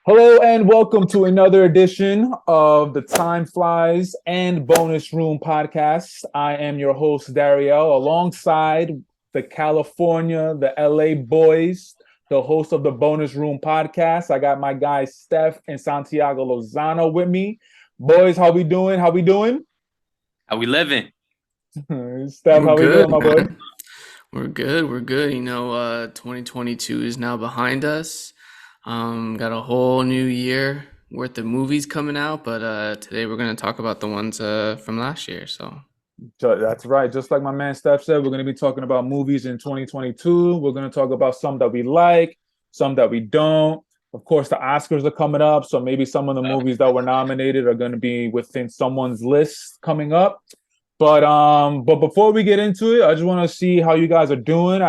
Hello and welcome to another edition of the Time Flies and Bonus Room podcast. I am your host, Dario, alongside the California, the LA boys, the host of the Bonus Room podcast. I got my guys, Steph and Santiago Lozano with me. Boys, how we doing? How we doing? How we living? Steph, We're how we doing, good, my boy? man. We're good. We're good. 2022 is now behind us. Got a whole new year worth of movies coming out, but today we're gonna talk about the ones from last year. So That's right. Just like my man Steph said, we're going to be talking about movies in 2022. We're going to talk about some that we like, some that we don't. Of course, the Oscars are coming up, so maybe some of the movies that were nominated are going to be within someone's list coming up. But before we get into it, I just want to see how you guys are doing.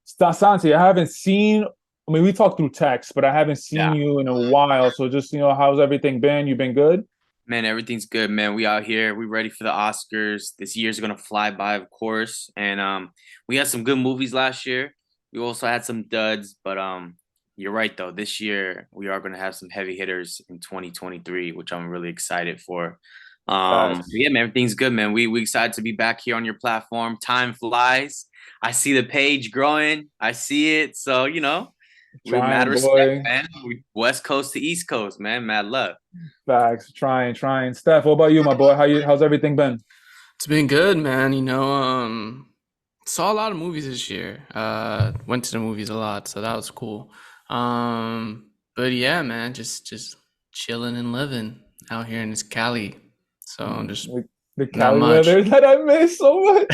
Santi, I haven't seen. I mean, we talked through text, but I haven't seen Yeah, you in a while. So just how's everything been? You been good? man, everything's good, man. We out here. We ready for the Oscars. This year's gonna fly by, of course. And we had some good movies last year. We also had some duds, but you're right though. This year we are gonna have some heavy hitters in 2023, which I'm really excited for. But Facts. yeah, man, everything's good, man. We excited to be back here on your platform. Time flies. I see the page growing. I see it. So we mad Trying, respect, boy. man. We West Coast to East Coast, man. Mad love. Facts. Trying. Steph, what about you, my boy? How's everything been? it's been good, man. Saw a lot of movies this year. Went to the movies a lot, so that was cool. But yeah, man, just chilling and living out here in this Cali. So just The not Cali much. weather that I miss so much.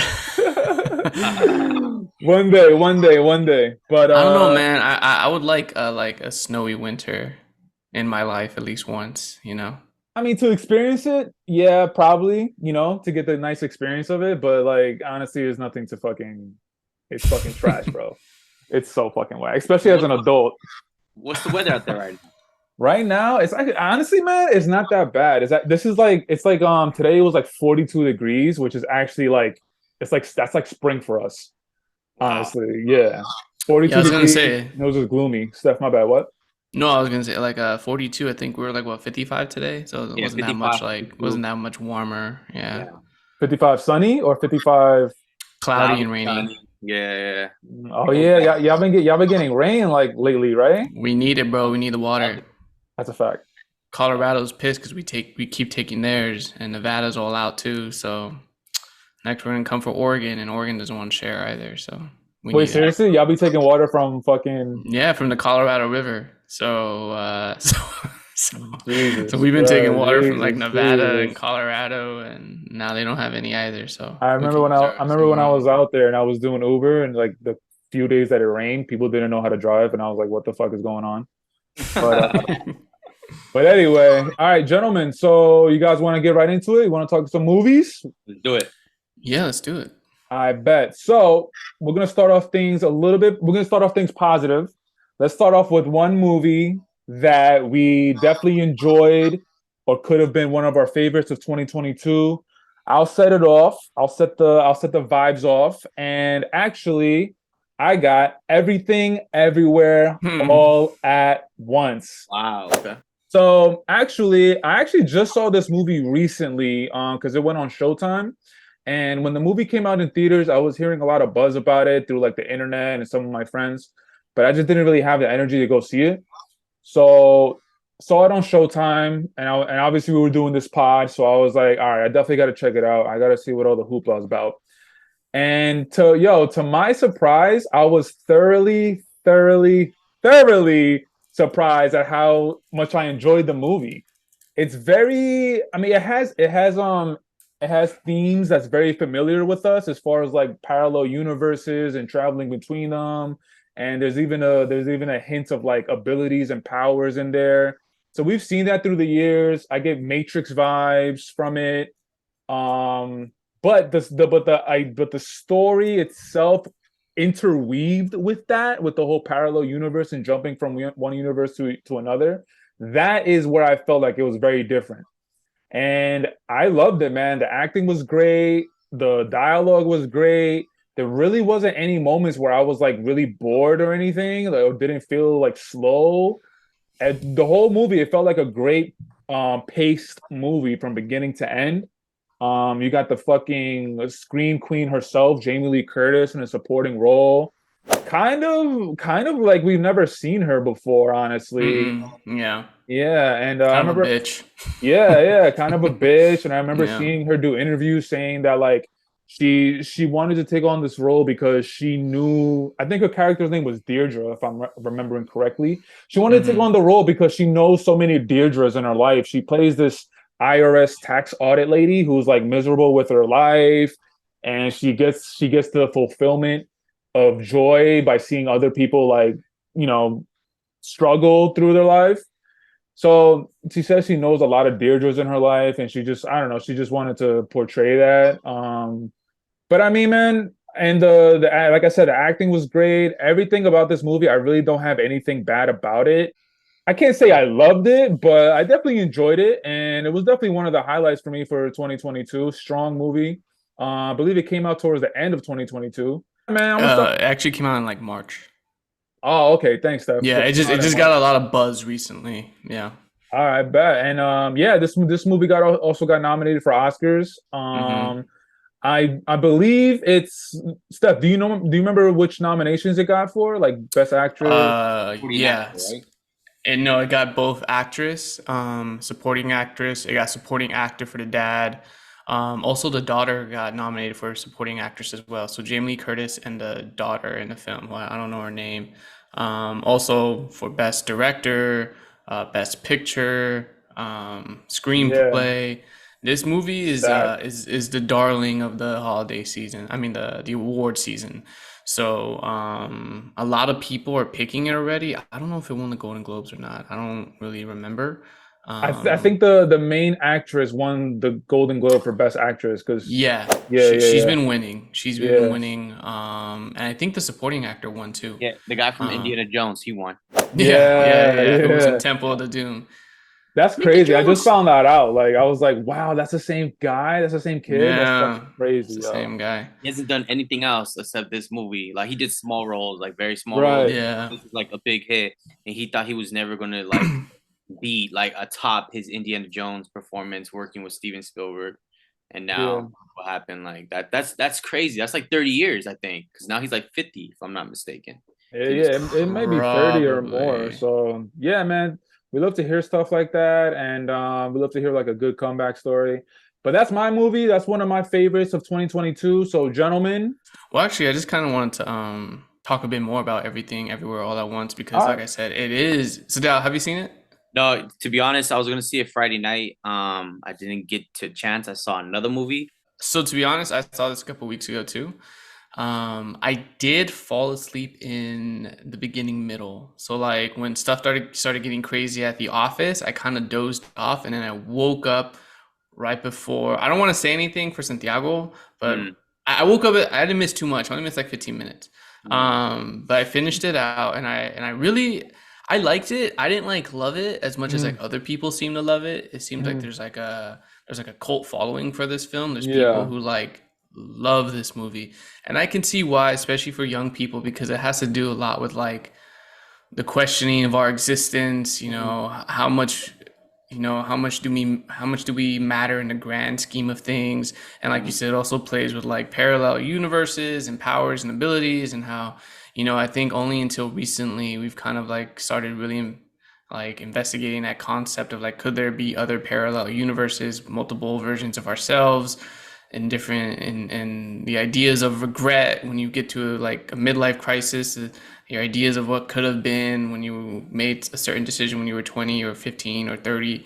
One day. But I don't know, man. I would like a snowy winter in my life at least once, you know? I mean, to experience it, yeah, probably, to get the nice experience of it. But like, honestly, there's nothing to fucking. It's fucking trash, bro. It's so fucking whack, especially as What an adult. what's the weather out there right now? Right now, it's like honestly, man, it's not that bad. Is that this is like it's like today it was like 42 degrees, which is actually like it's like that's like spring for us. Wow. Honestly, yeah. Yeah, I 42 was gonna degrees. say, It was just gloomy. Steph, my bad. What? no, I was gonna say like 42. I think we were like what 55 today, so it Yeah, wasn't that much 55, wasn't 52. that much warmer. Yeah, Yeah. 55 sunny or 55? cloudy Cloudy, and rainy. sunny. Yeah. Oh So yeah, warm. y'all been getting rain like lately, right? We need it, bro. We need the Love water. it. That's a fact. Colorado's pissed because we keep taking theirs, and Nevada's all out too. So next we're gonna come for Oregon, and Oregon doesn't want to share either. So we Wait, need it. seriously? Y'all be taking water from fucking Yeah, from the Colorado River. So so so Jesus we've been taking Christ, water from like Jesus, Nevada and Jesus. Colorado, and now they don't have any either. So I we remember can when use I ours remember when I was tomorrow. out there and I was doing Uber and like the few days that it rained, people didn't know how to drive and I was like, what the fuck is going on? But but anyway, all right, gentlemen. So you guys want to get right into it? You want to talk some movies? Let's do it. Yeah, let's do it. I bet. So we're gonna start off things a little bit. We're gonna start off things positive. Let's start off with one movie that we definitely enjoyed or could have been one of our favorites of 2022. I'll set it off. I'll set the vibes off. And actually, I got everything everywhere Hmm. all at once. Wow. Okay. So I actually just saw this movie recently because it went on Showtime. And when the movie came out in theaters, I was hearing a lot of buzz about it through like the internet and some of my friends, but I just didn't really have the energy to go see it. So saw it on Showtime, and obviously we were doing this pod, so I was like, all right, I definitely got to check it out. I got to see what all the hoopla is about. And to my surprise, I was thoroughly surprised at how much I enjoyed the movie. It's very, I mean, it has themes that's very familiar with us as far as like parallel universes and traveling between them. And there's even a hint of like abilities and powers in there. So we've seen that through the years. I get Matrix vibes from it. Um, but the story itself interweaved with that, with the whole parallel universe and jumping from one universe to another. That is where I felt like it was very different, and I loved it, man. The acting was great. The dialogue was great. There really wasn't any moments where I was like really bored or anything, like, or didn't feel like slow. And the whole movie, it felt like a great paced movie from beginning to end. You got the fucking scream queen herself, Jamie Lee Curtis, in a supporting role. Kind of like we've never seen her before, honestly. Yeah. Yeah, and I Kind of a remember, bitch. yeah, kind of a bitch. And I remember Yeah. seeing her do interviews saying that like she wanted to take on this role because she knew, I think her character's name was Deirdre, if I'm remembering correctly. She wanted to take on Hmm. the role because she knows so many Deirdres in her life. She plays this IRS tax audit lady who's like miserable with her life, and she gets the fulfillment of joy by seeing other people like, you know, struggle through their life. So she says she knows a lot of Deirdres in her life, and she just, I don't know, she just wanted to portray that. But I mean, man, and the like I said, the acting was great. Everything about this movie, I really don't have anything bad about it. I can't say I loved it, but I definitely enjoyed it, and it was definitely one of the highlights for me for 2022. Strong movie. I believe it came out towards the end of 2022. Man, I'm gonna start. It actually came out in like March. Oh, okay. Thanks, Steph, Yeah, for it coming out in just March. got a lot of buzz recently. Yeah. All right, bet. And yeah, this movie also got nominated for Oscars. Hmm. I believe it's Steph. Do you remember which nominations it got for? Like Best Actress? Supporting actor, Yeah. right? And no, it got both actress, supporting actress. It got supporting actor for the dad. Also, the daughter got nominated for supporting actress as well. So Jamie Lee Curtis and the daughter in the film. Well, I don't know her name. Also for best director, best picture, Yeah, screenplay. This movie stack. is the darling of the holiday season. I mean the award season. So a lot of people are picking it already. I don't know if it won the Golden Globes or not. I don't really remember. I Um, think the main actress won the Golden Globe for Best Actress because yeah, yeah, yeah, she's yeah, been winning. She's been yeah, winning. And I think the supporting actor won too. Yeah, the guy from Um, Indiana Jones, he won. yeah. Who was in yeah. Temple of the Doom? That's Mickey crazy. I just Jones. found that out. Like I was like, wow, that's the same guy. That's the same kid. That's Yeah, it's crazy, the yo. same guy. He hasn't done anything else except this movie. Like he did small roles, like very small roles. Right. Yeah. This is like a big hit, and he thought he was never gonna like beat like atop his Indiana Jones performance working with Steven Spielberg. And Yeah. now what happened? Like that's crazy. That's like 30 years, I think, because now he's like 50, if I'm not mistaken. Yeah, So he's yeah, it might be 30 or more. Probably. So yeah, man, we love to hear stuff like that, and we love to hear like a good comeback story. But that's my movie. That's one of my favorites of 2022. So, gentlemen, Well, actually, I just kind of wanted to talk a bit more about Everything Everywhere All at Once because, all like right. I said, it is. So, Dal, have you seen it? no, to be honest, I was gonna see it Friday night. I didn't get to chance. I saw another movie. So, to be honest, I saw this a couple weeks ago too. I did fall asleep in the beginning middle. So, like when stuff started getting crazy at the office, I kind of dozed off, and then I woke up right before. I don't want to say anything for Santiago, but Mm, I woke up. I didn't miss too much. I only missed like 15 minutes. mm, But I finished it out, and I really I liked it. I didn't like love it as much as like Mm, other people seem to love it. It seems like mm, there's like a cult following for this film. There's people yeah. who like love this movie, and I can see why, especially for young people, because it has to do a lot with like the questioning of our existence. Mm, How much how much do we matter in the grand scheme of things, and like you mm, said, it also plays with like parallel universes and powers and abilities, and how I think only until recently we've kind of like started really like investigating that concept of like could there be other parallel universes, multiple versions of ourselves, and different and the ideas of regret when you get to like a midlife crisis, your ideas of what could have been when you made a certain decision when you were 20 or 15 or 30.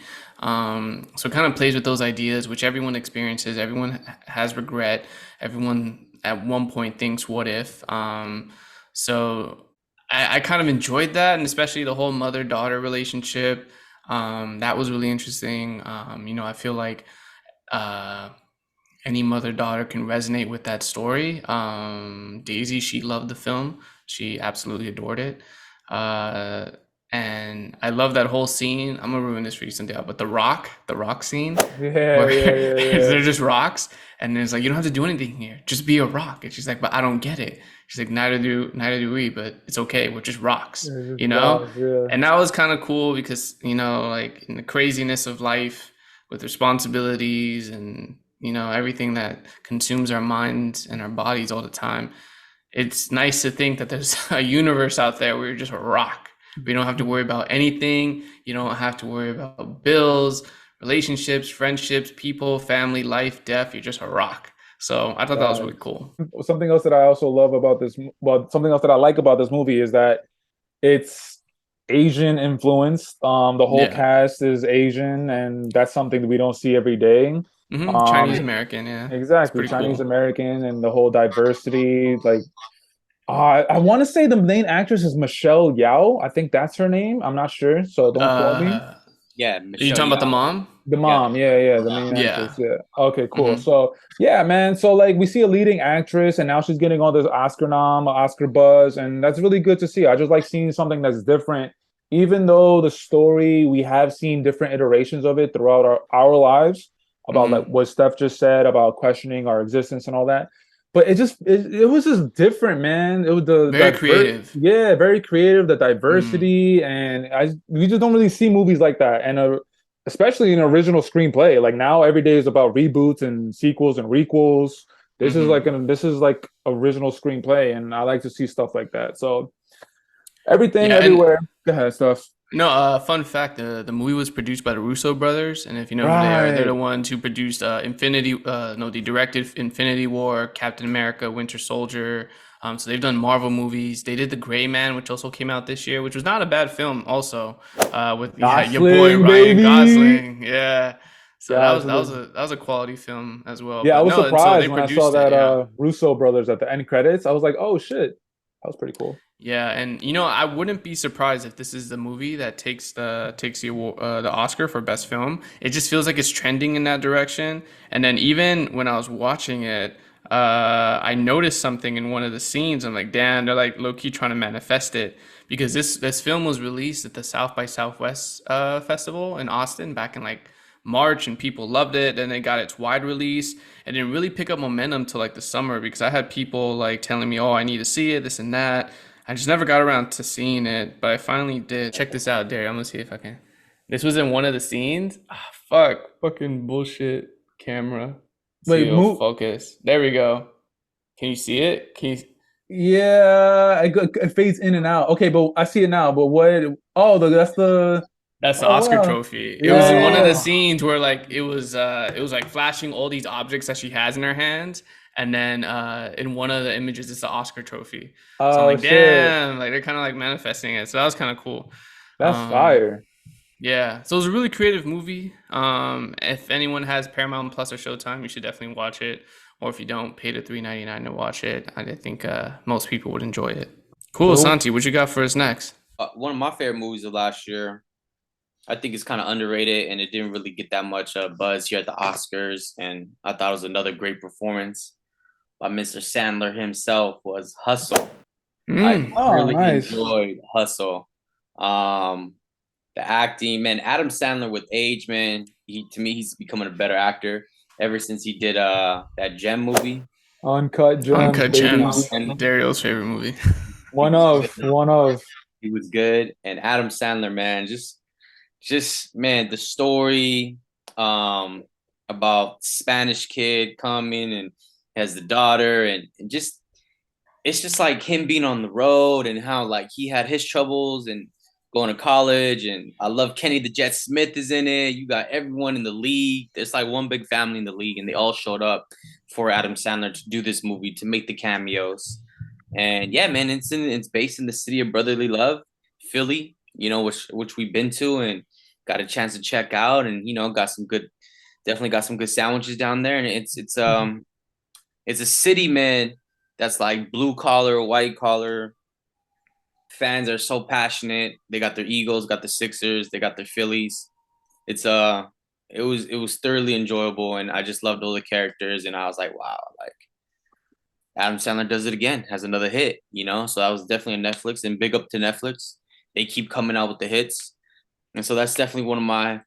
So it kind of plays with those ideas, which everyone experiences. Everyone has regret. Everyone at one point thinks, what if? So I kind of enjoyed that, and especially the whole mother-daughter relationship. That was really interesting. I feel like uh, any mother-daughter can resonate with that story. Daisy, she loved the film. She absolutely adored it. Uh, And I love that whole scene. I'm gonna ruin this for you, Santiago, but the rock scene Yeah, where yeah, yeah, yeah. they're just rocks, and it's like you don't have to do anything here, just be a rock. And she's like, but I don't get it. She's like, neither do we, but it's okay. We're just rocks, It's just you know. wild, yeah. And that was kind of cool because like in the craziness of life with responsibilities and everything that consumes our minds and our bodies all the time, it's nice to think that there's a universe out there where you're just a rock. We don't have to worry about anything. You don't have to worry about bills, relationships, friendships, people, family, life, death. You're just a rock. So I thought that was really Facts. cool. Something else that I also love about this, well, something else that I like about this movie is that it's Asian influenced. The whole Yeah. cast is Asian, and that's something that we don't see every day. Chinese Um, American. Yeah. It's exactly, pretty Chinese cool. American and the whole diversity. Like, I want to say the main actress is Michelle Yao. I think that's her name. I'm not sure, so don't quote me. Are Yeah, you Michelle talking about the Yeoh. mom? The Yeah. mom, yeah, yeah, the main Yeah. actress, yeah. Okay, cool. hmm So, yeah, man. So, like, we see a leading actress, and now she's getting all this Oscar buzz, and that's really good to see. I just like seeing something that's different, even though the story we have seen different iterations of it throughout our lives about like hmm what Steph just said about questioning our existence and all that. But it was just different, man. It was the Very divert, creative. yeah, very creative, the Mm. diversity, and we just don't really see movies like that, and especially an original screenplay. Like now, every day is about reboots and sequels and requels. hmm This is like original screenplay, and I like to see stuff like that. So everything, Yeah, and everywhere, go ahead, stuff. no, fun fact: the movie was produced by the Russo brothers, and if you know who they are, they're the Right. ones who produced Infinity. No, they directed Infinity War, Captain America, Winter Soldier. So they've done Marvel movies. They did The Gray Man, which also came out this year, which was not a bad film. Also, with your boy Gosling, Ryan baby. Gosling. Yeah, so Gosling. that was a quality film as well. Yeah, I But was no, and so surprised they when I saw produced it. that Yeah. Russo brothers at the end credits. I was like, oh shit, that was pretty cool. Yeah, and I wouldn't be surprised if this is the movie that takes the Oscar for best film. It just feels like it's trending in that direction. And then even when I was watching it, I noticed something in one of the scenes. I'm like, damn, they're like low key trying to manifest it because this film was released at the South by Southwest festival in Austin back in like March, and people loved it. Then they got its wide release, and didn't really pick up momentum till like the summer because I had people like telling me, "Oh, I need to see it, this and that." I just never got around to seeing it, but I finally did. Check this out, Derry. I'm gonna see if I can. This was in one of the scenes. Ah, fuck, fucking bullshit camera. See if Wait, it'll move. focus. There we go. Can you see it? Can you? Yeah, it fades in and out. Okay, but I see it now. But what? Oh, that's the. That's the Oh Oscar wow. trophy. It was in one of the Yeah. scenes where like it was like flashing all these objects that she has in her hands, and then in one of the images it's the Oscar trophy. So I'm Oh like, shit. damn, like they're kind of like manifesting it. So that was kind of cool. That's Um, fire. yeah, so it was a really creative movie. If anyone has Paramount Plus or Showtime, you should definitely watch it. Or if you don't, pay the $3.99 to watch it. I think most people would enjoy it. Cool, Well, Santi. What you got for us next? One of my favorite movies of last year. I think it's kind of underrated, and it didn't really get that much buzz here at the Oscars. And I thought it was another great performance by Mr. Sandler himself. Was Hustle. I Mm. oh, really nice. enjoyed Hustle. Um, the acting, man. Adam Sandler with age, man. He to me, he's becoming a better actor ever since he did that Gem movie. Uncut gems, Uncut baby. Gems. And Dario's favorite movie. One of, one of. he was good. And Adam Sandler, man, just man, the story um about Spanish kid coming and has the daughter and just it's just like him being on the road and how like he had his troubles and going to college. And I love Kenny the Jet Smith is in it. You got everyone in the league. There's like one big family in the league, and they all showed up for Adam Sandler to do this movie to make the cameos. And yeah, man, it's based in the city of brotherly love, Philly. You know, which we've been to and got a chance to check out, and got some good, definitely got some good sandwiches down there. And it's a city, man, that's like blue collar, white collar. Fans are so passionate. They got their Eagles, got the Sixers, they got their Phillies. It's it was thoroughly enjoyable, and I just loved all the characters, and I was like, wow, like Adam Sandler does it again, has another hit. So that was definitely a Netflix, and big up to Netflix. they keep coming out with the hits, and so that's definitely one of my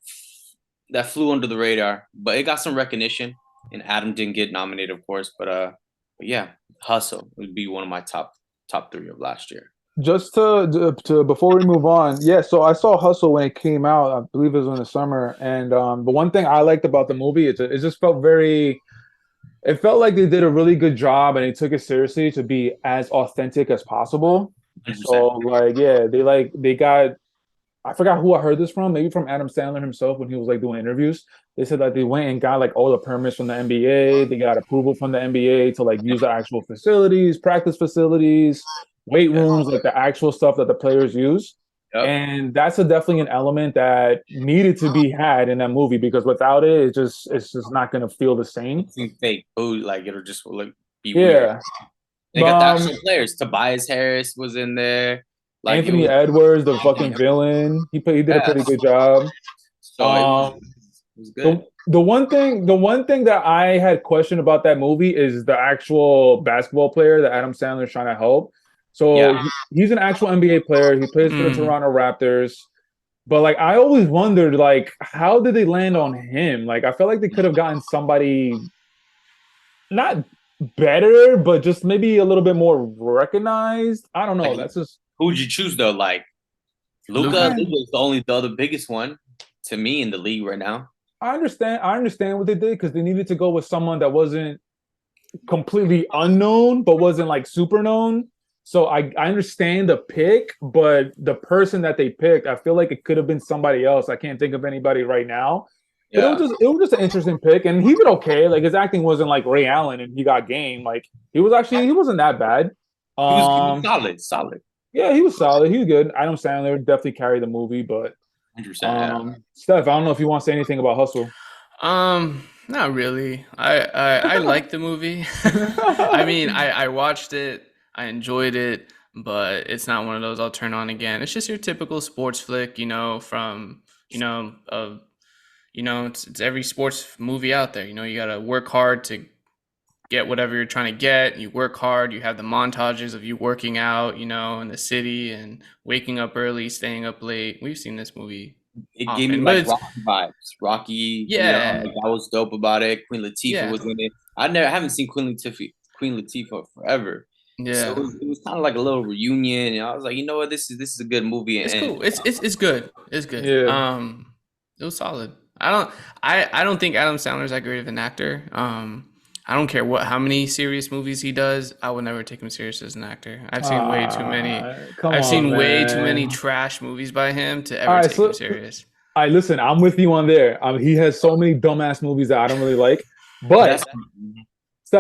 that flew under the radar, but it got some recognition. And Adam didn't get nominated, of course, but yeah, Hustle would be one of my top three of last year. Just to before we move on, yeah. So I saw Hustle when it came out. I believe it was in the summer, and the one thing I liked about the movie is it just felt very. It felt like they did a really good job, and they took it seriously to be as authentic as possible. 100%. So like, yeah, they got. I forgot who I heard this from. Maybe from Adam Sandler himself when he was like doing interviews. They said that they went and got like all the permits from the NBA. They got approval from the NBA to like use the actual facilities, practice facilities, weight rooms, like the actual stuff that the players use. Yep. And that's definitely an element that needed to be had in that movie because without it, it's just not going to feel the same. It's fake food, like it'll just like be Yeah. weird. They got the actual players. Tobias Harris was in there. Like Anthony Edwards, the fucking villain, he did a pretty good job. So it was good. The one thing that I had questioned about that movie is the actual basketball player that Adam Sandler is trying to help. So he's an actual NBA player. He plays for the Toronto Raptors. But like I always wondered, like, how did they land on him? Like I felt like they could have gotten somebody not better, but just maybe a little bit more recognized. I don't know. That's just who would you choose though? Like Luka is the other biggest one to me in the league right now. I understand what they did because they needed to go with someone that wasn't completely unknown, but wasn't like super known. So I understand the pick, but the person that they picked, I feel like it could have been somebody else. I can't think of anybody right now. Yeah. But it was just an interesting pick, and he did okay. Like his acting wasn't like Ray Allen, and he got game. Like he wasn't that bad. He was solid. Yeah, he was solid. He was good. Adam Sandler definitely carried the movie, but 100%. Steph, I don't know if you want to say anything about Hustle. Not really. I like the movie. I mean, I watched it. I enjoyed it, but it's not one of those I'll turn on again. It's just your typical sports flick, from it's every sports movie out there. You gotta work hard to get whatever you're trying to get. You work hard. You have the montages of you working out, in the city and waking up early, staying up late. We've seen this movie. It gave me like Rocky vibes. Rocky, yeah, that was dope about it. Queen Latifah was in it. I haven't seen Queen Latifah forever. Yeah, so it was kind of like a little reunion, and I was like, you know what, this is a good movie. It's cool. It's good. It's good. Yeah. It was solid. I don't think Adam Sandler's that great of an actor. I don't care how many serious movies he does. I would never take him serious as an actor. I've seen way too many. Way too many trash movies by him to ever take him serious. All right, listen, I'm with you on there. He has so many dumbass movies that I don't really like. But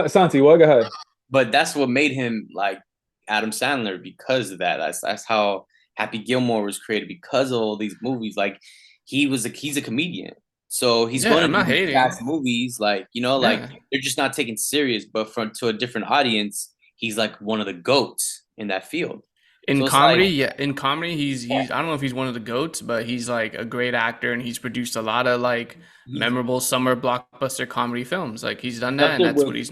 Santi, go ahead. But that's what made him like Adam Sandler because of that. That's how Happy Gilmore was created because of all these movies. Like he's a comedian. So he's going to do fast movies, like they're just not taken serious. But to a different audience, he's like one of the GOATs in that field. In comedy, in comedy, he's I don't know if he's one of the GOATs, but he's like a great actor, and he's produced a lot of like memorable summer blockbuster comedy films. Like he's done that, and that's what he's.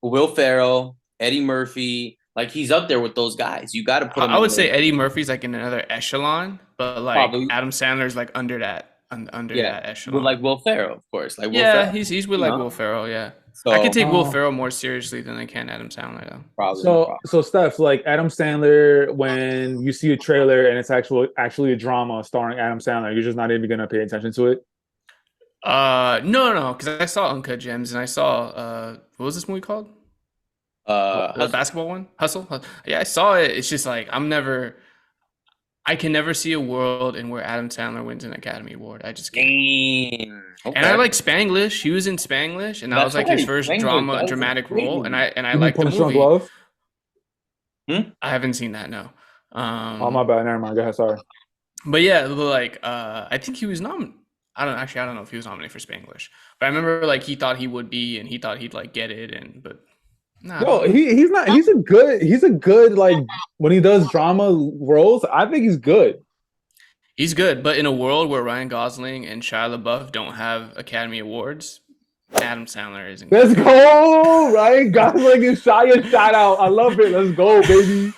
Will Ferrell, Eddie Murphy, like he's up there with those guys. You got to put him. I would say Eddie Murphy's like in another echelon, but like probably. Adam Sandler's like under that. That echelon. With like Will Ferrell, of course. Like Will Ferrell. He's with like Will Ferrell, yeah. So, I can take Will Ferrell more seriously than I can Adam Sandler though. Probably. So Steph, like Adam Sandler, when you see a trailer and it's actually a drama starring Adam Sandler, you're just not even gonna pay attention to it? No, because I saw Uncut Gems and I saw what was this movie called? The basketball one? Hustle? Yeah, I saw it. It's just like I can never see a world in where Adam Sandler wins an Academy Award. I just can't. Okay. And I like Spanglish. He was in Spanglish, and that was like his first dramatic role. And I like the movie. Glove? I haven't seen that. No. Oh my bad. Never mind. Go ahead. Sorry. But yeah, like I think he was nominated. I don't know if he was nominated for Spanglish, but I remember like he thought he would be, and he thought he'd like get it, but. Nah. No, he's not. He's a good like when he does drama roles. I think he's good. He's good, but in a world where Ryan Gosling and Shia LaBeouf don't have Academy Awards, Adam Sandler isn't. Let's go, Ryan Gosling and Shia. Shout out! I love it. Let's go, baby.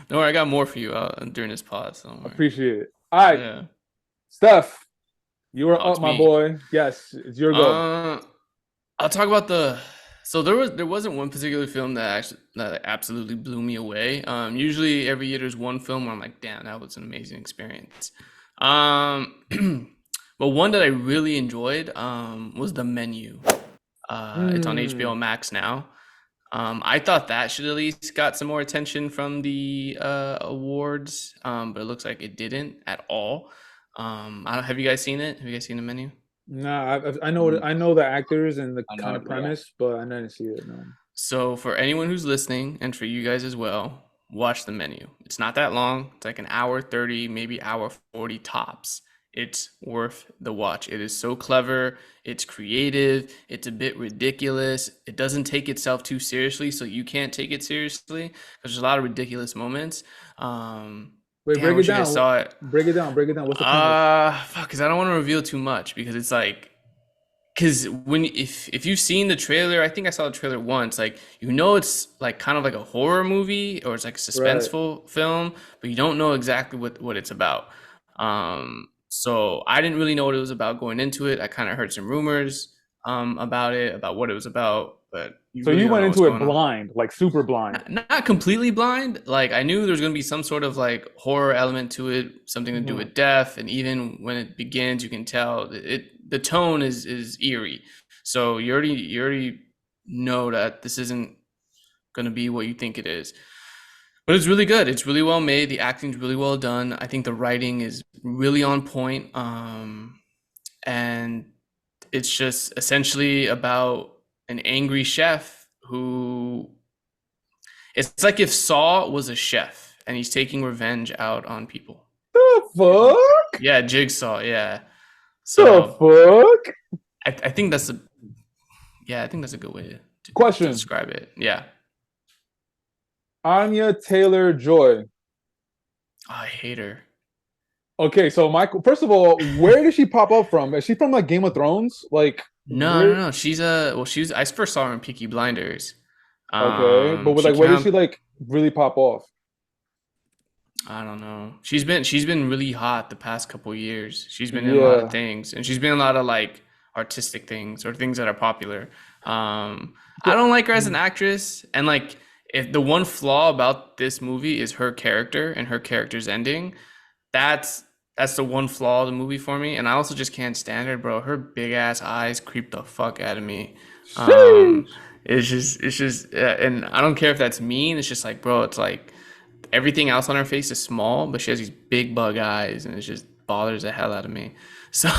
Don't worry, I got more for you during this pod, so don't worry. Appreciate it. All right, Yeah. Steph, you are Oh, up, it's my me. boy. Yes, it's your go. Uh, I'll talk about so there wasn't one particular film that absolutely blew me away. Usually every year there's one film where I'm like, damn, that was an amazing experience. Um, but one that I really enjoyed was The Menu. It's on HBO Mm, Max now. I thought that should at least got some more attention from the awards, but it looks like it didn't at all. Have you guys seen it? Have you guys seen The Menu? nah, Mm, I know the actors and the I know kind it, of yeah. premise, but I didn't see it. No. So for anyone who's listening, and for you guys as well, watch The Menu. It's not that long. It's like an hour 30, maybe hour 40 tops. It's worth the watch. It is so clever. It's creative. It's a bit ridiculous. It doesn't take itself too seriously, so you can't take it seriously because there's a lot of ridiculous moments. Wait, Damn, I break it wish you guys down. saw it. Break it down. Break it down. What's the premise? Fuck, because I don't want to reveal too much because it's like because if you've seen the trailer, I think I saw the trailer once. Like it's like kind of like a horror movie or it's like a Right. suspenseful film, but you don't know exactly what it's about. So I didn't really know what it was about going into it. I kind of heard some rumors about it, about what it was about, but you So really you don't went know what's into it going on. blind, like super blind. Not completely blind. Like I knew there was gonna be some sort of like horror element to it, something to do Mhm. with death, and even when it begins, you can tell the tone is eerie. So you already know that this isn't gonna be what you think it is. But it's really good. It's really well made. The acting's really well done. I think the writing is really on point. And it's just essentially about an angry chef who it's like if Saw was a chef and he's taking revenge out on people. The fuck? Yeah, Jigsaw. Yeah. The So fuck? I think that's a yeah, I think that's a good way to Question. describe it. Yeah. Anya Taylor Joy. Oh, I hate her. Okay, so Michael, first of all, where did she pop up from? Is she from like Game of Thrones? Like No, no, where? no. She was. I first saw her in Peaky Blinders. Okay, but She like came where did she out. like really pop off? I don't know. She's been really hot the past couple years. She's been in a lot of Yeah. things, and she's been in a lot of like artistic things or things that are popular. I don't like her as an actress, and like if the one flaw about this movie is her character and her character's ending, that's that's the one flaw of the movie for me. And I also just can't stand her, bro. Her big ass eyes creep the fuck out of me. Um, Sheesh. it's just, and I don't care if that's mean. It's just like, bro, it's like everything else on her face is small, but she has these big bug eyes, and it just bothers the hell out of me. So,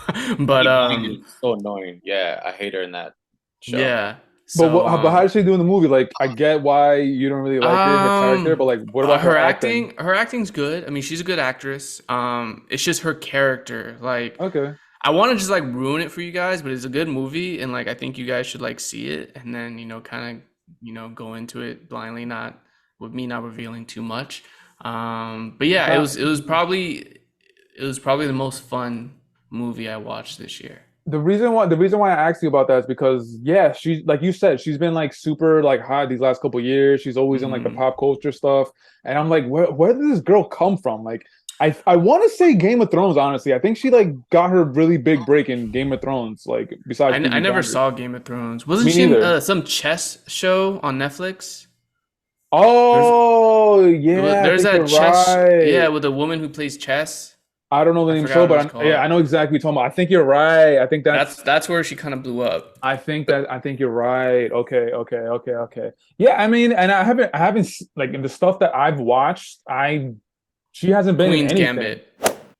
but Peaky Blinders is so annoying. Yeah, I hate her in that show. yeah. But So but how did she do in the movie? Like I get why you don't really like her character, but like what about her acting? her acting's good. I mean, she's a good actress. It's just her character. Like, Okay. I want to just like ruin it for you guys, but it's a good movie, and like I think you guys should like see it, and then kind of go into it blindly, not with me not revealing too much. But yeah, Nah, it was probably the most fun movie I watched this year. the reason why I asked you about that is because yeah, she's like you said, she's been like super like hot these last couple years. She's always in like the Hmm. pop culture stuff, and I'm like, where did this girl come from? Like, I want to say Game of Thrones. Honestly, I think she like got her really big break in Game of Thrones. Like besides I Peaky never Blinders. saw Game of Thrones. Wasn't Me she in neither. some chess show on Netflix? There's Oh yeah, I there's think that you're chess, yeah, right. with a woman who plays chess. I don't know the I name forgot show, what it was but yeah, called. I know exactly what you're talking about. I think you're right. That's where she kind of blew up. I think you're right. Okay, okay, okay, okay. Yeah, I mean, and I haven't like in the stuff that I've watched, she hasn't been in Queen's anything. Gambit.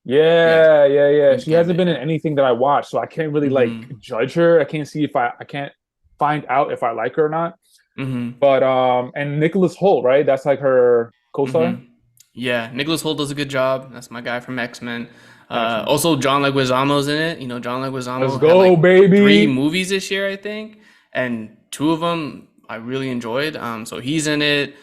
Yeah, Yeah, yeah, yeah. Queen's She hasn't been Gambit. in anything that I watched, so I can't really like Mm-hmm. judge her. I can't see if I can't find out if I like her or not. Mm-hmm. But and Nicholas Holt, right? That's like her co-star. Mm-hmm. Yeah, Nicholas Hoult does a good job. That's my guy from X-Men. Excellent. Also, John Leguizamo's in it. John Let's Leguizamo had go, like three baby. movies this year, I think, and two of them I really enjoyed. So he's in it.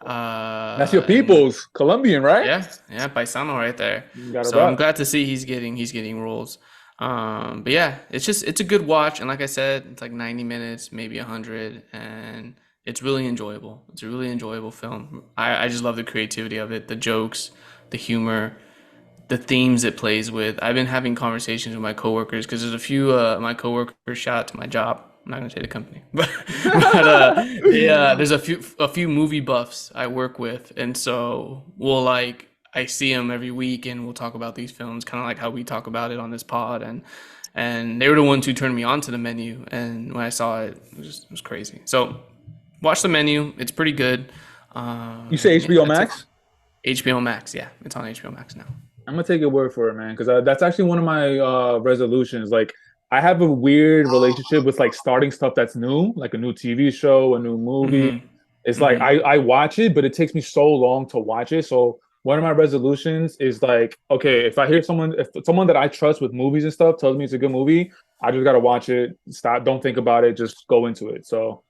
That's your And people's Colombian, right? yeah, yeah, Paisano right there. You got it So I'm right. glad to see he's getting roles. But yeah, it's a good watch, and like I said, it's like 90 minutes, maybe 100, and It's really enjoyable. It's a really enjoyable film. I just love the creativity of it, the jokes, the humor, the themes it plays with. I've been having conversations with my coworkers because there's a few my coworkers, shout out to my job. I'm not gonna say the company, but there's a few movie buffs I work with, and so we'll like I see them every week, and we'll talk about these films, kind of like how we talk about it on this pod, and they were the ones who turned me on to The Menu, and when I saw it, it was crazy. So watch The Menu; it's pretty good. You say Yeah, HBO that's it. Max? HBO Max, yeah, it's on HBO Max now. I'm gonna take your word for it, man, because that's actually one of my resolutions. Like, I have a weird relationship with like starting stuff that's new, like a new TV show, a new movie. Mm-hmm. It's like Mm-hmm. I watch it, but it takes me so long to watch it. So one of my resolutions is like, okay, if someone that I trust with movies and stuff tells me it's a good movie, I just gotta watch it. Stop, don't think about it, just go into it. So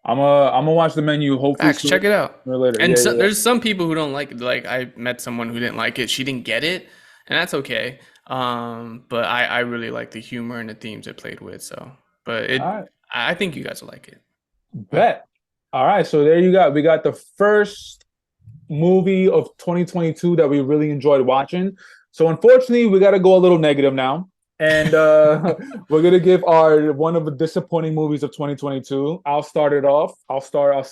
I'm gonna watch The Menu hopefully Facts, sooner check it out. or later. And Yeah, so, yeah, there's some people who don't like it. Like I met someone who didn't like it. She didn't get it, and that's okay. But I really like the humor and the themes it played with. So, but yeah. All it right. I think you guys will like it. Bet. All right, so there you go. We got the first movie of 2022 that we really enjoyed watching. So unfortunately, we got to go a little negative now, and we're gonna give our one of the disappointing movies of 2022. I'll start it off. I'll set off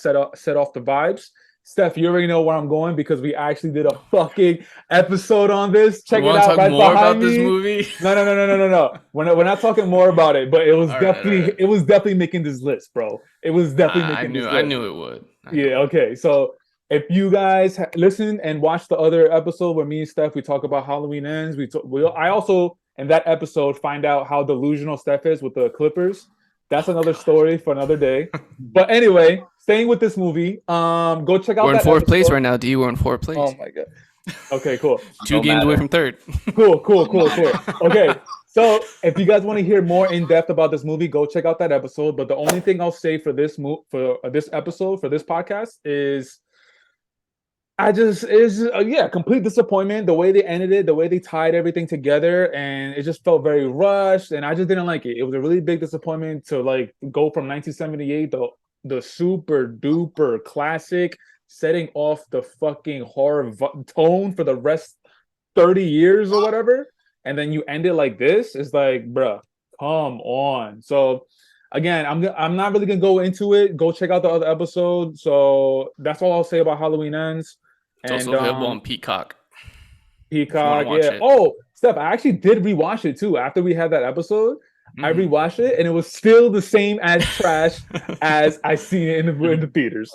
the vibes. Steph, you already know where I'm going because we actually did a fucking episode on this. You Check it want to out talk right more behind about this me. movie? No, no, no, no, no, no, no. We're not talking more about it, but All right, all right. it was definitely making this list, bro. It was definitely I making this knew I list. knew it would. I knew Yeah, it would. okay. So if you guys listen and watch the other episode where me and Steph we talk about Halloween ends, I also in that episode find out how delusional Steph is with the Clippers. That's Oh another God, story for another day. But anyway, staying with this movie, go check out we're in that fourth place episode. right now. D, we're in fourth Oh place. my god. Okay, cool. Two Don't games away matter. from third. Cool, cool, Don't cool, matter. cool. Okay, so if you guys want to hear more in depth about this movie, go check out that episode. But the only thing I'll say for this episode for this podcast is I just is yeah, complete disappointment. The way they ended it, the way they tied everything together, and it just felt very rushed. And I just didn't like it. It was a really big disappointment to like go from 1978, the super duper classic, setting off the fucking tone for the rest 30 years or whatever, and then you end it like this. It's like, bruh, come on. So again, I'm not really gonna go into it. Go check out the other episode. So that's all I'll say about Halloween Ends. It's And also available on Peacock if you want to Peacock, watch yeah. it. Oh, Steph, I actually did rewatch it too. After we had that episode, I Hmm. rewatched it, and it was still the same as trash as I seen it in the theaters.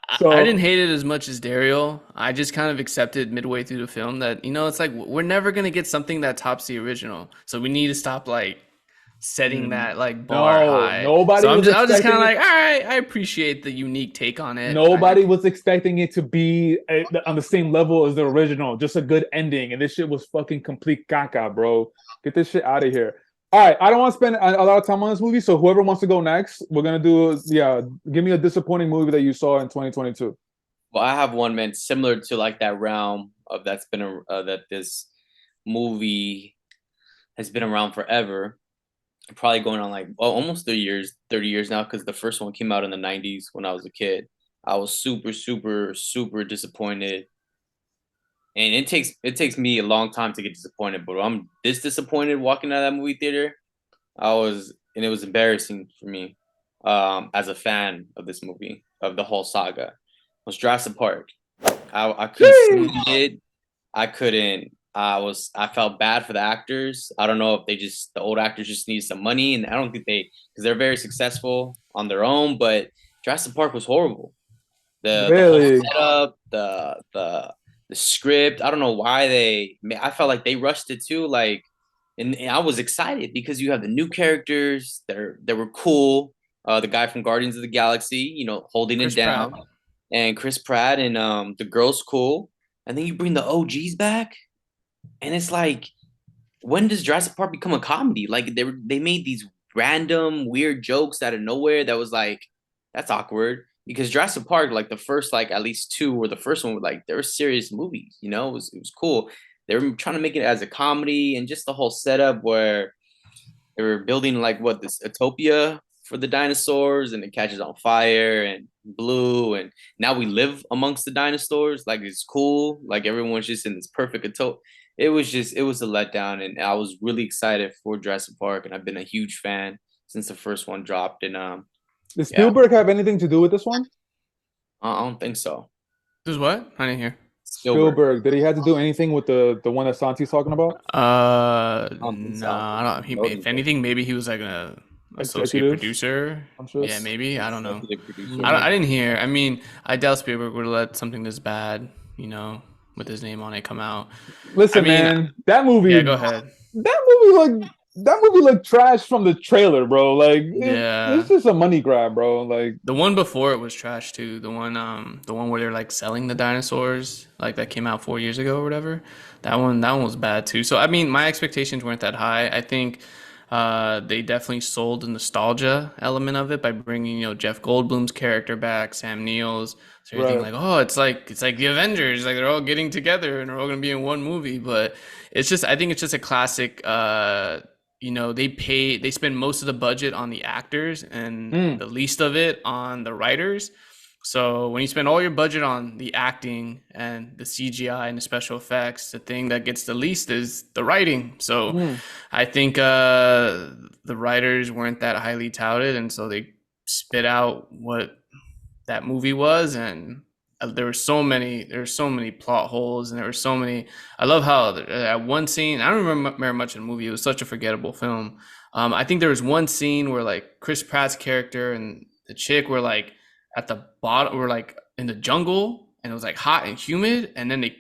I didn't So hate it as much as Dario. I just kind of accepted midway through the film that, it's like we're never gonna get something that tops the original. So we need to stop like setting mm, that like bar no, high. So nobody was I was just kind of expecting like, it. all right, I appreciate the unique take on it. Nobody was expecting it to be on the same level as the original. Just a good ending, and this shit was fucking complete caca, bro. Get this shit out of here. All right, I don't want to spend a lot of time on this movie, so whoever wants to go next, we're gonna do. Yeah, give me a disappointing movie that you saw in 2022. Well, I have one, man, similar to like that realm of that this movie has been around forever. Probably going on like almost 30 years now, because the first one came out in the 90s when I was a kid. I was super, super, super disappointed. And it takes me a long time to get disappointed, but I'm this disappointed walking out of that movie theater. And it was embarrassing for me, as a fan of this movie, of the whole saga. Was Jurassic Park. I couldn't stand Sheesh. it. I couldn't. I felt bad for the actors. I don't know if the old actors just need some money, and I don't think because they're very successful on their own. But Jurassic Park was horrible. The whole Really? setup, the script. I don't know why I felt like they rushed it too. Like, and I was excited because you have the new characters that were cool. The guy from Guardians of the Galaxy, holding it Chris Pratt. down, and Chris Pratt, and the girl's cool. And then you bring the OGs back, and it's like, when does Jurassic Park become a comedy? Like they made these random weird jokes out of nowhere that was like, that's awkward. Because Jurassic Park, like the first like at least two or the first one were like, they were serious movies, it was cool. They were trying to make it as a comedy, and just the whole setup where they were building like what, this utopia for the dinosaurs, and it catches on fire and blue, and now we live amongst the dinosaurs. Like it's cool. Like everyone's just in this perfect it was a letdown, and I was really excited for Jurassic Park, and I've been a huge fan since the first one dropped. And Does yeah, Spielberg have anything to do with this one? I don't think so. This is what? I didn't hear. Spielberg, did he have to do anything with the one that Santi's talking about? don't think so. No, I don't. If anything, maybe he was like a associate Executive? producer. I'm sure. Yeah, maybe. I don't know. Executive producer. I didn't hear. I mean, I doubt Spielberg would let something this bad, with his name on it come out. Listen, I mean, man, that movie. Yeah, go ahead. That movie looked trash from the trailer, bro. Like, Yeah. it's just a money grab, bro. Like, The one before it was trash too. The one where they're like selling the dinosaurs, like that came out 4 years ago or whatever. That one was bad too. So I mean, my expectations weren't that high. I think they definitely sold the nostalgia element of it by bringing Jeff Goldblum's character back, Sam Neill's. So you're thinking right. like, oh, it's like the Avengers, like they're all getting together and they're all gonna be in one movie. But I think it's just a classic. They spend most of the budget on the actors and Mm. the least of it on the writers. So when you spend all your budget on the acting and the CGI and the special effects, the thing that gets the least is the writing. So Mm. I think the writers weren't that highly touted, and so they spit out what that movie was, and there were so many plot holes, and there were so many. I love how at one scene, I don't remember much of the movie. It was such a forgettable film. I think there was one scene where like Chris Pratt's character and the chick were like at the bottom, were like in the jungle, and it was like hot and humid, and then they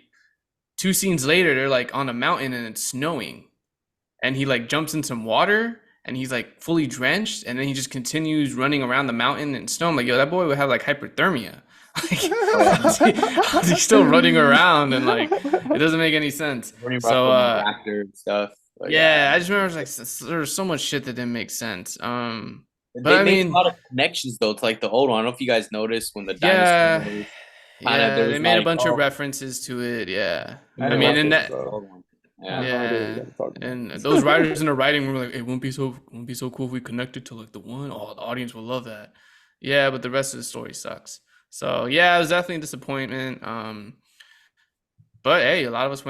2 scenes later they're like on a mountain and it's snowing, and he like jumps in some water and he's like fully drenched, and then he just continues running around the mountain in snow. I'm like, yo, that boy would have like hypothermia. Like, how's he still running around, and like it doesn't make any sense. So Actor and stuff. But yeah, I just remember like there was so much shit that didn't make sense. But they I make mean, a lot of connections though to like the old one. I don't know if you guys noticed when the yeah, dinosaurs yeah, they made a like, bunch oh, of references to it. Yeah, I I didn't mean, watch and it, that, so old one. I have Yeah. no idea what yeah, you guys are talking about. and those writers in the writing were like, it won't be so cool if we connected to like the one. Oh, the audience will love that. Yeah, but the rest of the story sucks. So yeah, it was definitely a disappointment. But hey, a lot of us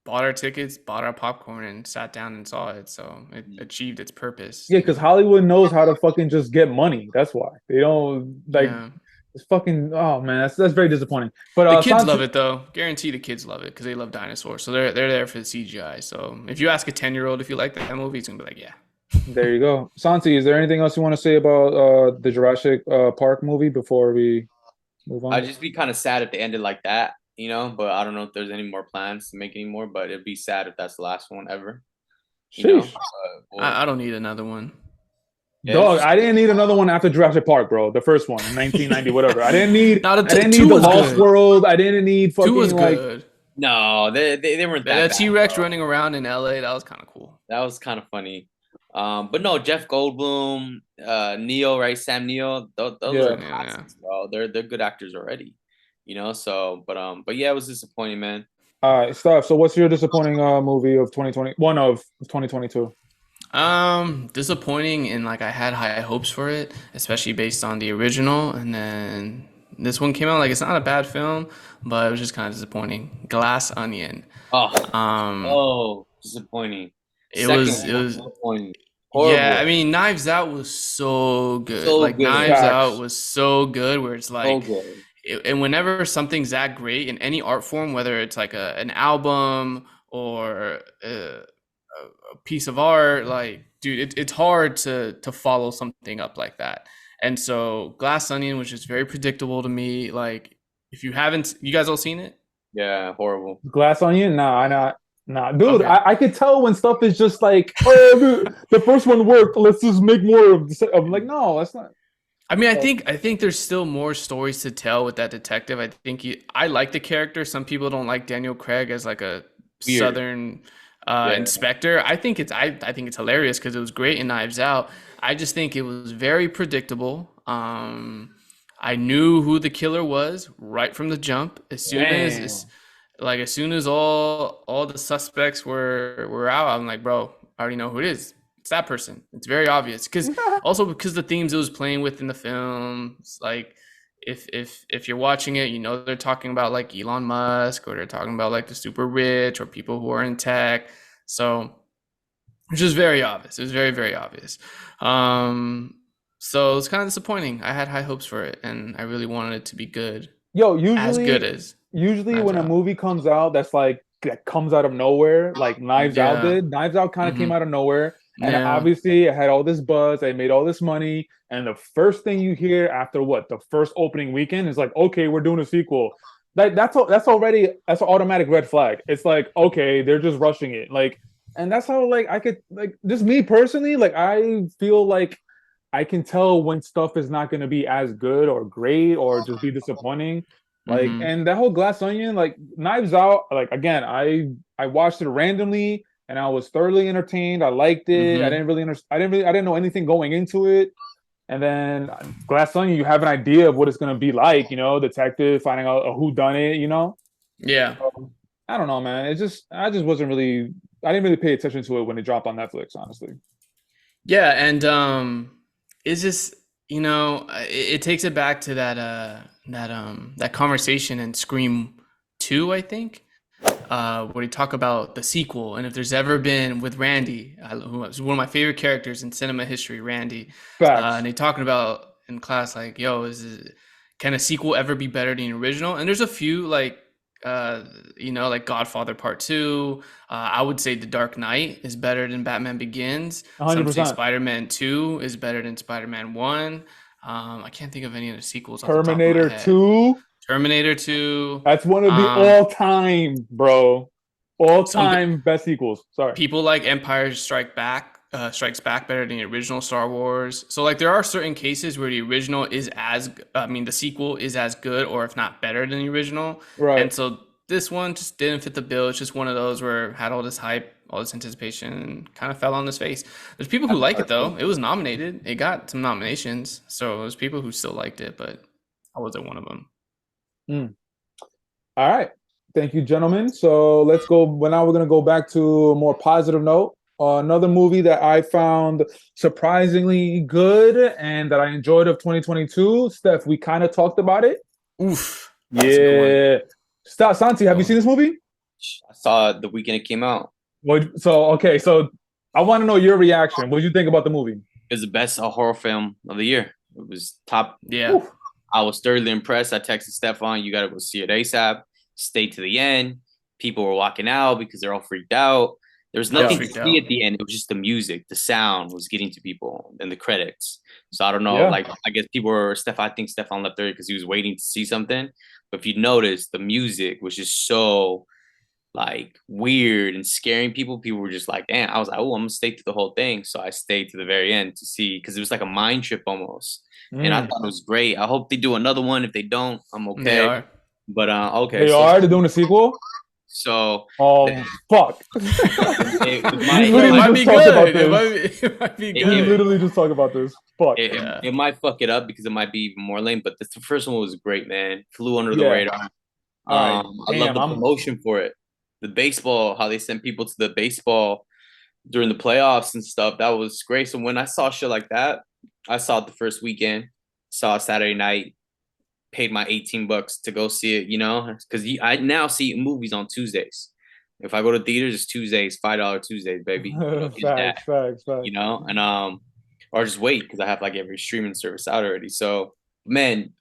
bought our tickets, bought our popcorn, and sat down and saw it. So it achieved its purpose. Yeah, because Hollywood knows how to fucking just get money. That's why they don't like. Yeah. It's fucking. Oh man, that's very disappointing. But The kids Santi, love it though. Guarantee the kids love it because they love dinosaurs. So they're there for the CGI. So if you ask a 10-year-old if you like that movie, he's gonna be like, yeah. there you go. Santi, is there anything else you want to say about the Jurassic Park movie before we move on? I'd just be kind of sad if they ended like that, but I don't know if there's any more plans to make any more. But it'd be sad if that's the last one ever. Sheesh. I don't need another one. Yeah, Dog, it's just- I didn't need another one after Jurassic Park, bro. The first one, in 1990, whatever. I didn't need. Not I didn't two need the was Lost good. World. I didn't need fucking 2 was like. good. No, they weren't that That bad, T-Rex bro. running around in LA, that was kind of cool. That was kind of funny. But no, Jeff Goldblum, Neo, right? Sam Neill, those Yeah. are classics, bro. They're good actors already, So, but yeah, it was disappointing, man. All right, Steph. So, what's your disappointing movie of 2020? One of 2022. Disappointing, and like I had high hopes for it, especially based on the original, and then this one came out like it's not a bad film, but it was just kind of disappointing. Glass Onion. Disappointing. It Second was one, disappointing. Horrible. Yeah, I mean Knives Out was so good. So Like good. Knives Facts. Out was so good where it's so like good. and whenever something's that great in any art form, whether it's like an album or a piece of art, like dude, it's hard to follow something up like that. And so Glass Onion was just very predictable to me. Like if you guys all seen it? Yeah, horrible. Glass Onion? Nah, I not. Nah, dude. Okay. I could tell when stuff is just like, oh, dude, the first one worked. Let's just make more of. I'm like, no, that's not. I mean, I think there's still more stories to tell with that detective. I think I like the character. Some people don't like Daniel Craig as like a Weird. Southern inspector. I think it's hilarious because it was great in Knives Out. I just think it was very predictable. I knew who the killer was right from the jump. As soon as all the suspects were out, I'm like, bro, I already know who it is. It's that person. It's very obvious because the themes it was playing with in the film. It's like if you're watching it, you know they're talking about like Elon Musk or they're talking about like the super rich or people who are in tech. So which is very obvious. It was very, very obvious. So it's kind of disappointing. I had high hopes for it, and I really wanted it to be good, Yo, as good usually as usually Knives when a Out. movie comes out that's like that comes out of nowhere, like Knives Out Yeah. did. Knives Out kind of came Hmm. out of nowhere, and Yeah. obviously it had all this buzz, they made all this money, and the first thing you hear after what the first opening weekend is like, okay, we're doing a sequel. That's already that's an automatic red flag. It's like, okay, they're just rushing it. Like, and that's how like I could like just me personally, like I feel like I can tell when stuff is not going to be as good or great or just be disappointing. Like, Hmm. and that whole Glass Onion, like Knives Out, like again, I watched it randomly and I was thoroughly entertained. I liked it. I Hmm. didn't really understand. I didn't know anything going into it. And then Glass Onion, you have an idea of what it's going to be like, you know, detective finding out who done it, you know. Yeah. So, I don't know, man. I just wasn't really. I didn't really pay attention to it when it dropped on Netflix, honestly. Yeah. And it's just it takes it back to that conversation in Scream 2, I think, where you talk about the sequel and if there's ever been with Randy, who was one of my favorite characters in cinema history, Randy, Facts. and they talking about in class like, yo, can a sequel ever be better than the original? And there's a few like, like Godfather Part Two. I would say The Dark Knight is better than Batman Begins. Some say 100%. Spider-Man 2 is better than Spider-Man 1. I can't think of any other sequels off the top of my Terminator head. 2. Terminator 2. That's one of the Um, all-time, bro. some All-time best sequels. Sorry. people like Strikes Back better than the original Star Wars. So like there are certain cases where the original is the sequel is as good or if not better than the original. Right. And so this one just didn't fit the bill. It's just one of those where it had all this hype, all this anticipation, and kind of fell on his face. There's people who like it though. It was nominated. It got some nominations. So there's people who still liked it, but I wasn't one of them. Mm. All right. Thank you, gentlemen. So let's go. Well, now we're going to go back to a more positive note. Another movie that I found surprisingly good and that I enjoyed of 2022. Steph, we kind of talked about it. Oof. That's a good one. Yeah. Santi, have you seen this movie? I saw it the weekend it came out. Okay. So I want to know your reaction. What did you think about the movie? It was the best horror film of the year. It was top. Yeah. Oof. I was thoroughly impressed. I texted Stefan, you got to go see it ASAP. Stay to the end. People were walking out because they're all freaked out. There was I was nothing to freaked see out. at the end. It was just the music, the sound was getting to people, and the credits. So I don't know. Yeah. Like I guess people were I think Stefan left early because he was waiting to see something. But if you notice, the music was just so like weird and scaring people. People were just like, damn. I was like, oh, I'm gonna stay through the whole thing. So I stayed to the very end to see because it was like a mind trip almost. And I Mm. thought it was great. I hope they do another one. If they don't, I'm They okay. are. But okay, They are. They're doing a sequel. so Oh, the- fuck. it We might- It literally might just be talked about good. It this. might be It- We good. literally just talked about this. Fuck. Yeah. it might fuck it up because it might be even more lame. But the first one was great, man. Flew under the Yeah. radar. All right. I love Damn, the I'm promotion for it. The baseball, how they sent people to the baseball during the playoffs and stuff. That was great. So when I saw shit like that, I saw it the first weekend. Saw it Saturday night. Paid my $18 to go see it. You know, because I now see movies on Tuesdays. If I go to theaters, it's Tuesdays, $5 Tuesdays, baby. You know, get that. facts. You know, and or just wait because I have like every streaming service out already. So, man,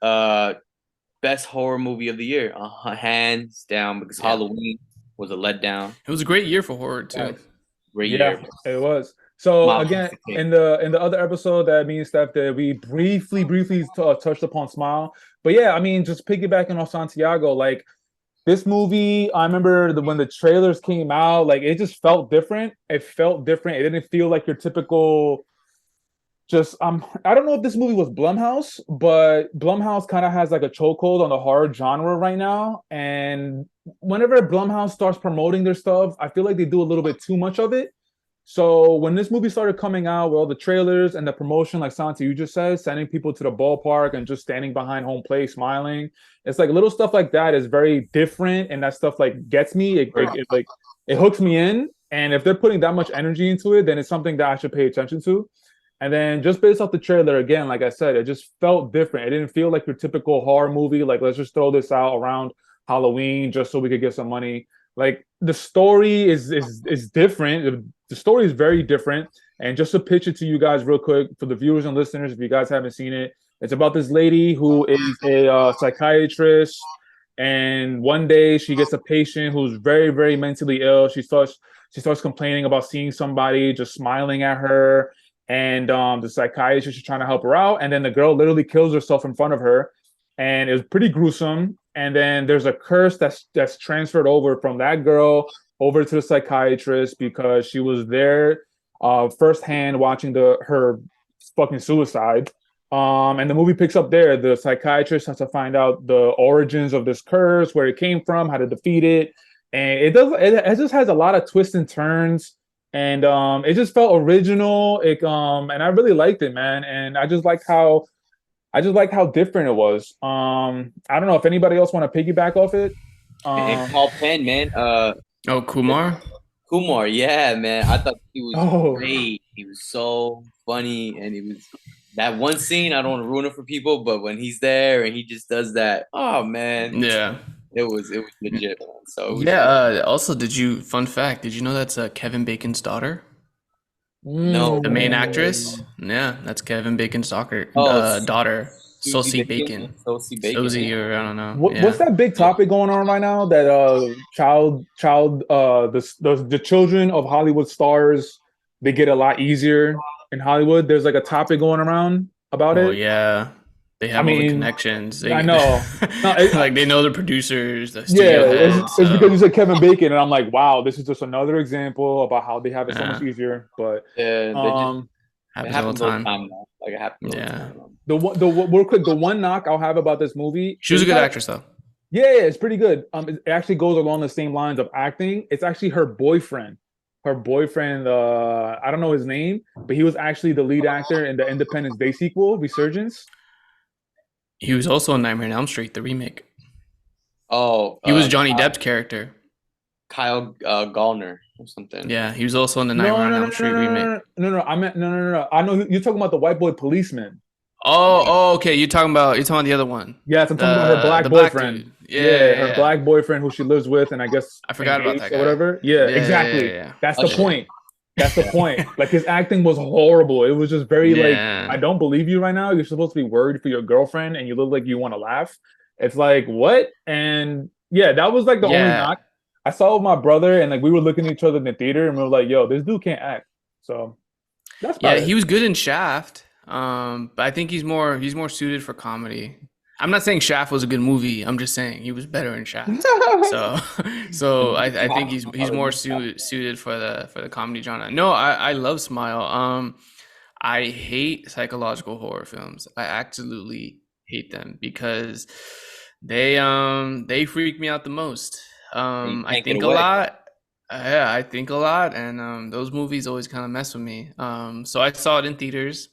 best horror movie of the year, hands down, because Yeah. Halloween was a letdown. It was a great year for horror too. Facts. Great Yeah, year. it was. So Mom, again, okay. in the other episode that me and Steph did, we briefly touched upon Smile. But yeah, I mean, just piggybacking off Santiago, like this movie, I remember when the trailers came out, like it just felt different. It felt different. It didn't feel like your typical. Just I don't know if this movie was Blumhouse, but Blumhouse kind of has like a chokehold on the horror genre right now. And whenever Blumhouse starts promoting their stuff, I feel like they do a little bit too much of it. So when this movie started coming out with all the trailers and the promotion, like Santi, you just said, sending people to the ballpark and just standing behind home plate, smiling, it's like little stuff like that is very different, and that stuff like gets me. Like it hooks me in, And if they're putting that much energy into it, then it's something that I should pay attention to. And then just based off the trailer, again, like I said, it just felt different. It didn't feel like your typical horror movie. Like, let's just throw this out around Halloween just so we could get some money. Like the story is different. The story is very different. And just to pitch it to you guys real quick for the viewers and listeners, if you guys haven't seen it, it's about this lady who is a psychiatrist, and one day she gets a patient who's very, very mentally ill. She starts complaining about seeing somebody just smiling at her, and the psychiatrist is trying to help her out, and then the girl literally kills herself in front of her, and it was pretty gruesome. And then there's a curse that's transferred over from that girl over to the psychiatrist because she was there firsthand watching her fucking suicide. And the movie picks up there. The psychiatrist has to find out the origins of this curse, where it came from, how to defeat it, and it just has a lot of twists and turns, and it just felt original. And I really liked it, man. And I just like how different it was. I don't know if anybody else want to piggyback off it. And Paul Penn, man. Oh, Kumar. Kumar, yeah, man. I thought he was Oh. great. He was so funny, and he was that one scene. I don't want to ruin it for people, but when he's there and he just does that, oh man, Yeah. it was legit, man. So it was Yeah. Also, fun fact, did you know that's Kevin Bacon's daughter? No. The main actress? Yeah, that's Kevin Bacon's daughter. Oh, Daughter. Susie Sosie Bacon. Sosie Bacon. Sosie, or I don't know. What's that big topic going on right now? That the children of Hollywood stars, they get a lot easier in Hollywood. There's like a topic going around about Oh it. yeah, they have all the mean, connections. I know. No, like they know the producers, the Yeah, studio it's, heads. it's So because you said Kevin Bacon, and I'm like, wow, this is just another example about how they have it so much Yeah. easier. But Yeah, it happens all happens the all the time. time now. Like it happens all the Yeah. time. real quick, the one knock I'll have about this movie, She was a is good that- actress though. Yeah, it's pretty good. It actually goes along the same lines of acting. It's actually her boyfriend. Her boyfriend, I don't know his name, but he was actually the lead actor in the Independence Day sequel, Resurgence. He was also in Nightmare on Elm Street, the remake. Oh, He was Johnny Depp's character. Kyle Gallner or something. Yeah, he was also in the Nightmare on Elm Street remake. No. I meant no. I know you're talking about the white boy policeman. Oh, okay. You're talking about the other one. Yes, I'm talking about her black the boyfriend. dude. Yeah, Her black boyfriend who she lives with, and I guess I forgot about engaged that or guy. whatever. Yeah, exactly. Yeah. That's Oh, the shit. point. That's the point. Like his acting was horrible. It was just very Yeah. like, I don't believe you right now. You're supposed to be worried for your girlfriend, and you look like you want to laugh. It's like what? And yeah, that was like the only Yeah. knock. I saw it with my brother, and like we were looking at each other in the theater, and we were like, "Yo, this dude can't act." So that's about Yeah, it. he was good in Shaft. But I think he's more suited for comedy. I'm not saying Shaft was a good movie. I'm just saying he was better in Shaft. So I think he's more suited for the comedy genre. No, I love Smile. I hate psychological horror films. I absolutely hate them because they freak me out the most. You I can't get think a away. lot. Yeah, I think a lot, and those movies always kind of mess with me. So I saw it in theaters.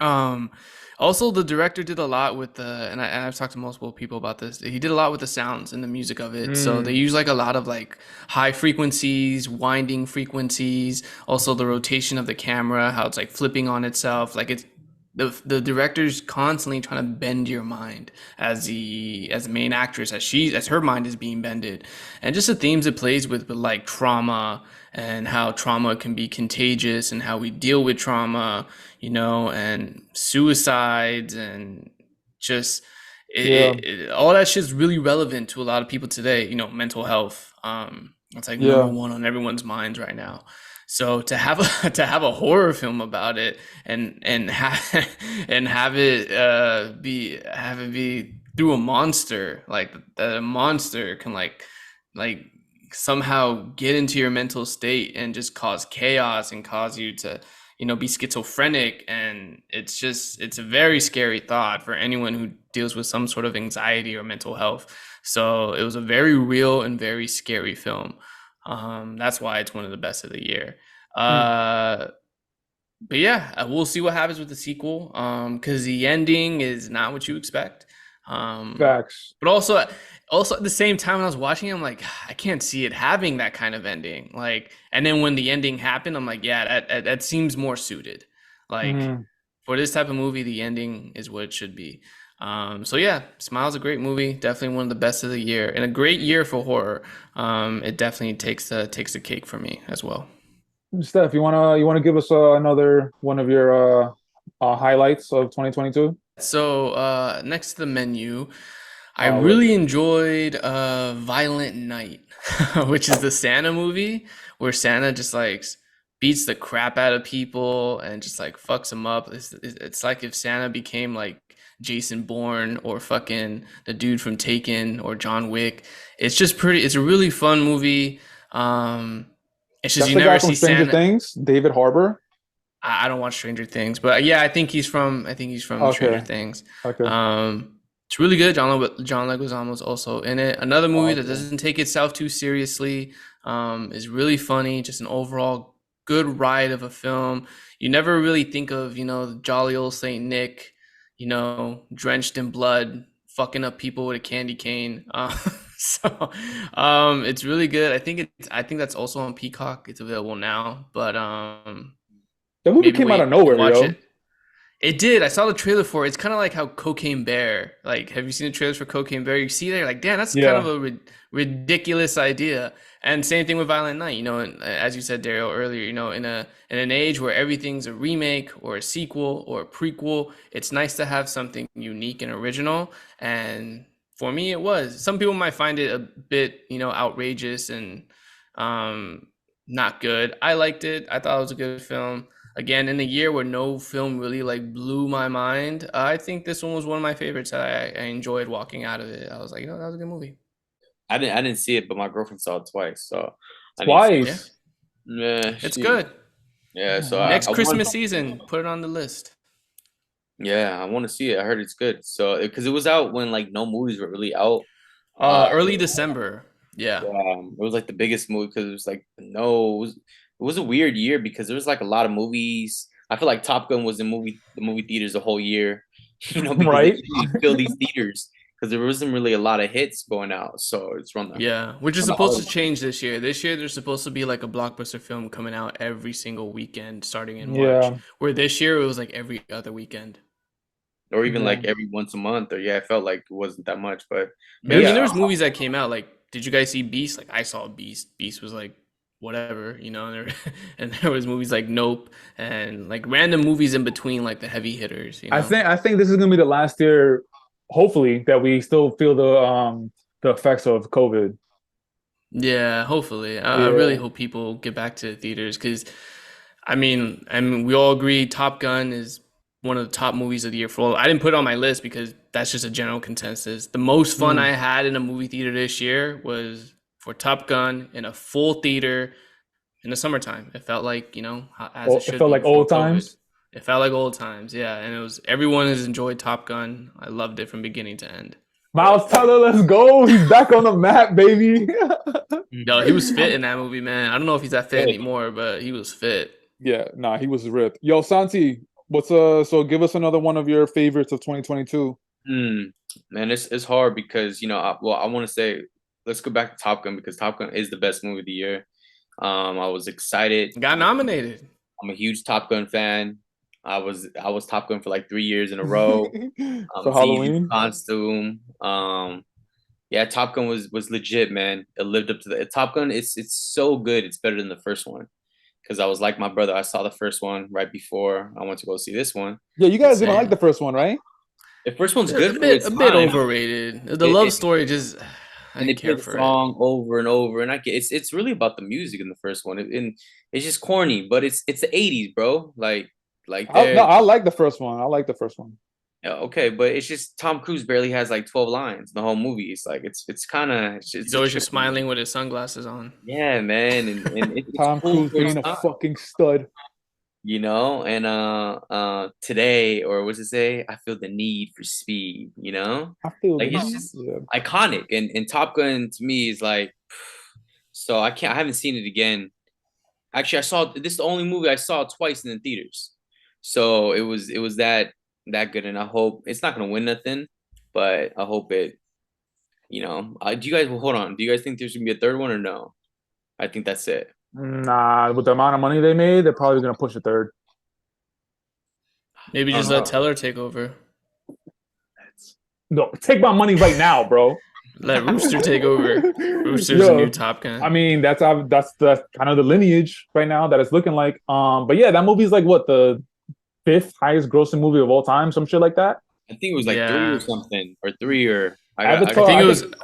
Also, the director did a lot with and I've talked to multiple people about this. He did a lot with the sounds and the music of it. So they use like a lot of like high frequencies, winding frequencies, also the rotation of the camera, how it's like flipping on itself. Like it's the director's constantly trying to bend your mind as the main actress, as her mind is being bended, and just the themes it plays with like trauma and how trauma can be contagious and how we deal with trauma, and suicides and just all that shit's really relevant to a lot of people today. Mental health. It's like Yeah. number one on everyone's minds right now. So to have a horror film about it and have it be through a monster, like that a monster can like somehow get into your mental state and just cause chaos and cause you to be schizophrenic, and it's a very scary thought for anyone who deals with some sort of anxiety or mental health. So it was a very real and very scary film. That's why it's one of the best of the year. But yeah, we'll see what happens with the sequel. Because the ending is not what you expect. Facts. But also at the same time when I was watching it, I'm like, I can't see it having that kind of ending. Like, and then when the ending happened, I'm like, yeah, that seems more suited. Like Mhm. for this type of movie, the ending is what it should be. So yeah, Smile's a great movie. Definitely one of the best of the year, and a great year for horror. It definitely takes the cake for me as well. Steph, you wanna give us another one of your highlights of 2022? So next to the menu, I What? really enjoyed Violent Night, which is the Santa movie where Santa just like beats the crap out of people and just like fucks them up. It's like if Santa became like Jason Bourne or fucking the dude from Taken or John Wick. It's a really fun movie. Um, it's just That's you the guy never from see Stranger Santa. Things, David Harbour. I don't watch Stranger Things, but yeah, I think he's from Stranger Okay, Things. okay. It's really good. John Leguizamo's also in it. Another movie that Okay. doesn't take itself too seriously. Is really funny. Just an overall good ride of a film. You never really think of jolly old Saint Nick, drenched in blood, fucking up people with a candy cane. So it's really good. I think that's also on Peacock. It's available now, but The movie maybe came out of wait and nowhere, watch yo. it. It did. I saw the trailer for it. It's kind of like how Cocaine Bear. Like, have you seen the trailers for Cocaine Bear? You see there, like, damn, that's kind of Yeah. a ridiculous idea. And same thing with Violent Night. And, as you said, Daryl, earlier, in an age where everything's a remake or a sequel or a prequel, it's nice to have something unique and original. And for me, it was. Some people might find it a bit, outrageous and um, not good. I liked it. I thought it was a good film. Again, in a year where no film really like blew my mind, I think this one was one of my favorites. I enjoyed walking out of it. I was like, that was a good movie. I didn't see it, but my girlfriend saw it twice, so I need to see it. Yeah, Twice. Yeah, it's she good. yeah. So Oh, Next I want. Christmas season, put it on the list. Yeah, I want to see it. I heard it's good. So because it was out when like no movies were really out. Early December. Yeah. It was like the biggest movie because it was like no, it was a weird year because there was like a lot of movies. I feel like Top Gun was in the movie theaters the whole year, because they right? needed to fill these theaters because there wasn't really a lot of hits going out. So it's Yeah, which is from the supposed to holiday. change this year. This year, there's supposed to be like a blockbuster film coming out every single weekend starting in March. Yeah. Where this year, it was like every other weekend. Or even Yeah. like every once a month. Or yeah, it felt like it wasn't that much, but Yeah, I mean, yeah, there was movies that came out. Like, did you guys see Beast? Like, I saw Beast. Beast was like whatever, and and there was movies like Nope and like random movies in between, like the heavy hitters. I think this is gonna be the last year, hopefully, that we still feel the effects of COVID. Yeah, hopefully. I really Yeah. hope people get back to the theaters because, I mean, we all agree Top Gun is one of the top movies of the year for all. I didn't put it on my list because that's just a general consensus. The most fun Mm. I had in a movie theater this year was for Top Gun in a full theater in the summertime. It felt like, as it Oh, it should felt be like before old COVID. times. It felt like old times, yeah. And everyone has enjoyed Top Gun. I loved it from beginning to end. Miles Teller, let's go. He's back on the map, baby. Yo, he was fit in that movie, man. I don't know if he's that fit yeah. anymore, but he was fit. Yeah, nah, he was ripped. Yo, Santi, so give us another one of your favorites of 2022. Hmm. Man, it's hard because I want to say let's go back to Top Gun because Top Gun is the best movie of the year. I was excited. Got nominated. I'm a huge Top Gun fan. I was Top Gun for like 3 years in a row. For It's easy Halloween. costume. Yeah, Top Gun was legit, man. It lived up to the Top Gun. It's so good. It's better than the first one because I was like my brother. I saw the first one right before I went to go see this one. Yeah, you guys didn't like Same. the first one, right? The first one's A good for bit, its a bit time. overrated. The It, love it story just, I and they didn't play care the for it. song over and over, and it's really about the music in the first one, and it's just corny, but it's the '80s, bro. Like No, they're I like the first one. I like the first one. yeah, okay, but it's just Tom Cruise barely has like 12 lines in the whole movie. It's like it's kind of He's it's a always just trick. smiling with his sunglasses on. Yeah, man, and it's Tom cool Cruise for its being a time, fucking stud. and today, or what's it say? I feel the need for speed, I feel like the it's need. just Yeah. iconic, and Top Gun to me is like, so I haven't seen it again. Actually, I saw this is the only movie I saw twice in the theaters, so it was that good, and I hope it's not gonna win nothing, but I hope it. Do you guys hold on? Do you guys think there's gonna be a third one or no? I think that's it. Nah, with the amount of money they made, they're probably gonna push a third. Maybe I don't just let know. Teller take over. No, take my money right now, bro. Let Rooster take over. Rooster's the new Yo, Top I Gun. mean that's the kind of the lineage right now that it's looking like. But yeah, that movie's like what the fifth highest grossing movie of all time, some shit like that. I think it was like three or Yeah. something, or three or I I Avatar, got think I it think, was.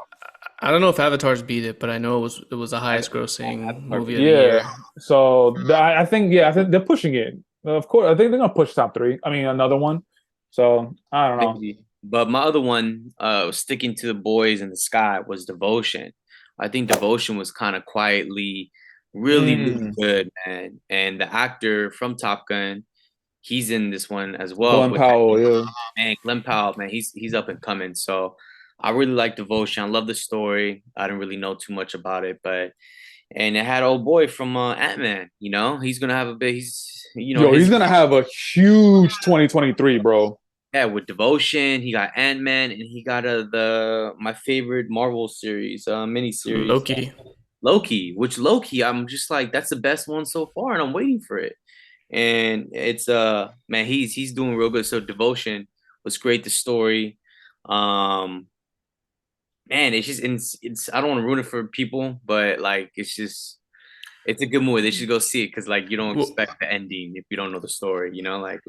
I don't know if Avatar's beat it, but I know it was the highest grossing Avatar movie beat of the it. yeah. year. So I think they're pushing it. Of course, I think they're gonna push top three. I mean, another one. So I don't know. Maybe. But my other one, sticking to the boys in the sky, was Devotion. I think Devotion was kind of quietly really, really Mm, good, man. And the actor from Top Gun, he's in this one as well. Glenn With Powell, yeah. man, Glenn Powell, man, he's up and coming. So I really like Devotion. I love the story. I didn't really know too much about it, but and it had old boy from Ant-Man. He's gonna have a big. Yo, he's His gonna have a huge 2023, bro. yeah, with Devotion, he got Ant-Man, and he got the my favorite Marvel series, mini series, Loki. Loki. Which Loki, I'm just like, that's the best one so far, and I'm waiting for it. And it's man, he's doing real good. So Devotion was great. The story, um, man, it's just it's I don't want to ruin it for people, but like it's a good movie. They should go see it because like you don't Well, expect the ending if you don't know the story. Like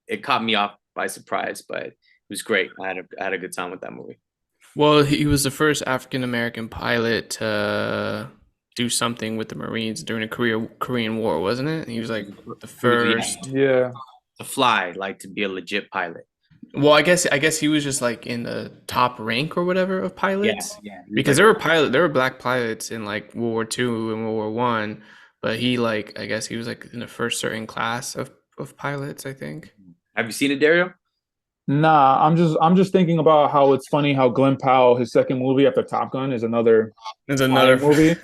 it caught me off by surprise, but it was great. I had a good time with that movie. well, he was the first African American pilot to do something with the Marines during the Korean War, wasn't it? He was like the Yeah, first. Yeah. to fly, like to be a legit pilot. Well, I guess he was just like in the top rank or whatever of Yeah, pilots, yeah. He was because like, there were black pilots in like World War II and World War One, but he like I guess he was like in the first certain class of pilots, I think. have you seen it, Dario? Nah, I'm just thinking about how it's funny how Glenn Powell, his second movie after Top Gun, is another There's flying another, movie.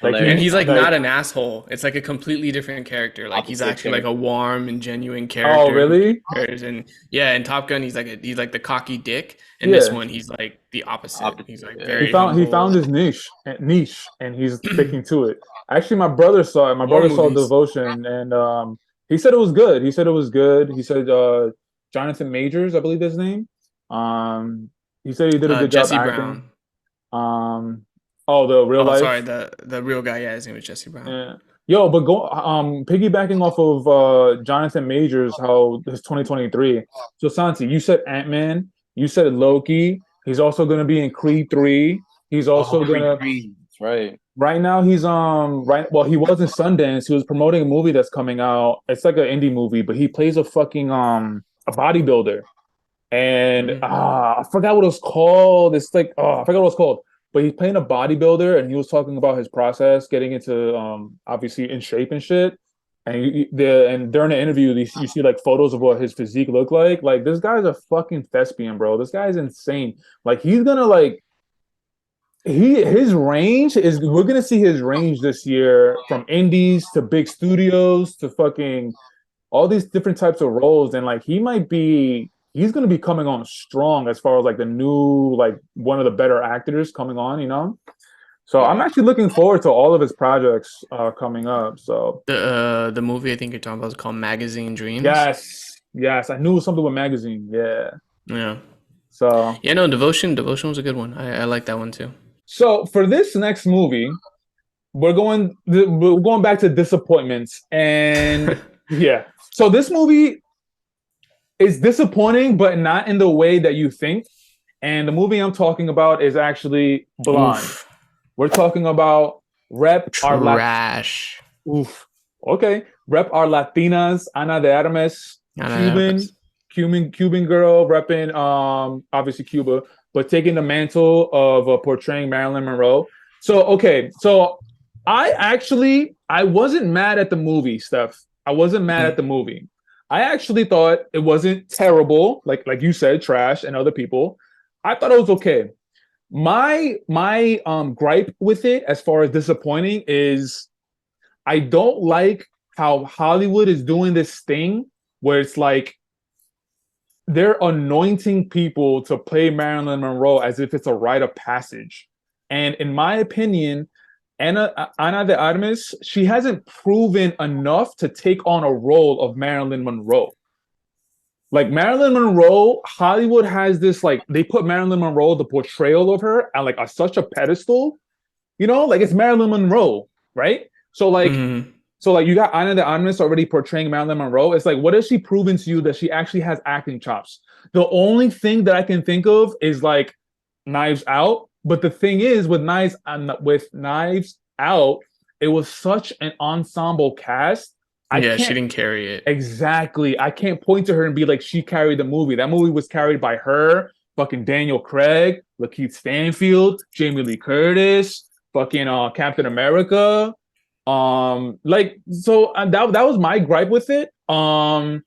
Like and Hilarious. he's like like not an asshole. It's like a completely different character. Like he's Opposite actually like a character. warm and genuine oh character who really? cares. And yeah, in Top Gun, he's like the cocky dick. In this Yeah. one, he's like the opposite. Opposite. He's like Yeah. He very found humble. his niche, and he's sticking to it. Actually, my brother saw it. My War brother saw movies. Devotion, and he said it was good. He said it was good. He said Jonathan Majors, I believe his name. Um, he said he did a good job Jesse acting. Brown. Um, oh, the real Oh, life. sorry, the real guy. Yeah, his name was Jesse Brown. Yeah. Yo, but go piggybacking off of Jonathan Majors, how this 2023. So Santi, you said Ant-Man, you said Loki. He's also gonna be in Creed 3. He's Oh, also Creed gonna 3. That's right. right now he's right well he was in Sundance. He was promoting a movie that's coming out. It's like an indie movie, but he plays a fucking a bodybuilder. And Mm. I forgot what it was called. It's like I forgot what it's called. But he's playing a bodybuilder, and he was talking about his process getting into obviously in shape and shit. And and during the interview, you see like photos of what his physique looked like. Like this guy's a fucking thespian, bro. This guy's insane. Like he's gonna like his range is we're gonna see his range this year from indies to big studios to fucking all these different types of roles, and like he's gonna be coming on strong as far as like the new like one of the better actors coming on. So I'm Yeah. actually looking forward to all of his projects coming up. So The movie I think you're talking about is called Magazine Dreams. yes, I knew it was something with magazine. Yeah. Yeah. So Yeah, no, Devotion was a good one. I like that one too. so for this next movie, we're going back to disappointments, and yeah. So this movie is disappointing, but not in the way that you think. And the movie I'm talking about is actually Blonde. Oof. We're talking about Rep Our Trash. Oof. Okay. Rep Our Latinas, Ana de Armas, Ana de Cuban, Armas. Cuban girl repping obviously Cuba, but taking the mantle of portraying Marilyn Monroe. So okay, so I wasn't mad at the movie, Steph. I wasn't mad at the movie. I actually thought it wasn't terrible, like you said, trash and other people. I thought it was okay. My gripe with it, as far as disappointing, is I don't like how Hollywood is doing this thing where it's like they're anointing people to play Marilyn Monroe as if it's a rite of passage. And in my opinion, Ana de Armas, she hasn't proven enough to take on a role of Marilyn Monroe. Like Marilyn Monroe, Hollywood has this like they put Marilyn Monroe, the portrayal of her, at like such a pedestal. Like it's Marilyn Monroe, right? So like Mhm. so like you got Ana de Armas already portraying Marilyn Monroe. It's like, what has she proven to you that she actually has acting chops? The only thing that I can think of is like Knives Out. But the thing is, with Knives Out, it was such an ensemble cast. I Yeah, she can't didn't carry it. exactly. I can't point to her and be like, she carried the movie. That movie was carried by her, fucking Daniel Craig, Lakeith Stanfield, Jamie Lee Curtis, fucking Captain America. That was my gripe with it. And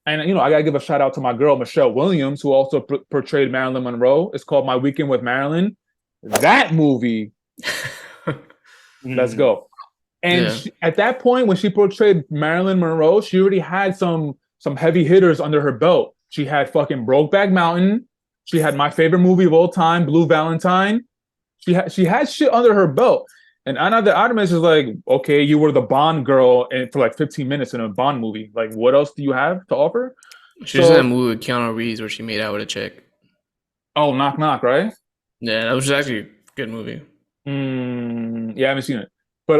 I gotta give a shout out to my girl Michelle Williams, who also portrayed Marilyn Monroe. It's called My Weekend with Marilyn. That movie, let's go. And Yeah. at that point, when she portrayed Marilyn Monroe, she already had some heavy hitters under her belt. She had fucking Brokeback Mountain. She had my favorite movie of all time, Blue Valentine. She had shit under her belt. And Ana de Armas is like, okay, you were the Bond girl for like 15 minutes in a Bond movie. Like, what else do you have to offer? She was in that movie with Keanu Reeves where she made out with a chick. Oh, Knock Knock, right? Yeah, that was actually a good movie. Yeah, I haven't seen it, but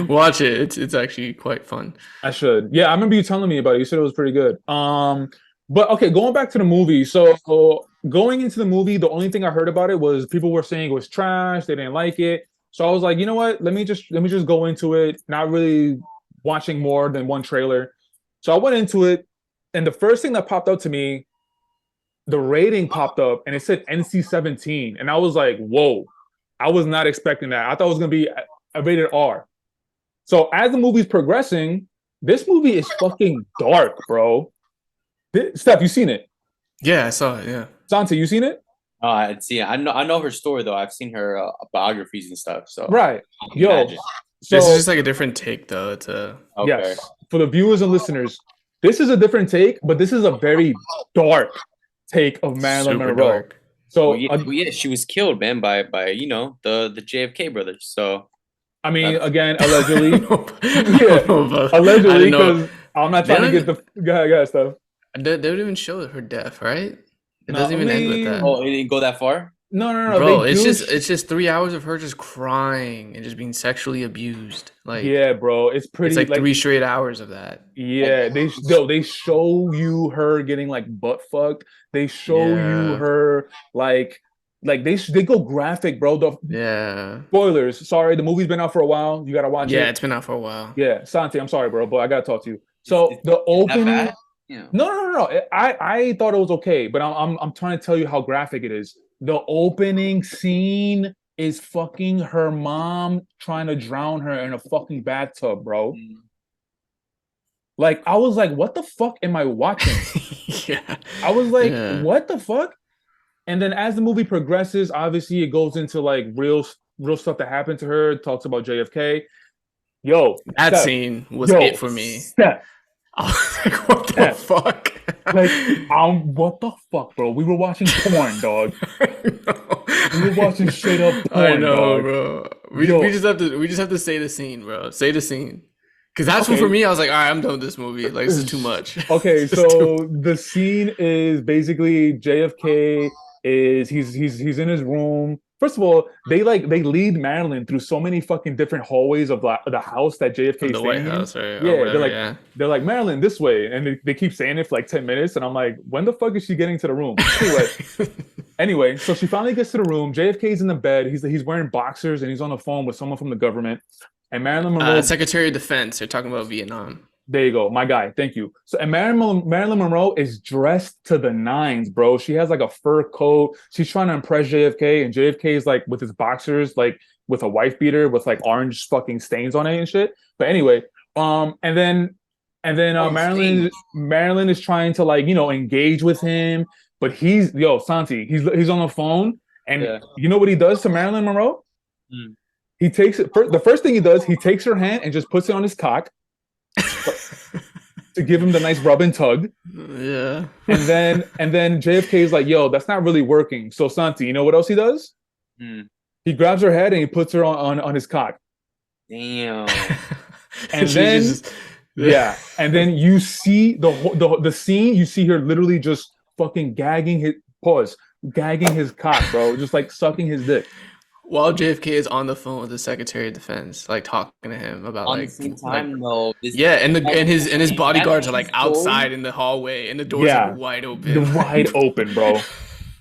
Watch it. It's actually quite fun. I should. Yeah, I remember you telling me about it. You said it was pretty good. But okay, going back to the movie. So going into the movie, the only thing I heard about it was people were saying it was trash. They didn't like it. So I was like, you know what? Let me just go into it. Not really watching more than one trailer. So I went into it, and the first thing that popped up to me, the rating popped up, and it said NC-17, and I was like, whoa! I was not expecting that. I thought it was gonna be a rated R. So as the movie's progressing, this movie is fucking dark, bro. Steph, you seen it? Yeah, I saw it. Yeah. Santi, you seen it? I'd see. I know her story though. I've seen her biographies and stuff. So Right. I can Yo, imagine. so This is just like a different take, though. It's a Okay. yes, for the viewers and listeners, this is a different take, but this is a very dark take of Marilyn super Monroe. dark. So Well, yeah, she was killed, man, by the JFK brothers. So I mean, that's- again, allegedly, I yeah, don't know about- I allegedly, don't know. because I'm not trying to get the go ahead, Steph. They don't even show her death, right? It No, doesn't even end with that. oh, it didn't go that far. No. Bro, they it's do just 3 hours of her just crying and just being sexually abused. Like yeah, bro. It's pretty it's like 3 straight hours of that. Yeah, they show you her getting like butt fucked. They show you Yeah. her like they go graphic, bro. The Yeah. spoilers. Sorry, the movie's been out for a while. You gotta watch Yeah, it. it's been out for a while. Yeah, Santi, I'm sorry, bro, but I gotta talk to you. So Is the that opening. bad? Yeah. No. I thought it was okay, but I'm trying to tell you how graphic it is. The opening scene is fucking her mom trying to drown her in a fucking bathtub, bro. Like I was like, what the fuck am I watching? Yeah. I was like, Yeah. what the fuck? And then as the movie progresses, obviously it goes into like real stuff that happened to her. It talks about JFK. Yo, That Steph, scene was yo, it for me. Steph, I was like, what the Yeah. fuck? like, what the fuck, bro? We were watching porn, dog. We were watching straight up porn, I know, dog. bro. We Yo. just have to say the scene, bro. Say the scene. Because that's what Okay. for me, I was like, all right, I'm done with this movie. Like, this is too much. Okay, This is too- so the scene is basically JFK is he's in his room. First of all, they lead Marilyn through so many fucking different hallways of the house that JFK From is the White staying in. House, right? Yeah, Or whatever, they're they're like Marilyn this way, and they keep saying it for like 10 minutes, and I'm like, when the fuck is she getting to the room? Anyway, so she finally gets to the room. JFK's in the bed. He's wearing boxers and he's on the phone with someone from the government. And Marilyn Monroe. Secretary of Defense. They're talking about Vietnam. There you go, my guy. Thank you. So, and Marilyn Monroe is dressed to the nines, bro. She has like a fur coat. She's trying to impress JFK, and JFK is like with his boxers, like with a wife beater with like orange fucking stains on it and shit. But anyway, and then Marilyn is trying to like engage with him, but Santi, he's on the phone, and Yeah. you know what he does to Marilyn Monroe? Hmm. He takes it. The first thing he does, he takes her hand and just puts it on his cock. to give him the nice rub and tug. Yeah. And then JFK is like, yo, that's not really working. So Santi, you know what else he does? Mm, He grabs her head and he puts her on his cock. damn. And She's then just- yeah, and then you see the scene. You see her literally just fucking gagging his cock, bro, just like sucking his dick. While JFK is on the phone with the Secretary of Defense, like talking to him about On like the same like time, though, yeah, and his bodyguards are like that story- outside in the hallway, and the doors Yeah. are wide The open. wide open, bro.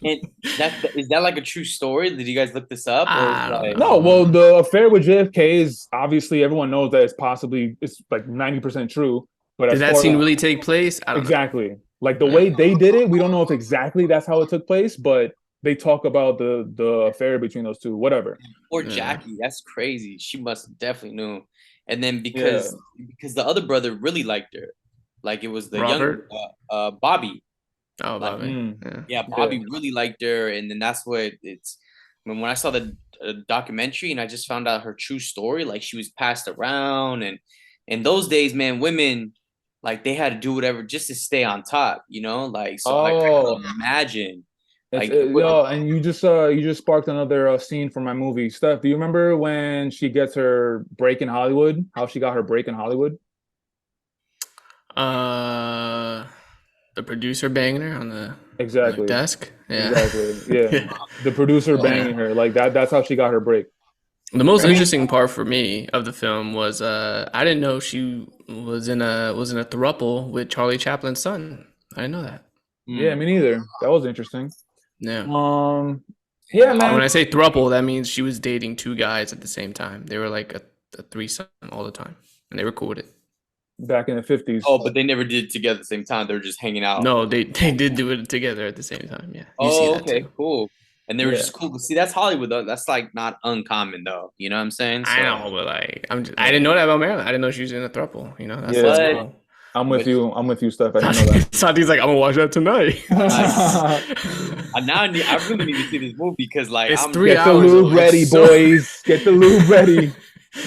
And is that like a true story? Did you guys look this up? Or I is don't like, know. No, well, the affair with JFK is obviously everyone knows that it's like 90% true. But Did as that far scene as- really take place? I don't know. exactly like the way they did it, we don't know if exactly that's how it took place, but they talk about the affair between those two. Whatever. Or Yeah. Jackie? That's crazy. She must have definitely knew. And then Yeah. because the other brother really liked her, like it was the Robert? young Bobby. Oh, Like, Bobby. Mm. Yeah. Yeah, Bobby really liked her, and then that's what it's. When I saw the documentary and I just found out her true story, like she was passed around, and in those days, man, women like they had to do whatever just to stay on top, you know. Like so, I Oh. could imagine. It's, Like, it would- yo, and you just sparked another scene from my movie. Steph, do you remember when she gets her break in Hollywood? How she got her break in Hollywood? The producer banging her on the Exactly. desk. Yeah. Exactly. Yeah. Yeah. The producer Yeah. banging her. Like that's how she got her break. The most I mean- interesting part for me of the film was I didn't know she was in a throuple with Charlie Chaplin's son. I didn't know that. Yeah, me neither. That was interesting. Yeah. Yeah, man. When I say throuple, that means she was dating two guys at the same time. They were like a threesome all the time, and they were cool with it. Back in the 50s. Oh, but they never did it together at the same time. They were just hanging out. No, they did do it together at the same time. Yeah. You see Oh, that okay, too. cool. And they were Yeah. just cool. See, that's Hollywood though. That's like not uncommon though. You know what I'm saying? I know, but like I didn't know that about Marilyn. I didn't know she was in a throuple. You know, that's Yeah. cool. I'm with you, Steph. I didn't know that. Santi's like, I'm gonna watch that tonight. I really need to see this movie because like It's I'm 3 Get the hours lube away. ready, So- boys. Get the lube ready.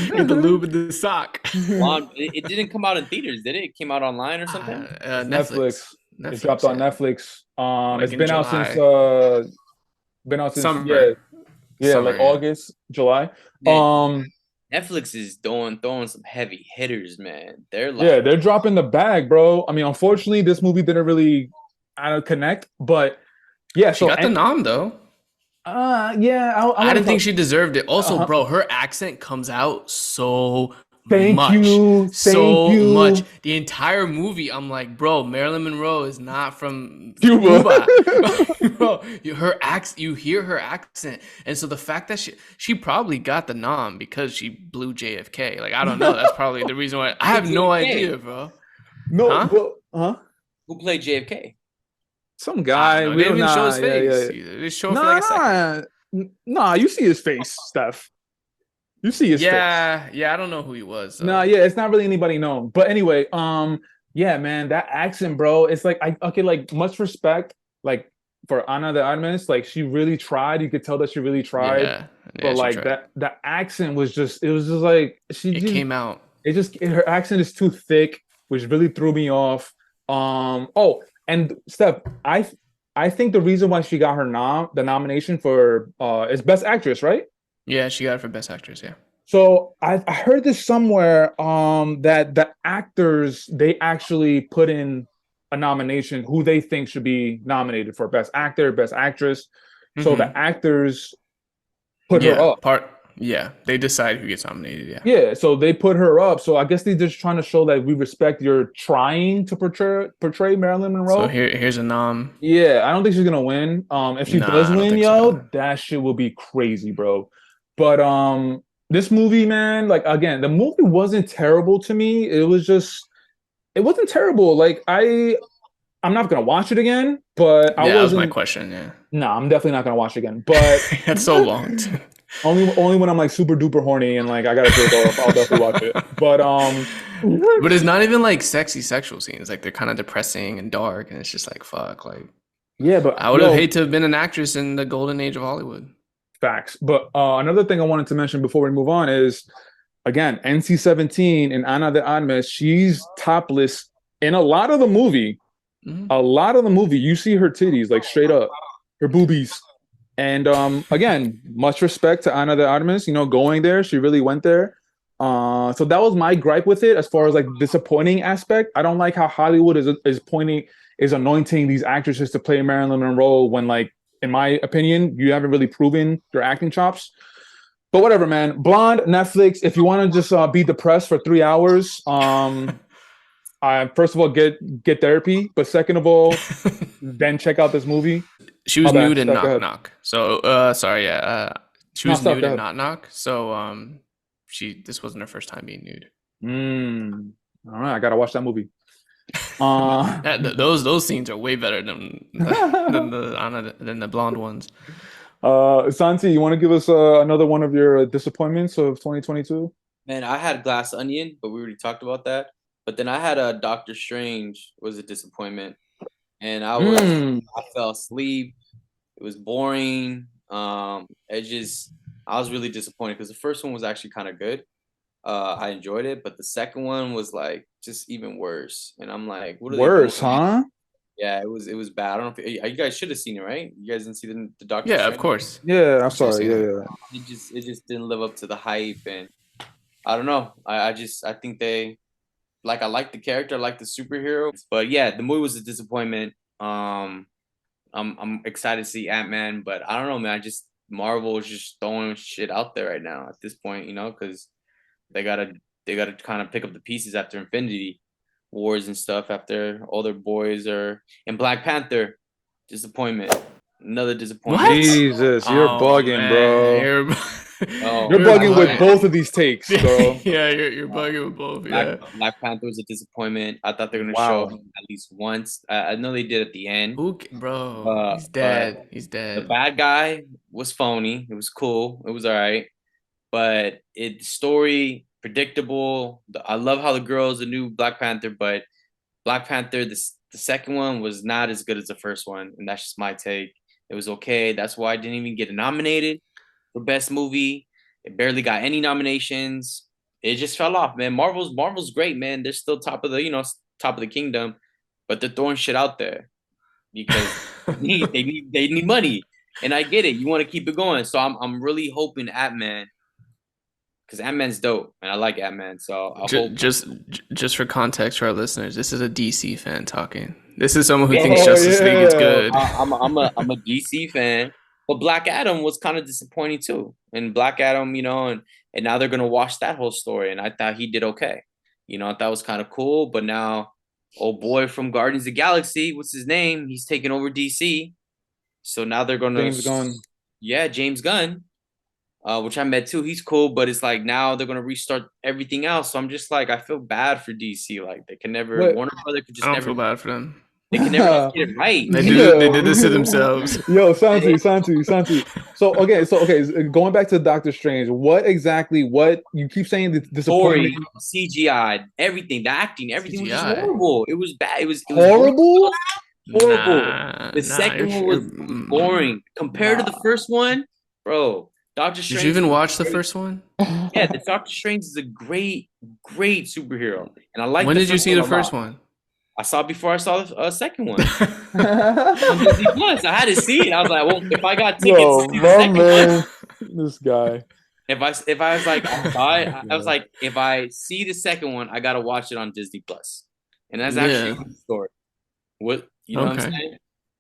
Get the lube in the sock. It didn't come out in theaters, did it? It came out online or something? Netflix. Netflix. It dropped on yeah. Netflix. Like It's in been out July. since Summer. yeah, Summer, like yeah. August, July. Yeah. Netflix is throwing some heavy hitters, man. They're like Yeah, they're dropping the bag, bro. I mean, unfortunately, this movie didn't really connect, but yeah. She So got the nom though. yeah, I didn't think she deserved it. Also, Uh-huh. bro, her accent comes out so Thank much. you, So thank you. much. The entire movie, I'm like, bro, Marilyn Monroe is not from Cuba. Bro, you hear her accent, and so the fact that she probably got the nom because she blew JFK. Like, I don't know. That's probably the reason why. I have no JFK? idea, bro. No, Huh? well, huh? who played JFK? Some I guy. don't know. We They don't didn't show his yeah, yeah, face. yeah. Either. They show it for like a second. Nah, you see his face, Steph. You see his face. Yeah, I don't know who he was. No, yeah, it's not really anybody known. But anyway, yeah, man, that accent, bro. It's like like much respect, like for Ana de Armas. Like she really tried. You could tell that she really tried. Yeah, But she like tried. that accent was just like It came out. her accent is too thick, which really threw me off. Oh, and Steph, I think the reason why she got the nomination for is Best Actress, right? Yeah, she got it for Best Actress. Yeah. So I heard this somewhere that the actors they actually put in a nomination who they think should be nominated for Best Actor, Best Actress. So Mhm. the actors put yeah, her up. they decide who gets nominated. Yeah. Yeah, so they put her up. So I guess they're just trying to show that we respect your trying to portray Marilyn Monroe. So here's a nom. Yeah, I don't think she's gonna win. If she Nah, does I don't win, think yo, so. that shit will be crazy, bro. But this movie, man, like again, the movie wasn't terrible to me. It wasn't terrible. Like I'm not gonna watch it again, but I Yeah, that was my wasn't. question. Yeah. No, I'm definitely not gonna watch it again. But That's so long. only when I'm like super duper horny and like I gotta jerk off, I'll definitely watch it. But But it's not even like sexy sexual scenes. Like they're kind of depressing and dark, and it's just like fuck. Like yeah, but I would have yo, hated to have been an actress in the golden age of Hollywood. facts. But another thing I wanted to mention before we move on is again NC-17 and Ana de Armas. She's topless in a lot of the movie, Mhm. you see her titties like straight up, her boobies. And again, much respect to Ana de Armas, going there. She really went there. So that was my gripe with it as far as like disappointing aspect. I don't like how Hollywood is anointing these actresses to play Marilyn Monroe when, like, in my opinion, you haven't really proven your acting chops. But whatever, man. Blonde, Netflix. If you want to just be depressed for 3 hours, I first of all get therapy, but second of all, then check out this movie. She My was bad. nude in Steph, go Knock ahead. Knock. So sorry, yeah. She No, was stop. nude Go in ahead. Knock Knock. So this wasn't her first time being nude. All right, I gotta watch that movie. Uh, Those scenes are way better than the blonde ones. Santi, you want to give us another one of your disappointments of 2022? Man, I had Glass Onion, but we already talked about that. But then I had a Doctor Strange was a disappointment, and Mm, I fell asleep. It was boring. It just I was really disappointed because the first one was actually kind of good. I enjoyed it, but the second one was like just even worse. And I'm like, what are they doing? worse, huh? Yeah, it was bad. I don't know if you guys should have seen it, right? You guys didn't see the Doctor Yeah, of Strange. course. Yeah, I'm I should have sorry. seen Yeah, it. yeah. It just didn't live up to the hype, and I don't know. I think they like I like the character, I like the superhero, but yeah, the movie was a disappointment. I'm excited to see Ant-Man, but I don't know, man. I just Marvel is just throwing shit out there right now at this point, because they gotta they gotta kind of pick up the pieces after Infinity Wars and stuff. After all their boys are in Black Panther, disappointment, another disappointment. What? Jesus, you're Oh bugging, man, bro. you're Oh, You're you're Black bugging with bugging. both of these takes, bro. Yeah, you're bugging with both. Yeah. Black Panther was a disappointment. I thought they were gonna show Wow. him at least once. I know they did at the end, Bro, he's but dead. He's the dead. bad guy was phony. It was cool. It was all right, but story predictable. I love how the girl is a new Black Panther, but Black Panther the second one was not as good as the first one, and that's just my take. It was okay. That's why I didn't even get nominated for best movie. It barely got any nominations. It just fell off, man. Marvel's great, man. They're still top of the top of the kingdom, but they're throwing shit out there because they need money, and I get it. You want to keep it going, so I'm really hoping Ant-Man, because Ant-Man's dope, and I like Ant-Man, so I hope. Just for context for our listeners, this is a DC fan talking. This is someone who Yeah, thinks Justice League is good. I'm a DC fan, but Black Adam was kind of disappointing too. And Black Adam, and now they're gonna wash that whole story. And I thought he did okay. I thought it was kind of cool. But now, old boy from Guardians of the Galaxy, what's his name? He's taking over DC. So now they're gonna, James Gunn. yeah, James Gunn, which I met too. He's cool, but it's like now they're gonna restart everything else. So I'm just like, I feel bad for DC. Like they can never, Wait. Warner Brother could just I don't never, feel bad for them. they can never get it right. They did this to themselves. Yo, Santi. So okay, going back to Doctor Strange, what you keep saying the Story, disappointment? CGI, everything, the acting, everything was just CGI. horrible. It was bad. It was Horrible? horrible. The Nah, second one was boring compared to the first one, bro. Doctor Strange. Did you even watch the first one? Yeah, the Doctor Strange is a great superhero, and I like. When did you see the first one? I saw it before I saw the second one. On Disney Plus. I had to see it. I was like, well, if I got tickets Yo, to see the my second man, one, this guy. if I was like, I was like, if I see the second one, I gotta watch it on Disney Plus, and that's actually a good story. What what I'm saying?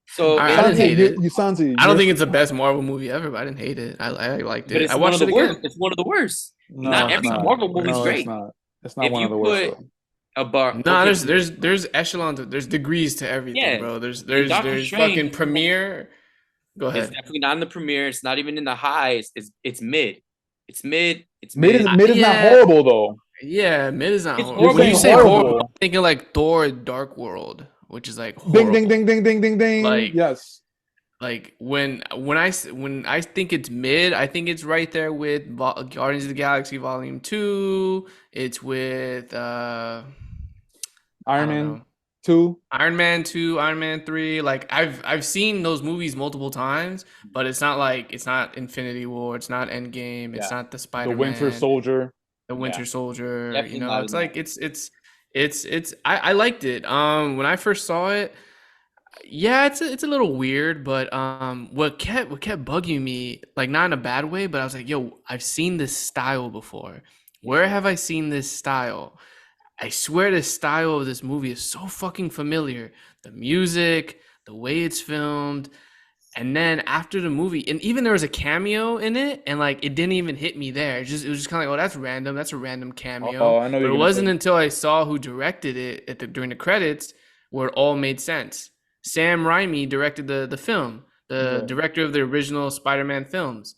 So I didn't hate it. Santi, I don't think it's the best Marvel movie ever, but I didn't hate it. I liked but it. it's I watched one of it the again. worst. It's one of the worst. No, Not it's every not. Marvel movie is No, great. It's not. It's not If one you of the worst. put a bar, No, okay, there's echelons. There's degrees to everything, Yeah. bro. There's Doctor Strange- fucking premiere. Go it's ahead. definitely not in the premiere. It's not even in the highs. It's mid. It's mid. It's Mid mid. is not Yeah. horrible though. Yeah, mid is not It's horrible. When you horrible. say horrible, Horrible. I'm thinking like Thor: Dark World, which is like horrible. Ding ding ding ding ding ding ding. Like- Yes. Like when I think it's mid, I think it's right there with Guardians of the Galaxy Volume 2. It's with I Iron don't Man know. 2. Iron Man 2, Iron Man 3. Like I've seen those movies multiple times, but it's not Infinity War, it's not Endgame, it's Yeah. not the The Spider-Man, Winter Soldier. the Winter Soldier, Definitely you know. not It's in like that. I liked it. When I first saw it, yeah, it's a little weird, but what kept bugging me, like not in a bad way, but I was like, yo, I've seen this style before. Where have I seen this style? I swear the style of this movie is so fucking familiar. The music, the way it's filmed, and then after the movie, and even there was a cameo in it, and like it didn't even hit me there. It was just kind of like, oh, that's random. That's a random cameo. Oh, I know But you're it gonna wasn't say. until I saw who directed it during the credits where it all made sense. Sam Raimi directed the film, the Yeah, director of the original Spider-Man films.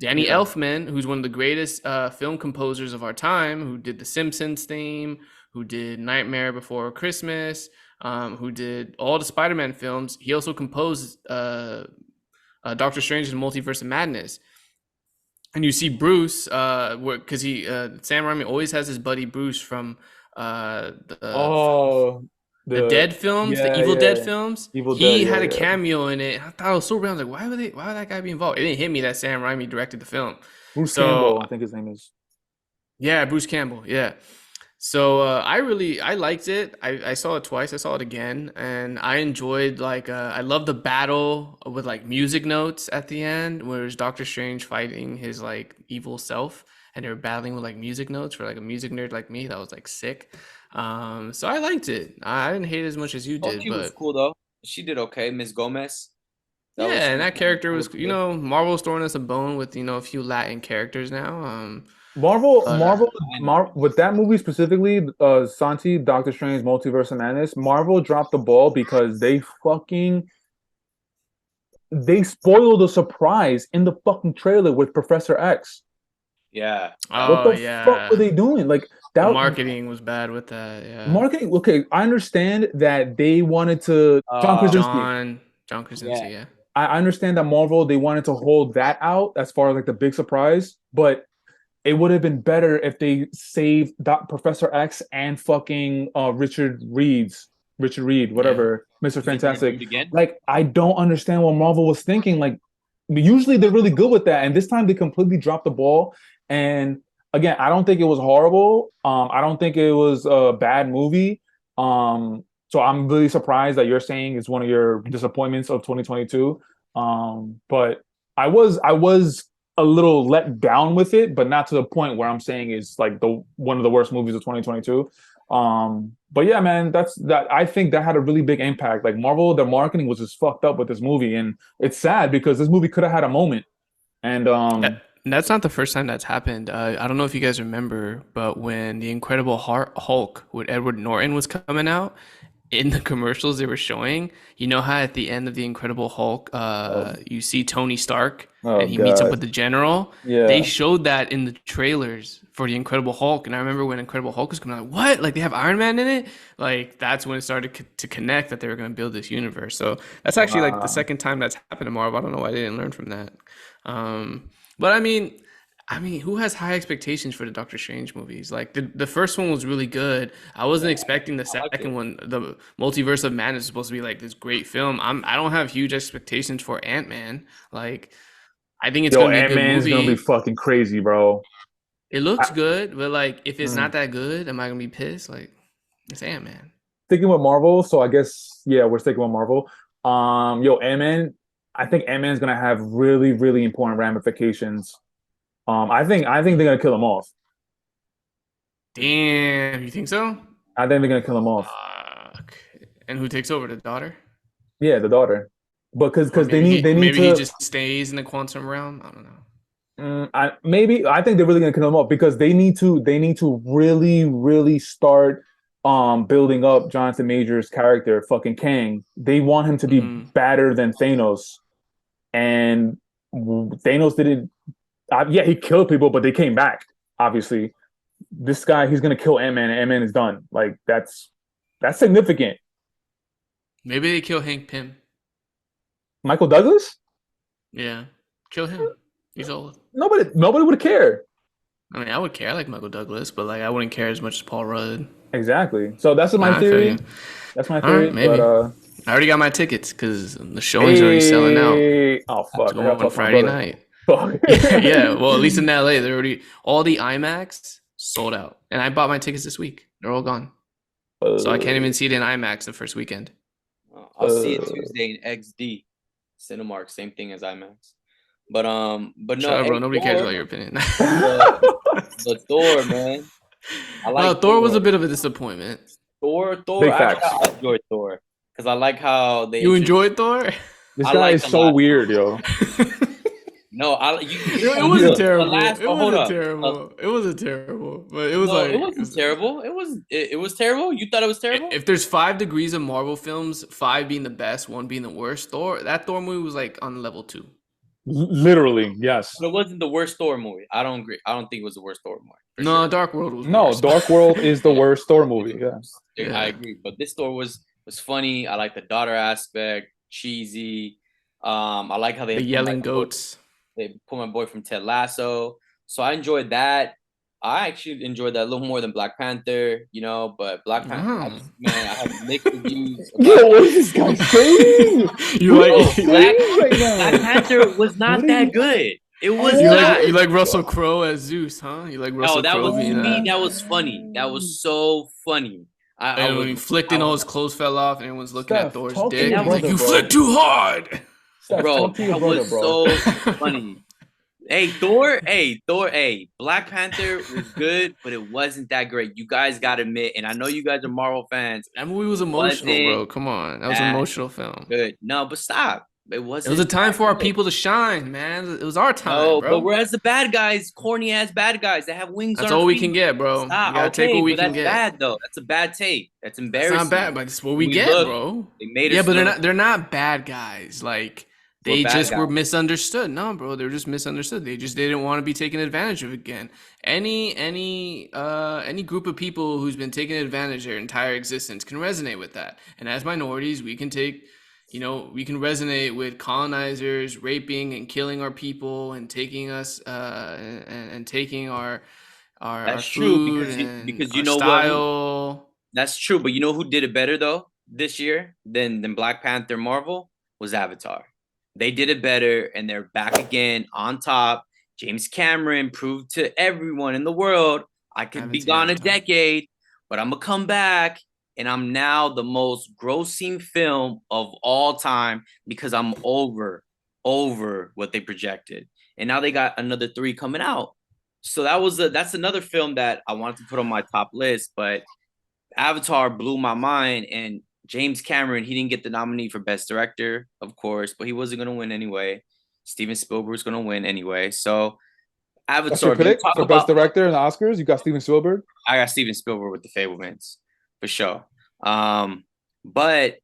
Danny yeah. Elfman, who's one of the greatest film composers of our time, who did the Simpsons theme, who did Nightmare Before Christmas, who did all the Spider-Man films. He also composed Doctor Strange and the Multiverse of Madness. And you see Bruce, because he Sam Raimi always has his buddy Bruce from the Oh, the the Dead films, the yeah, Evil Dead yeah. films. Evil Dead. He Yeah, had a yeah. cameo in it. I thought it was so random. I was like, why would that guy be involved? It didn't hit me that Sam Raimi directed the film. Bruce So Campbell, I think his name is. yeah, Bruce Campbell. Yeah. So I liked it. I saw it twice. I saw it again, and I enjoyed like I love the battle with like music notes at the end, where it's Doctor Strange fighting his like evil self, and they're battling with like music notes for like a music nerd like me. That was like sick. So I liked it. I didn't hate it as much as you Oh, did, she was but cool though. She did okay, Miss Gomez. yeah, She and was that cool. character She was, looked good. Marvel's throwing us a bone with, a few Latin characters now. Marvel, But Marvel, I know. with that movie specifically, Santi, Doctor Strange, Multiverse of Madness, Marvel dropped the ball because they spoiled the surprise in the fucking trailer with Professor X. Yeah, that What oh the was fuck were yeah, they doing? Like the that marketing was bad with that. Yeah, marketing. Okay, I understand that they wanted to John uh Krasinski. John yeah. Krasinski. Yeah, I understand that Marvel they wanted to hold that out as far as like the big surprise, but it would have been better if they saved Professor X and fucking Richard Reed, yeah. whatever, Mr. You think they're gonna do Fantastic. it again? Like, I don't understand what Marvel was thinking. Like, usually they're really good with that, and this time they completely dropped the ball. And again, I don't think it was horrible. I don't think it was a bad movie. So I'm really surprised that you're saying it's one of your disappointments of 2022. But I was a little let down with it, but not to the point where I'm saying it's like the one of the worst movies of 2022. But yeah, man, that's that. I think that had a really big impact. Like Marvel, their marketing was just fucked up with this movie, and it's sad because this movie could have had a moment. And And that's not the first time that's happened. I don't know if you guys remember, but when the Incredible Hulk with Edward Norton was coming out, in the commercials they were showing, how at the end of the Incredible Hulk, oh, you see Tony Stark oh and he meets up god, with the general. They yeah, showed that in the trailers for the Incredible Hulk, and I remember when Incredible Hulk was coming out, what? Like they have Iron Man in it? Like that's when it started to connect that they were going to build this universe. So that's actually like the wow. second time that's happened to Marvel. I don't know why they didn't learn from that. But I mean, who has high expectations for the Doctor Strange movies? Like the first one was really good. I wasn't expecting the I liked second it. one. The Multiverse of Madness is supposed to be like this great film. I don't have huge expectations for Ant-Man. Like I think it's Yo, gonna be a Ant good Man's gonna be movie. fucking crazy, bro. It I, looks good, but like if it's mm. not that good, am I gonna be pissed? Like it's Ant-Man. Sticking with Marvel, so I guess yeah, we're sticking with Marvel. Yo, Ant Man, I think Ant Man's gonna have really, really important ramifications. I think they're gonna kill him off. Damn, you think so? I think they're gonna kill him off. Fuck. And who takes over, the daughter? Yeah, the daughter, but Or because they maybe need he they need maybe he to. just stays in the quantum realm. I don't know. I think they're really gonna kill him off because they need to really, really start building up Jonathan Majors' character, fucking Kang. They want him to be Mm. badder than Thanos, and Thanos didn't. Yeah, he killed people, but they came back. Obviously, this guy he's gonna kill Ant Man, and Ant Man is done. Like that's significant. Maybe they kill Hank Pym. Michael Douglas? Yeah, kill him. He's old. Nobody would care. I mean, I would care. I like Michael Douglas, but like I wouldn't care as much as Paul Rudd. Exactly. So that's my Nah, I feel theory. you. That's my All right, theory. But maybe. I already got my tickets because the showing's already selling out. hey, oh It's fuck, I gotta going talk to my Friday brother. night. Fuck. Yeah, well, at least in LA, they're already all the IMAX sold out, and I bought my tickets this week. They're all gone. So I can't Uh, even see it in IMAX the first weekend. I'll see it uh, Tuesday in XD, Cinemark, same thing as IMAX. But no, Shut up, bro. hey, Nobody cares about your opinion. the the Thor, man. I No, like Thor was a Thor. bit of a disappointment. Thor. Big Actually, facts. I enjoyed Thor because I like how they You introduced. enjoyed Thor? This I guy liked is the so last. weird, yo. No, It wasn't the terrible. last. It Oh, hold wasn't up. terrible. It wasn't terrible. But it was No, it like wasn't terrible. It was terrible. You thought it was terrible? if there's 5 degrees of Marvel films, 5 being the best, 1 being the worst, that Thor movie was like on level 2. Literally, yes. But it wasn't the worst Thor movie. I don't agree. I don't think it was the worst Thor movie for No, sure. Dark World was No, worse. Dark World is the worst Thor movie. Yeah. I Yeah. agree. But this Thor was funny. I like the daughter aspect, cheesy. I like how The yelling goats. They put my boy from Ted Lasso. So I enjoyed that. I actually enjoyed that a little more than Black Panther, but Black Panther, Wow. man, I have mixed reviews. Yo, what is this guy saying? You What like is he saying right now? Black Panther was What not are that you- good. It was you not. like Russell Crowe as Zeus, huh? You like Russell No, that Crowe was to being me. that? That was funny. That was so funny. I And when was he flicked and all his clothes fell off and everyone's looking Steph, at Thor's talk to dick. your He's like, brother, you bro. flicked too hard. Steph, bro. talk to your That brother, was bro. so funny. Hey Thor, hey Black Panther was good, but it wasn't that great. You guys got to admit, and I know you guys are Marvel fans. That movie was emotional, Wasn't bro. Come on. That was an that emotional film. Good. No, but stop. It It wasn't. was a time that for our good. people to shine, man. It was our time, No, bro. but whereas the bad guys, corny ass bad guys that have wings That's on all their we feet. can get, bro. Stop. You gotta take what we can that's get. bad though. That's a bad take. That's That's embarrassing. not bad, but it's what we We get, look- bro. They made Yeah, us but look- they're not bad guys. Like they bad just were guys. misunderstood. No, bro, they're just misunderstood. They just didn't want to be taken advantage of again. Any group of people who's been taken advantage their entire existence can resonate with that. And as minorities, we can we can resonate with colonizers raping and killing our people and taking us and taking our That's food true, and because you our know what? style. That's true, but you know who did it better though this year than Black Panther Marvel was Avatar. They did it better, and they're back again on top. James Cameron proved to everyone in the world I could haven't be seen gone a Avatar. decade, but I'm gonna come back, and I'm now the most grossing film of all time because I'm over what they projected, and now they got another 3 coming out. So that's another film that I wanted to put on my top list, but Avatar blew my mind, and James Cameron, he didn't get the nominee for Best Director, of course, but he wasn't going to win anyway. Steven Spielberg's going to win anyway. So That's Avatar, your pick for Best Director in the Oscars? You got Steven Spielberg? I got Steven Spielberg with The Fablemans, for sure. But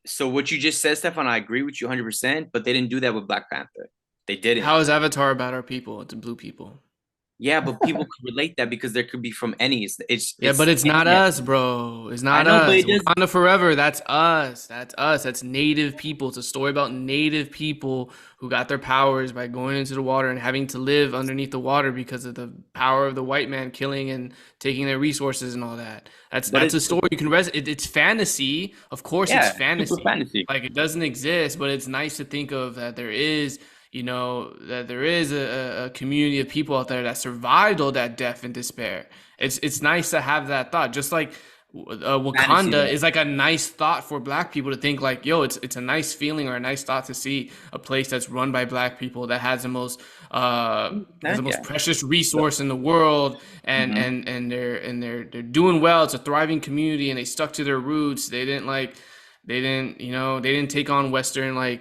so what you just said, Stefan, I agree with you 100%, but they didn't do that with Black Panther. They didn't. How is Avatar about our people? It's blue people. Yeah, but people could relate that because there could be from any. But it's not us, bro. It's not know, but us. it does- Wakanda Forever, that's us. That's us. That's native people. It's a story about native people who got their powers by going into the water and having to live underneath the water because of the power of the white man killing and taking their resources and all that. That's a story you can it's fantasy. Of course Yeah, it's fantasy. super fantasy. Like it doesn't exist, but it's nice to think of that there is that there is a community of people out there that survived all that death and despair. It's nice to have that thought. Just like Wakanda is like a nice thought for Black people to think like, yo, it's a nice feeling or a nice thought to see a place that's run by Black people that has the most precious resource in the world, and they're doing well. It's a thriving community, and they stuck to their roots. They didn't take on Western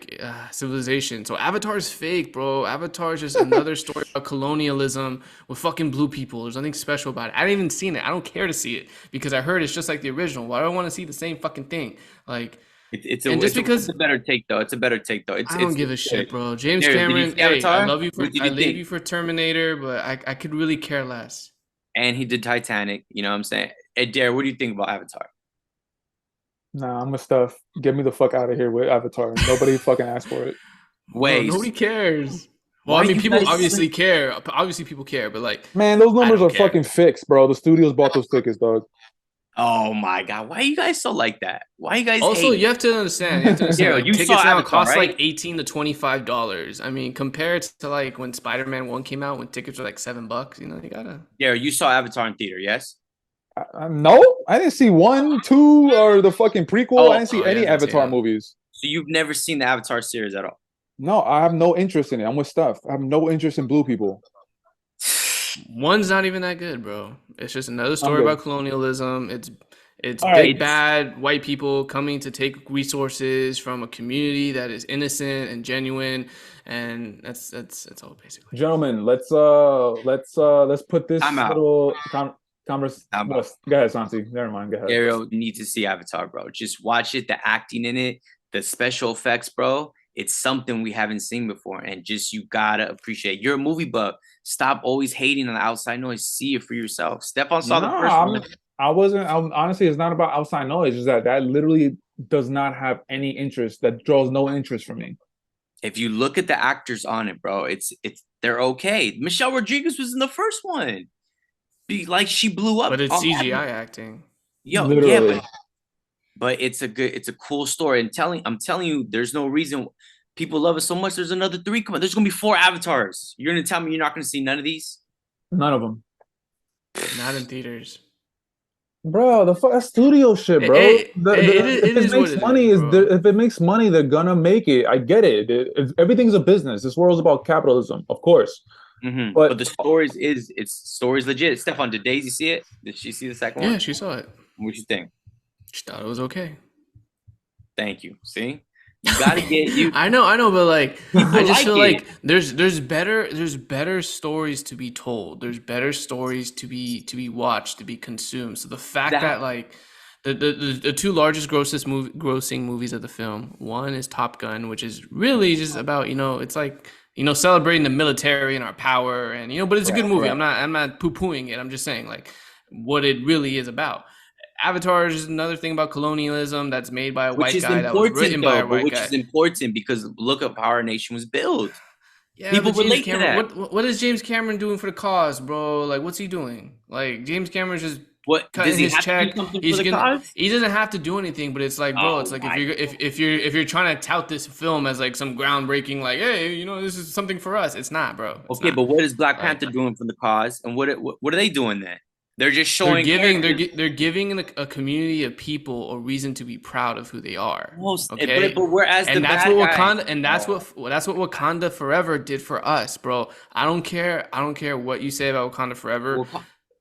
civilization. So Avatar's fake, bro. Avatar's just another story about colonialism with fucking blue people. There's nothing special about it. I haven't even seen it. I don't care to see it because I heard it's just like the original. Why do I want to see the same fucking thing? Like it's a better take though. It's a better take though. I don't give a shit, bro. James Derek, Cameron, did you see Avatar? I love you for What did I you love think? you for Terminator, but I could really care less. And he did Titanic. You know what I'm saying? Hey, Derek, what do you think about Avatar? Nah, I'm a stuff. Get me the fuck out of here with Avatar. Nobody fucking asked for it. Wait, Nobody cares. Well, Why I mean, you people guys- obviously care. Obviously, people care, but like, Man, those numbers don't are care. fucking fixed, bro. The studios bought those tickets, dog. oh my god, why are you guys so like that? Why are you guys also, hating? you have to understand. Yeah, Like, you tickets saw now Avatar, cost right? like $18 to $25. I mean, compared to like when Spider-Man 1 came out, when tickets were like $7. You gotta. Derek, you saw Avatar in theater, yes? No, I didn't see 1, 2, or the fucking prequel. I Oh, didn't see Oh, he any hasn't seen Avatar it. movies. so you've never seen the Avatar series at all? No, I have no interest in it. I'm with stuff. I have no interest in blue people. One's not even that good, bro. It's just another I'm story good. about colonialism. It's All right. big It's bad white people coming to take resources from a community that is innocent and genuine, and that's all basically. Gentlemen, let's put time this out. little converse. Time out. What? Go ahead, Santi. Never mind. Go ahead. Ariel, you need to see Avatar, bro. Just watch it. The acting in it, the special effects, bro. It's something we haven't seen before, and just you gotta appreciate. You're a movie buff. Stop always hating on the outside noise. See it for yourself. Stefan saw No, the first one. I wasn't. Honestly, it's not about outside noise. It's that literally does not have any interest. That draws no interest from me. If you look at the actors on it, bro, it's they're okay. Michelle Rodriguez was in the first one. Like she blew up. But it's on CGI acting. Yo, yeah, Literally. but it's a cool story. And I'm telling you, there's no reason people love it so much. There's another 3 coming. There's gonna be 4 avatars. You're gonna tell me you're not gonna see none of these? None of them. Not in theaters. Bro, that's studio shit, bro. It If it is what makes it money, is, bro. if it makes money, they're gonna make it. I get it. Everything's a business. This world's about capitalism, of course. Mm-hmm. But But the story's legit. Stefan, did Daisy see it? Did she see the second one? Yeah, she saw it. What you think? She thought it was okay. Thank you. See, you gotta get you. I know, but like I just like feel it. like there's better stories to be told. There's better stories to be watched, to be consumed. So the fact that like the 2 largest grossing movies of the film, one is Top Gun, which is really just about, it's like, celebrating the military and our power, and but it's a good movie. Right. I'm not poo-pooing it. I'm just saying like what it really is about. Avatar is another thing about colonialism that's made by a white guy that was written by a white Which guy. is important because look up how our nation was built. Yeah, People but James relate to Cameron, that. what is James Cameron doing for the cause, bro? Like, what's he doing? Like, James Cameron's just What cutting does he his have check. to do something He's for the gonna. cause? He doesn't have to do anything, but it's like, bro, Oh it's like my if you're trying to tout this film as like some groundbreaking, like, hey, this is something for us. It's not, bro. It's Okay, not. but what is Black Like, Panther doing for the cause, and what are they doing then? They're just they're showing. they're giving a community of people a reason to be proud of who they are. Okay, but whereas the and that's bad what guy, Wakanda, and that's what Wakanda Forever did for us, bro. I don't care what you say about Wakanda Forever.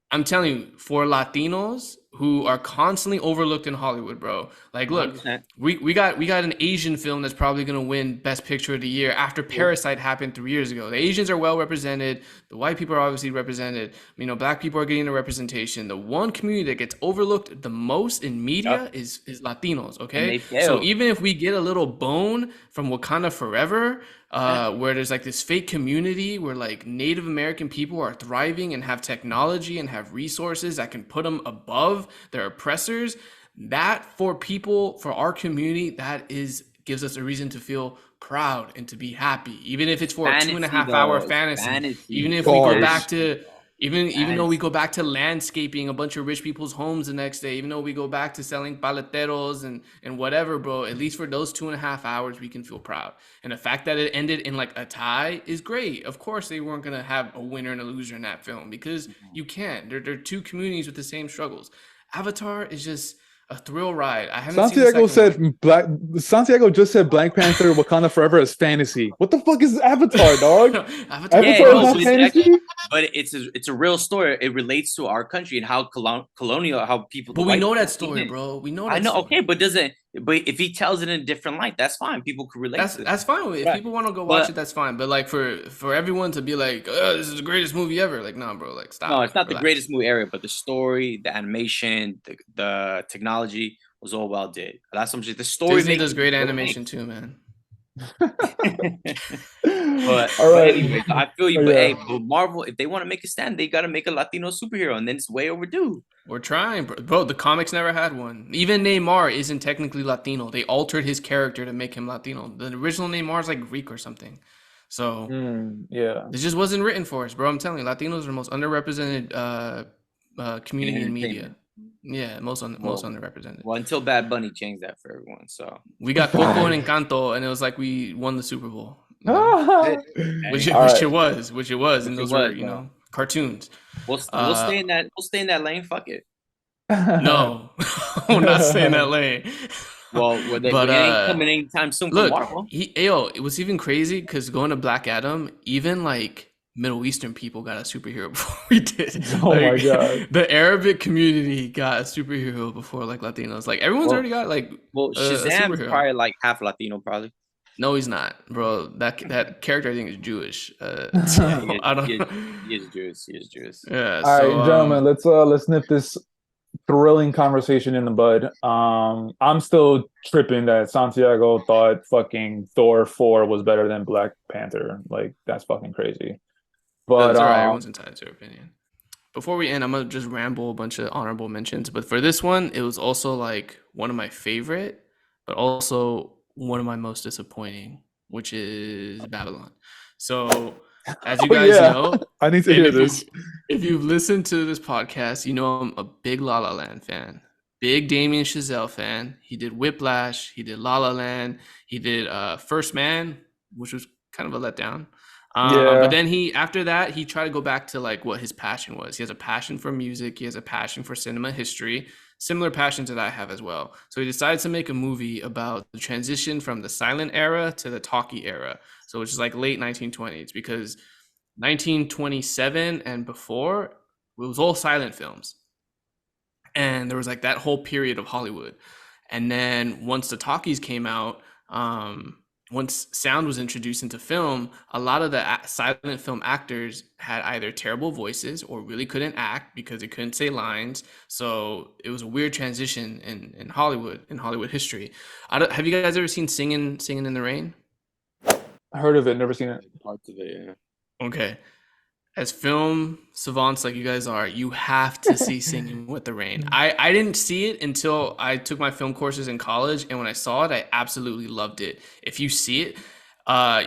I'm telling you, for Latinos who are constantly overlooked in Hollywood, bro. Like, look, 100%. we got an Asian film that's probably gonna win Best Picture of the Year after Parasite happened 3 years ago. The Asians are well represented. The white people are obviously represented. Black people are getting the representation. The one community that gets overlooked the most in media is Latinos. Okay, so even if we get a little bone from Wakanda Forever, where there's like this fake community where like Native American people are thriving and have technology and have resources that can put them above their oppressors, that for our community, that gives us a reason to feel proud and to be happy, even if it's for a 2.5-hour fantasy. Even if we go back to even though we go back to landscaping a bunch of rich people's homes the next day, even though we go back to selling paleteros and whatever, bro, at least for those 2.5 hours, we can feel proud. And the fact that it ended in like a tie is great. Of course, they weren't going to have a winner and a loser in that film because you can't. They're 2 communities with the same struggles. Avatar is just a thrill ride. I haven't Santiago seen Santiago just said Black Panther Wakanda Forever is fantasy. What the fuck is Avatar, dog? Avatar is not fantasy. But it's a real story. It relates to our country and how colonial, how people. But we know that story, bro. We know that. I know. Story. Okay, but if he tells it in a different light, that's fine. People could relate. That's fine with it. If people want to go watch it, that's fine. But like for everyone to be like, oh, this is the greatest movie ever. Like, nah, bro. Like, stop. No, it's not the greatest movie ever, but the story, the animation, the technology was all well did. That's what the story. Disney does great animation too, man. But all right, anyways, I feel you. But hey, but Marvel, if they want to make a stand, they got to make a Latino superhero, and then it's way overdue. We're trying, bro. The comics never had one. Even Neymar isn't technically Latino. They altered his character to make him Latino. The original Neymar is like Greek or something. So yeah, this just wasn't written for us, bro. I'm telling you, Latinos are the most underrepresented community in media. Yeah, most underrepresented. Well, until Bad Bunny changed that for everyone. So we got Coco and Encanto, and it was like we won the Super Bowl. Which it was, and those were cartoons. We'll stay in that. We'll stay in that lane. Fuck it. No, I'm not saying LA. Well, But it ain't coming anytime soon for look, Marvel. it was even crazy because going to Black Adam, even like Middle Eastern people got a superhero before we did. Oh my Like god. the Arabic community got a superhero before like Latinos. Like everyone's Well, already got like a Shazam's superhero. probably like half Latino, probably. No, he's not, bro. That character I think is Jewish. Yeah, So I don't. he is Jewish. He is Jewish. Yeah. All So right, gentlemen, let's nip this thrilling conversation in the bud. I'm still tripping that Santiago thought fucking Thor 4 was better than Black Panther. Like that's fucking crazy. But it's all right. Everyone's entitled to their opinion. Before we end, I'm gonna just ramble a bunch of honorable mentions. But for this one, it was also like one of my favorite, but also one of my most disappointing, which is Babylon. So, as you oh guys yeah, know, I need to and hear if you this. if you've listened to this podcast, you know I'm a big La La Land fan. Big Damien Chazelle fan. He did Whiplash. He did La La Land. He did First Man, which was kind of a letdown. But Yeah. then he, after that, he tried to go back to like what his passion was. He has a passion for music. He has a passion for cinema history, similar passions that I have as well. So he decided to make a movie about the transition from the silent era to the talkie era. So which is like late 1920s, because 1927 and before, it was all silent films. And there was like that whole period of Hollywood. And then once the talkies came out, once sound was introduced into film, a lot of the silent film actors had either terrible voices or really couldn't act because they couldn't say lines. So it was a weird transition in Hollywood history. Have you guys ever seen Singing in the Rain? I heard of it, never seen it. Parts of it, yeah. Okay. As film savants like you guys are, you have to see Singing with the Rain. I didn't see it until I took my film courses in college, and when I saw it, I absolutely loved it. If you see it,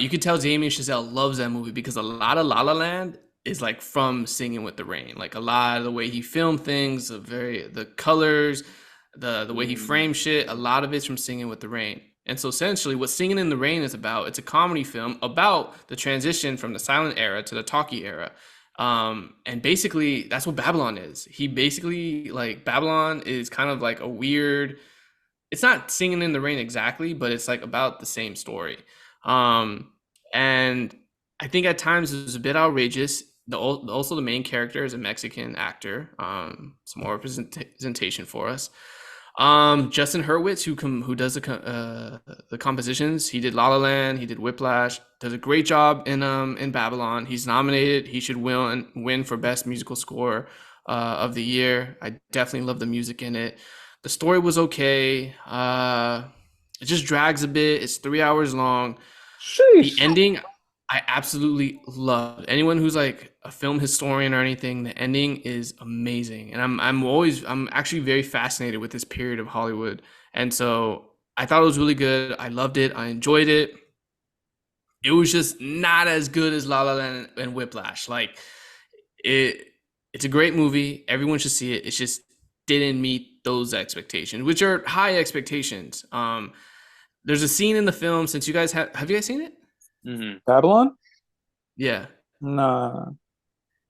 you could tell Damien Chazelle loves that movie because a lot of La La Land is like from Singing with the Rain. Like a lot of the way he filmed things, the colors, the way he framed shit, a lot of it's from Singing with the Rain. And so essentially what Singing in the Rain is about, it's a comedy film about the transition from the silent era to the talkie era. And basically that's what Babylon is. He basically, like, Babylon is kind of like a weird, it's not Singing in the Rain exactly, but it's like about the same story. And I think at times it was a bit outrageous. Also the main character is a Mexican actor. Some more representation for us. Justin Hurwitz, who does the compositions, he did La La Land, he did Whiplash, does a great job in Babylon. He's nominated. He should win for best musical score of the year. I definitely love the music in it. The story was okay. It just drags a bit. It's 3 hours long. The Sheesh. ending, I absolutely love. Anyone who's like a film historian or anything, the ending is amazing. And I'm actually very fascinated with this period of Hollywood. And so I thought it was really good. I loved it. I enjoyed it. It was just not as good as La La Land and Whiplash. Like it's a great movie. Everyone should see it. It just didn't meet those expectations, which are high expectations. There's a scene in the film, since you guys have you guys seen it? Mm-hmm. Babylon? Yeah. Nah.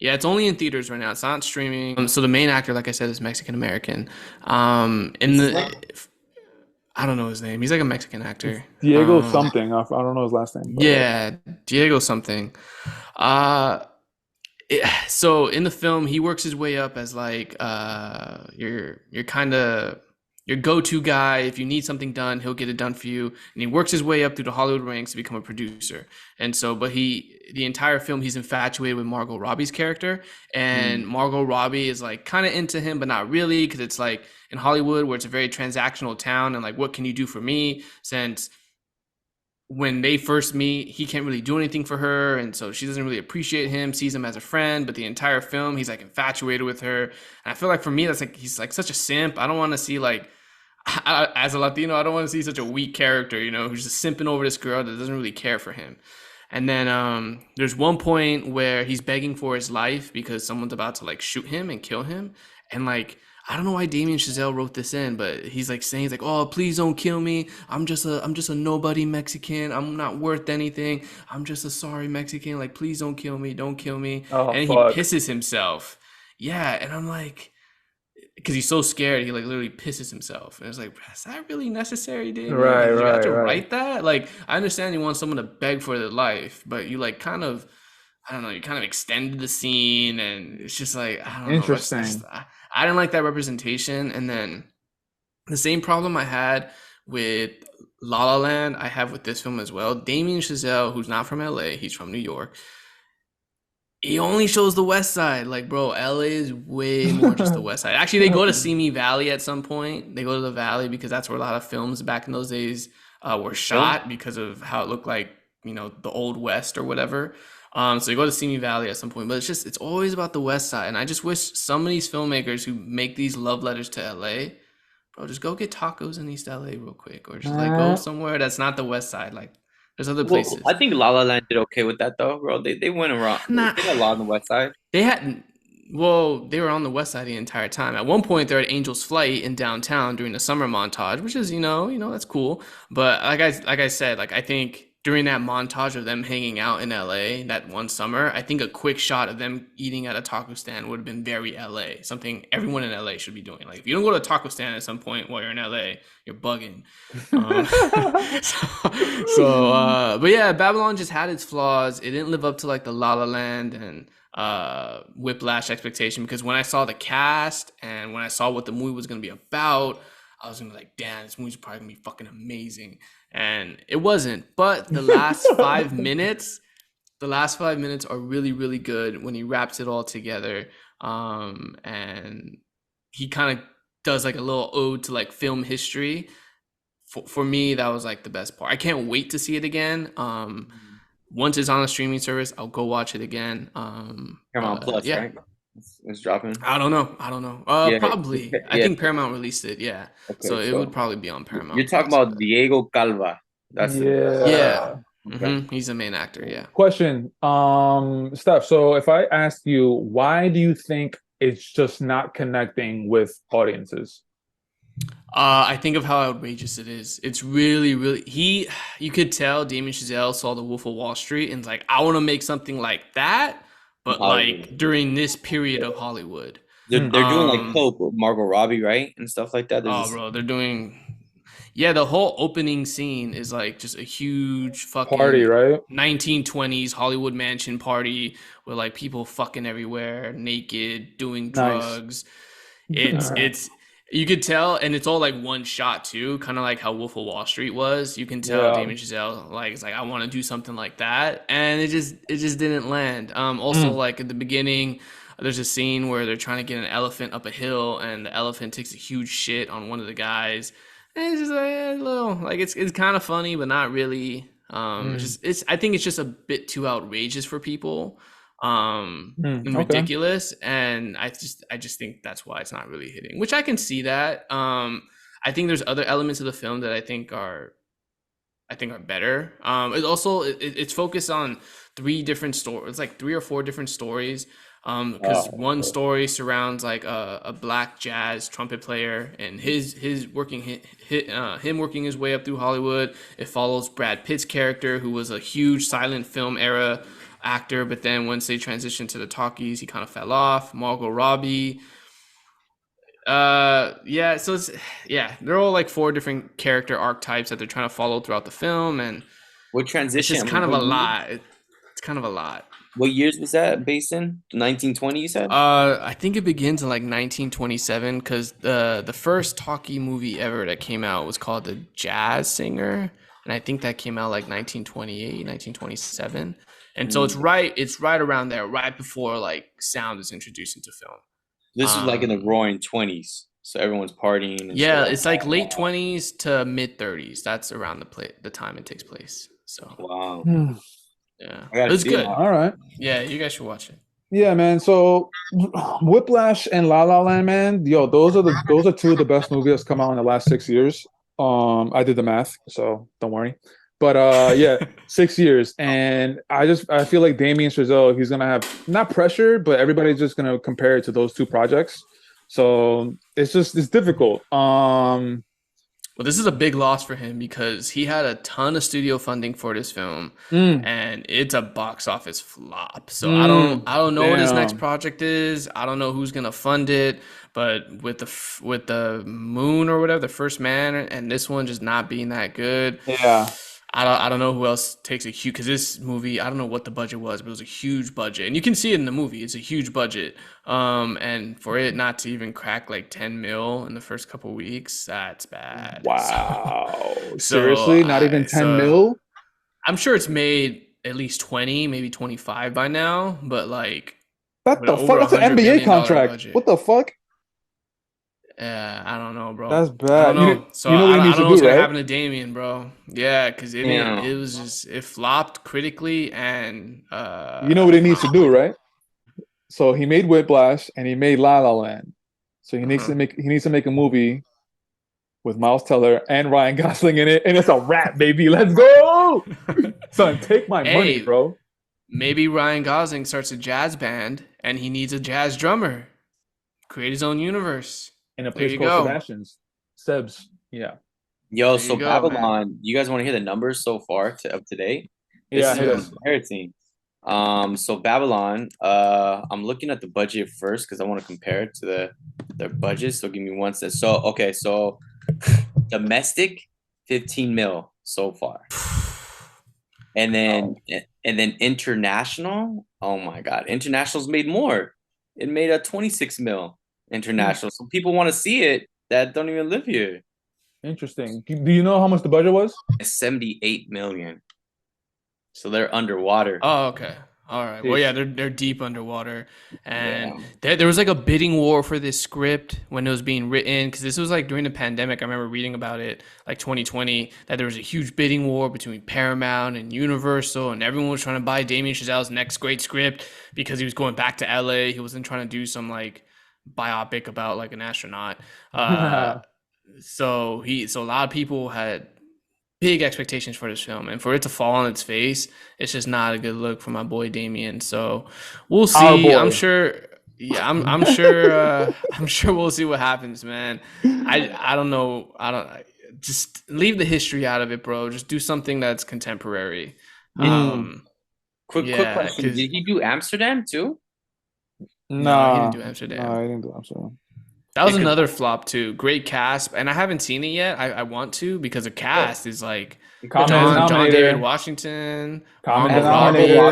Yeah, it's only in theaters right now. It's not streaming. So the main actor, like I said, is Mexican American. I don't know his name. He's like a Mexican actor. Diego something. I don't know his last name. Yeah, Diego something. So in the film, he works his way up as like you're kind of your go-to guy. If you need something done, he'll get it done for you. And he works his way up through the Hollywood ranks to become a producer. And so, but the entire film, he's infatuated with Margot Robbie's character. And Margot Robbie is like kind of into him, but not really, because it's like in Hollywood where it's a very transactional town. And like, what can you do for me? Since when they first meet, he can't really do anything for her. And so she doesn't really appreciate him, sees him as a friend. But the entire film, he's like infatuated with her. And I feel like for me, that's like, he's like such a simp. I don't want to see like, as a Latino, I don't want to see such a weak character, who's just simping over this girl that doesn't really care for him. And then there's one point where he's begging for his life because someone's about to like shoot him and kill him. And like, I don't know why Damien Chazelle wrote this in, but he's like saying, he's like, "Oh, please don't kill me. I'm just a nobody Mexican. I'm not worth anything. I'm just a sorry Mexican. Like, please don't kill me. Don't kill me." Oh, and fuck. he pisses himself. Yeah, and I'm like, because he's so scared, he like literally pisses himself. And it's like, is that really necessary, Damien? Right, Like, did you have right, to right. write that? Like, I understand you want someone to beg for their life, but you like kind of, I don't know, you kind of extended the scene, and it's just like, I don't know. Interesting. I didn't like that representation. And then the same problem I had with La La Land, I have with this film as well. Damien Chazelle, who's not from LA, he's from New York. He only shows the West Side. Like, bro, LA is way more just the West Side. Actually, they go to Simi Valley at some point. They go to the Valley because that's where a lot of films back in those days were Yeah. shot because of how it looked like, the Old West or whatever. So they go to Simi Valley at some point, but it's always about the West Side. And I just wish some of these filmmakers who make these love letters to LA, bro, just go get tacos in East LA real quick, or just like go Uh, somewhere that's not the West Side. Like, there's other Well, places. I think La La Land did okay with that though, bro. They went around. They Not. did a lot on the West Side. They hadn't. Well, they were on the west side the entire time. At one point, they're at Angel's Flight in downtown during the summer montage, which is, that's cool. But like I said, like I think during that montage of them hanging out in LA that one summer, I think a quick shot of them eating at a taco stand would have been very LA. Something everyone in LA should be doing. Like if you don't go to a taco stand at some point while you're in LA, you're bugging. Um, but yeah, Babylon just had its flaws. It didn't live up to like the La La Land and Whiplash expectation, because when I saw the cast and when I saw what the movie was going to be about, I was gonna be like, damn, this movie's probably gonna be fucking amazing. And it wasn't. But the last 5 minutes are really, really good when he wraps it all together. And he kind of does like a little ode to like film history. For me, that was like the best part. I can't wait to see it again. Once it's on a streaming service, I'll go watch it again. Paramount Plus, Yeah, right? It's dropping. I don't know. I don't know. Yeah, Probably. I yeah. think Paramount released it. Yeah, Okay, so it would so probably be on you're Paramount talking Plus. about But Diego Calva. That's yeah, Yeah. okay. he's the main actor. Yeah. Question, Steph. So if I ask you, why do you think it's just not connecting with audiences? I think of how outrageous it is. It's really, really you could tell Damien Chazelle saw The Wolf of Wall Street and like, I want to make something like that, but Hollywood. like during this period of Hollywood. They're doing like Um, Coke with Margot Robbie, right, and stuff like that. There's oh, this. bro, they're doing. Yeah, the whole opening scene is like just a huge Party, fucking right? 1920s Hollywood mansion party with like people fucking everywhere, naked, doing Nice. drugs. It's you could tell, and it's all like one shot too, kind of like how Wolf of Wall Street was. You can tell Yeah. Damien Chazelle like it's like I want to do something like that, and it just didn't land. Also Mm. like at the beginning, there's a scene where they're trying to get an elephant up a hill, and the elephant takes a huge shit on one of the guys. And it's just like a little like it's kind of funny, but not really. It's Mm. just it's I think it's just a bit too outrageous for people Mm. and Okay. ridiculous, and I just think that's why it's not really hitting, which I can see that. I think there's other elements of the film that I think are better. It's focused on three different stories. It's like three or four different stories. Because one story surrounds like a black jazz trumpet player and his working him working his way up through Hollywood. It follows Brad Pitt's character, who was a huge silent film era actor, but then once they transitioned to the talkies, he kind of fell off. Margot Robbie. Yeah, so they're all like four different character archetypes that they're trying to follow throughout the film, and What it's transition? just kind of a lot. It's kind of a lot. What years was that based in? 1920, you said? I think it begins in like 1927, because the first talkie movie ever that came out was called The Jazz Singer, and I think that came out like 1928, 1927. And so Mm. it's right around there, right before like sound is introduced into film. This was like in the Um, roaring 20s, so everyone's partying and yeah, stuff. it's like late 20s to mid 30s. That's around the time it takes place. So Wow, Mm. yeah, I gotta it's see good. it. All right. Yeah, you guys should watch it. Yeah, man. So Whiplash and La La Land, man. Yo, those are two of the best movies that's come out in the last 6 years. I did the math, so don't worry. But yeah, 6 years, and I feel like Damien Chazelle, he's gonna have not pressure, but everybody's just gonna compare it to those two projects. So it's difficult. Well, this is a big loss for him because he had a ton of studio funding for this film, Mm, and it's a box office flop. So mm, I don't know what his next damn. project is. I don't know who's gonna fund it. But with the Moon or whatever, the First Man, and this one just not being that good, Yeah. I don't know who else takes a huge, because this movie, I don't know what the budget was, but it was a huge budget, and you can see it in the movie. It's a huge budget, and for it not to even crack like 10 mil in the first couple weeks, that's bad. Wow. So Seriously? Not even 10 so mil? I'm sure it's made at least 20, maybe 25 by now, but like What with the over fuck? a That's an hundred NBA million dollar contract. budget. What the fuck? Yeah, I don't know, bro. That's I don't bad. know. So You know what he I needs don't to know what's do, gonna right? happen to Damien, bro. Yeah, because Yeah. it was just it flopped critically, and You know what he needs to do, right? So he made Whiplash and he made La La Land. So uh-huh. he needs to make a movie with Miles Teller and Ryan Gosling in it, and it's a wrap, baby. Let's go, son. Take my money, Hey, bro. maybe Ryan Gosling starts a jazz band, and he needs a jazz drummer. Create his own universe. In a There place you called go. Sebastion's. Sebs. Yeah. Yo, There you so go, man. Babylon, you guys want to hear the numbers so far of today? This Yeah, is hit Yeah. us. comparison. So Babylon, I'm looking at the budget first because I want to compare it to their budget. So give me one second. So okay, so domestic, 15 mil so far. And then Wow. international, oh my God, international's made more. It made a 26 mil Hmm, international. So people want to see it that don't even live here. interesting. Do you know how much the budget was? It's 78 million. So they're underwater. Oh, okay. All right. Well, yeah, Ish. they're deep underwater, and Yeah. there was like a bidding war for this script when it was being written, because this was like during the pandemic. I remember reading about it, like 2020, that there was a huge bidding war between Paramount and Universal, and everyone was trying to buy Damien Chazelle's next great script because he was going back to LA. He wasn't trying to do some like biopic about like an astronaut. Uh, so a lot of people had big expectations for this film, and for it to fall on its face, it's just not a good look for my boy Damien. So we'll Our see. I'm boy. sure. Yeah, I'm sure. I'm sure we'll see what happens, man. I don't know. I don't. Just leave the history out of it, bro. Just do something that's contemporary. Mm, Quick Yeah, question. because Did he do Amsterdam too? no, he didn't nah. do Nah, Amsterdam. I didn't do so. That was It could another flop too. Great cast, and I haven't seen it yet. I want to, because the cast is like Common John David denominator. Washington, Common Margot Margot Robbie, denominator.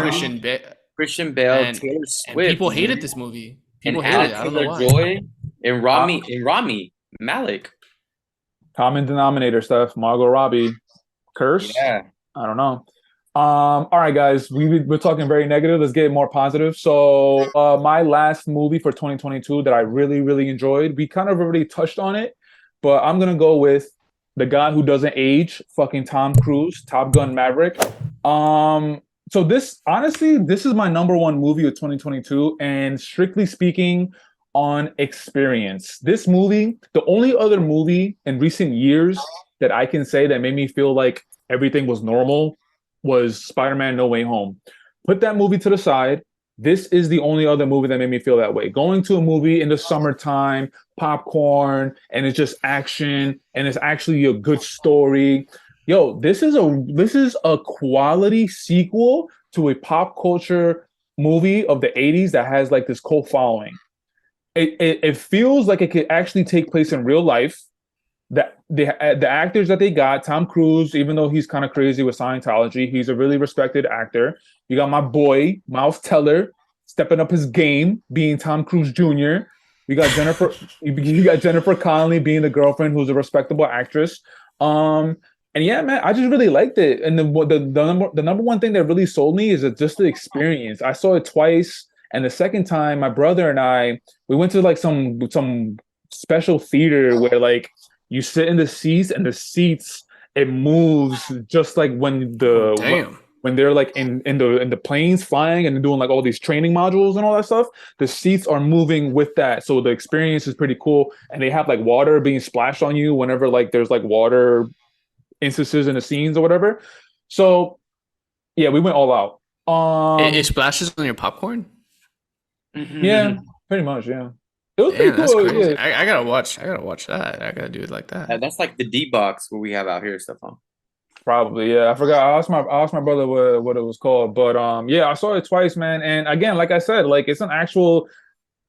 Robbie, Christian Bale, And Taylor people Swift, hated this movie. and People hated Anna it. I don't know Taylor why. Joy, and Co- Rami Malik. Common denominator stuff. Margot Robbie. Curse. Yeah. I don't know. All right, guys, we're talking very negative. Let's get more positive. So, my last movie for 2022 that I really, really enjoyed, we kind of already touched on it, but I'm gonna go with the guy who doesn't age, fucking Tom Cruise, Top Gun Maverick. Um, so this, honestly, this is my number one movie of 2022, and strictly speaking, on experience. This movie, the only other movie in recent years that I can say that made me feel like everything was normal was Spider-Man No Way Home. Put that movie to the side. This is the only other movie that made me feel that way. Going to a movie in the summertime, popcorn, and it's just action, and it's actually a good story. Yo, this is a quality sequel to a pop culture movie of the 80s that has like this cult following. It feels like it could actually take place in real life. The actors that they got, Tom Cruise, even though he's kind of crazy with Scientology, he's a really respected actor. You got my boy Miles Teller stepping up his game, being Tom Cruise Jr. You got Jennifer Connelly being the girlfriend, who's a respectable actress. Um, and yeah, man, I just really liked it. And the number one thing that really sold me is just the experience. I saw it twice, and the second time, my brother and I we went to like some special theater where like you sit in the seats and the seats it moves just like Oh, damn. when they're like in the planes flying and doing like all these training modules and all that stuff. The seats are moving with that, so the experience is pretty cool. And they have like water being splashed on you whenever like there's like water instances in the scenes or whatever. So yeah, we went all out. It splashes on your popcorn? Yeah, pretty much, yeah. It was pretty Damn, that's cool. crazy. Yeah, I gotta watch. I gotta watch that. I gotta do it like that. That's like the D box where we have out here stuff on. probably. Yeah, I forgot. I asked my brother what it was called, but yeah, I saw it twice, man. And again, like I said, like it's an actual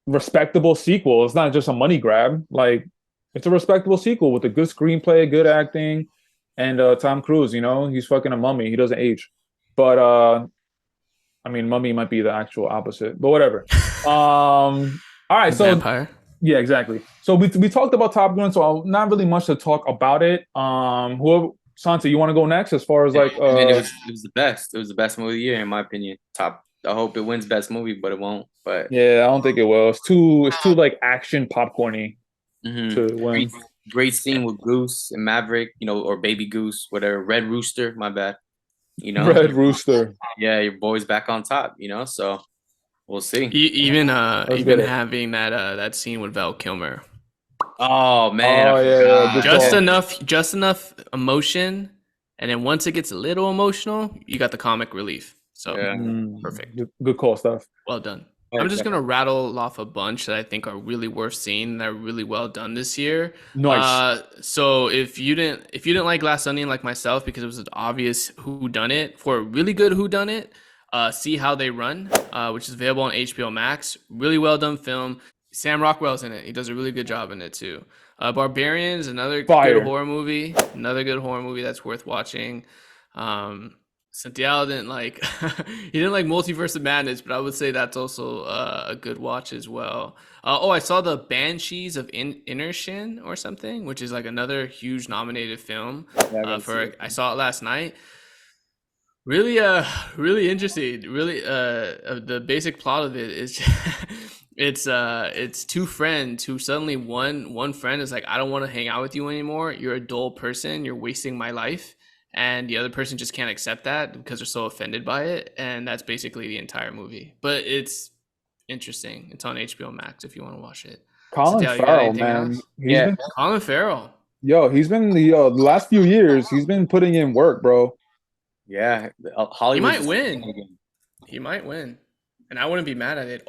respectable sequel. It's not just a money grab. Like it's a respectable sequel with a good screenplay, good acting, and Tom Cruise. You know, he's fucking a mummy. He doesn't age. But I mean, mummy might be the actual opposite, but whatever. All right, so Vampire. yeah, exactly. So we talked about Top Gun, so not really much to talk about it. Whoever Santi, you want to go next as far as like Man, it was the best. It was the best movie of the year in my opinion. Top. I hope it wins best movie, but it won't. But yeah, I don't think it will. It's too like action popcorny to great, win. great scene with Goose and Maverick, or Baby Goose, whatever. Red Rooster, my bad. Red Rooster. Yeah, your boy's back on top. So we'll see. Even good. having that scene with Val Kilmer. Oh man, Oh, I yeah, forgot. good Just call. enough emotion, and then once it gets a little emotional, you got the comic relief. So Yeah. perfect. Good call, stuff. Well done. Yeah, I'm just gonna rattle off a bunch that I think are really worth seeing, that are really well done this year. Nice. So if you didn't like Glass Onion like myself because it was an obvious who done it, for a really good who done it, See How They Run, which is available on HBO Max. Really well done film. Sam Rockwell's in it. He does a really good job in it too. Barbarians, another Fire. good horror movie. Another good horror movie that's worth watching. Santiago didn't like he didn't like Multiverse of Madness, but I would say that's also a good watch as well. I saw the Banshees of Inisherin or something, which is like another huge nominated film. I saw it last night. Really, really interesting. Really, the basic plot of it is it's two friends who suddenly one friend is like, I don't want to hang out with you anymore. You're a dull person. You're wasting my life. And the other person just can't accept that because they're so offended by it. And that's basically the entire movie. But it's interesting. It's on HBO Max if you want to watch it. Colin Santiago, you got Farrell, anything man. else? Yeah. Colin Farrell. He's been the last few years. He's been putting in work, bro. Yeah, He Hollywood might win. He might win. And I wouldn't be mad at it.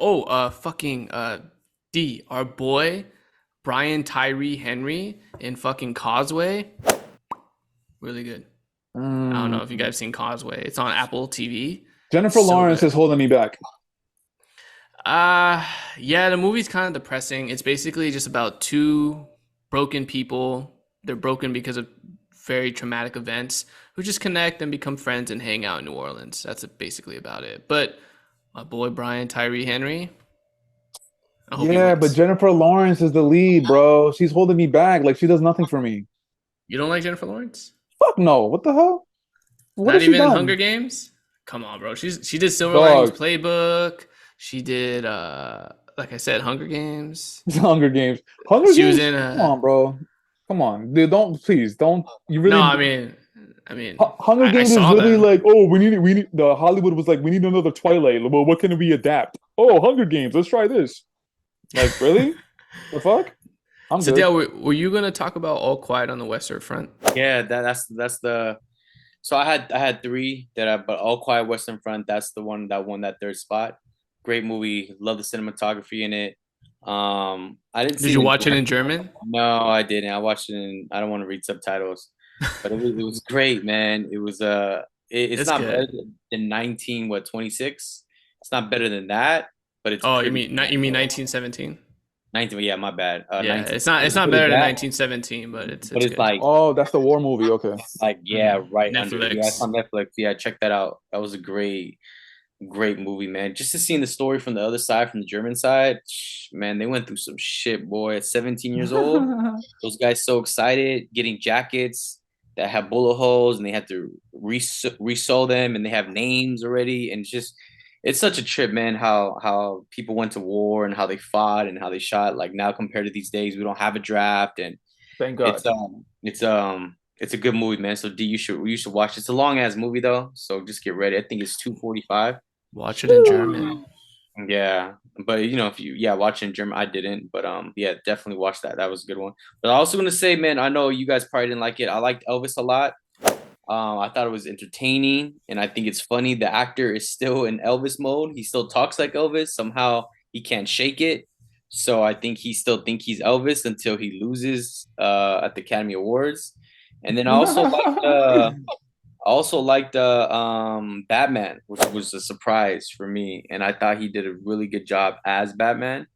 D, our boy, Brian Tyree Henry in fucking Causeway. Really good. I don't know if you guys have seen Causeway. It's on Apple TV. Jennifer So Lawrence good. is holding me back. Yeah, the movie's kind of depressing. It's basically just about two broken people. They're broken because of very traumatic events who just connect and become friends and hang out in New Orleans. That's basically about it. But my boy Brian Tyree Henry, I hope he Yeah, wins. but Jennifer Lawrence is the lead, bro. She's holding me back. Like she does nothing for me. You don't like Jennifer Lawrence? Fuck no. What the hell? What Not has she even in done? Hunger Games? Come on, bro. She did Silver Linings Dog. Playbook. She did like I said, Hunger Games. Hunger Games. Hunger She was Games? in Come on, bro. Come on. Dude, please don't. You really No, I mean Hunger I Games is saw literally them. like, oh, we need the Hollywood was like, we need another Twilight. Well, what can we adapt? Oh, Hunger Games. Let's try this. Like, really? The fuck? I'm So good. Dale, were you gonna talk about All Quiet on the Western Front? Yeah, that's the. So I had three but All Quiet Western Front. That's the one that won that third spot. Great movie. Love the cinematography in it. I didn't see. Did you watch it in German? No, I didn't. I watched it in. I don't want to read subtitles, but it was great, man. It was it's It's not good. better than 26. It's not better than that, but it's. Oh, pretty you mean 1917? 19? Yeah, my bad. Yeah, 19. it's not It's better pretty than bad, 1917, but it's but it's good. like Oh, that's the war movie. Okay. yeah, right under. Netflix. Yeah, it's on Netflix. Yeah, check that out. That was a great movie, man. Just to see the story from the other side, from the German side, man, they went through some shit, boy. At 17 years old, those guys so excited, getting jackets that have bullet holes, and they had to resew them, and they have names already, and it's such a trip, man. How people went to war and how they fought and how they shot. Like now, compared to these days, we don't have a draft, and Thank God. it's a good movie, man. So D, you should watch it. It's a long ass movie though, so just get ready. I think it's 2:45. Watch it in German. Yeah, but if you watch it in German, I didn't, but yeah, definitely watch that. That was a good one. But I also want to say, man, I know you guys probably didn't like it. I liked Elvis a lot. I thought it was entertaining, and I think it's funny. The actor is still in Elvis mode. He still talks like Elvis. Somehow he can't shake it. So I think he still think he's Elvis until he loses at the Academy Awards. And then I also liked Batman, which was a surprise for me. And I thought he did a really good job as Batman.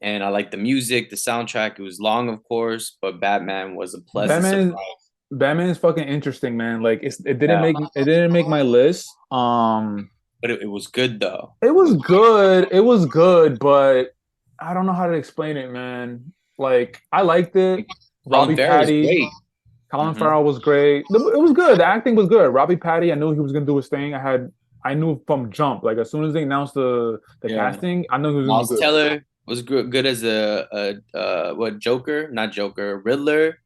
And I like the music, the soundtrack. It was long, of course, but Batman was a pleasant Batman, surprise. Batman is fucking interesting, man. Like Yeah, it didn't make my list. but it was good though. It was good. It was good, but I don't know how to explain it, man. Like I liked it. Colin Robbie Farrell was Patty, great. Colin Hmm. Farrell was great. It was good. The acting was good. Robbie Patty, I knew he was gonna do his thing. I knew from jump. Like as soon as they announced the Yeah, casting, I knew he was gonna be Miles good. Teller was good as a what Joker, not Joker, Riddler,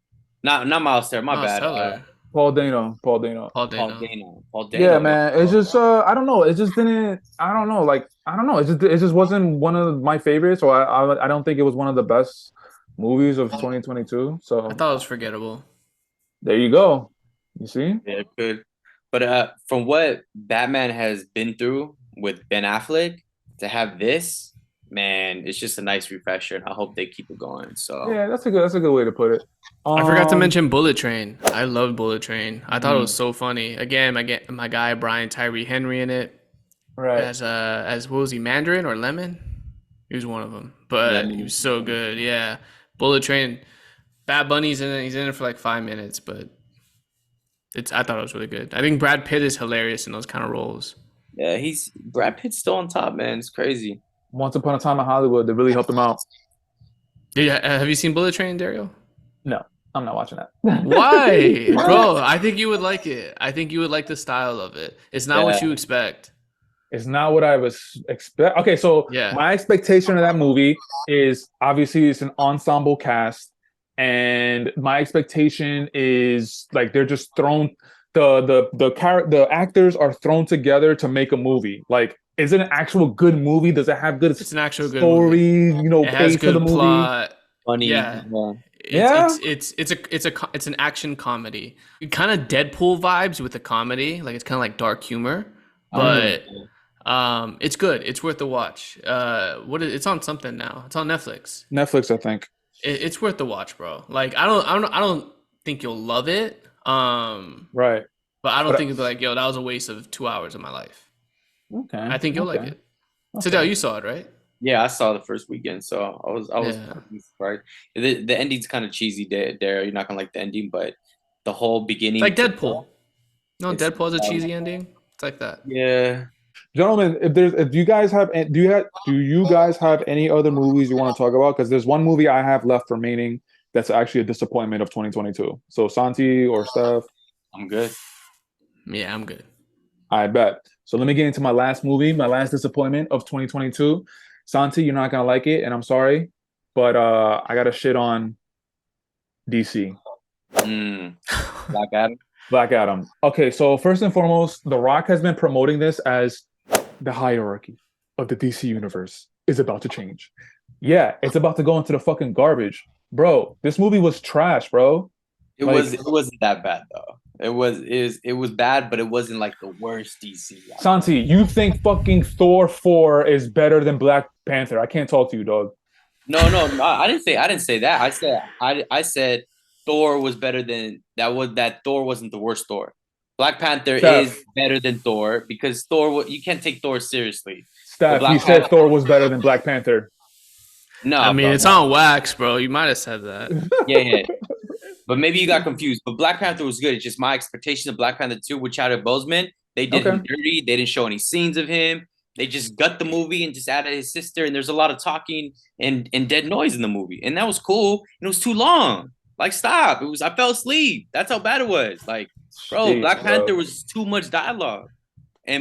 not Miles Teller. My Miles bad. Teller, Paul Dano. Paul Paul Dano. Dano. Paul Yeah, Dano. Yeah. man. It's just I don't know. It just didn't. I don't know. Like I don't know. It just wasn't one of my favorites. So I don't think it was one of the best movies of 2022. I So thought it was forgettable. there you go. You see? Yeah, good. But from what Batman has been through with Ben Affleck to have this, man, it's just a nice refresher, and I hope they keep it going. So Yeah, that's a good way to put it. I forgot to Um, mention Bullet Train. I love Bullet Train. I thought it mhm, was so funny. Again, my guy Brian Tyree Henry in it right. as what was he, Mandarin or Lemon? He was one of them, but he Lemon. was so good. Yeah, Bullet Train. Bad Bunny's in it. He's in it for like 5 minutes, but I thought it was really good. I think Brad Pitt is hilarious in those kind of roles. Yeah, he's Brad Pitt's still on top, man. It's crazy. Once Upon a Time in Hollywood, they really helped him out. Have you seen Bullet Train, Dario? No, I'm not watching that. Why, bro? I think you would like it. I think you would like the style of it. It's not Yeah. what you expect. It's not what I was expect. Okay, so Yeah, my expectation of that movie is obviously it's an ensemble cast, and my expectation is like they're just thrown the actors are thrown together to make a movie. Like, is it an actual good movie? Does it have good it's an actual good movie. story? It has Pace for the good movie? plot. Funny. Yeah, Yeah. Yeah. it's an action comedy. Kind of Deadpool vibes with the comedy. Like it's kind of like dark humor, Mm. but it's good. It's worth the watch. It's on something now. It's on Netflix. Netflix, I think. It's worth the watch, bro. Like I don't think you'll love it. Right. But I don't But think it'll be like, yo, that was a waste of 2 hours of my life. okay. I think you'll like Okay. it. Okay. Sidel, you saw it, right? Yeah, I saw the first weekend, so I was Yeah. surprised. The ending's kind of cheesy there. You're not gonna like the ending, but the whole beginning It's like to- Deadpool. No, it's Deadpool has a cheesy ending. It's like that. yeah. Gentlemen, if you guys have do you guys have any other movies you want to talk about? Because there's one movie I have left remaining that's actually a disappointment of 2022. So Santi or Steph, I'm good. Yeah, I'm good. I bet. So let me get into my last movie, my last disappointment of 2022. Santi, you're not gonna like it, and I'm sorry, but I gotta shit on DC. Black Adam. Black Adam. Okay, so first and foremost, The Rock has been promoting this as the hierarchy of the DC universe is about to change. Yeah, it's about to go into the fucking garbage. Bro, this movie was trash, bro. It wasn't that bad though. It was bad, but it wasn't like the worst DC. Santi, you think fucking Thor 4 is better than Black Panther? I can't talk to you, dog. No, I didn't say that. I said Thor was better than that Thor wasn't the worst Thor. Black Panther Steph. is better than Thor because you can't take Thor seriously. Steph, Black he said Panther- Thor was better than Black Panther. No, I mean, bro, it's no. on wax, bro. You might have said that. Yeah. But maybe you got confused. But Black Panther was good. It's just my expectation of Black Panther 2 with Chadwick Boseman. They did him dirty. They didn't show any scenes of him. They just gut the movie and just added his sister. And there's a lot of talking and dead noise in the movie. And that was cool. And it was too long. Like, stop. I fell asleep. That's how bad it was. Like, bro, Jeez, Black bro. Panther was too much dialogue.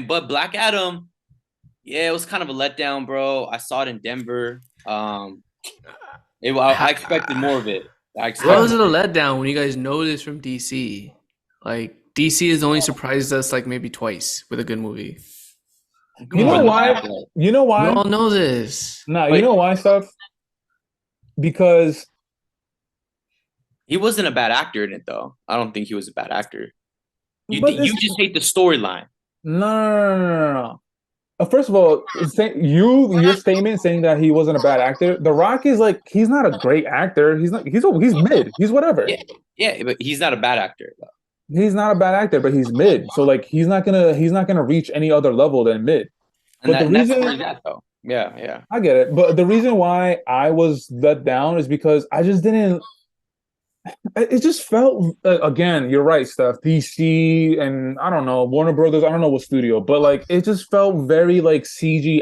But Black Adam, yeah, it was kind of a letdown, bro. I saw it in Denver. I expected more of it. How is it a letdown when you guys know this from DC? Like DC has only surprised us like maybe twice with a good movie. You know why? You know We why? all know this. Nah, Wait. you know why, Steph? Because He wasn't a bad actor in it, though. I don't think he was a bad actor. You But you this- just hate the storyline. no. First of all, your statement saying that he wasn't a bad actor. The Rock is like he's not a great actor. He's mid. He's whatever. Yeah, yeah, but he's not a bad actor though. He's not a bad actor, but he's mid. So like he's not gonna reach any other level than mid. And But the that's where reason he's at though. Yeah, yeah. I get it, but the reason why I was let down is because I just didn't. It just felt again. You're right, Steph. DC and I don't know Warner Brothers. I don't know what studio, but like it just felt very like CG.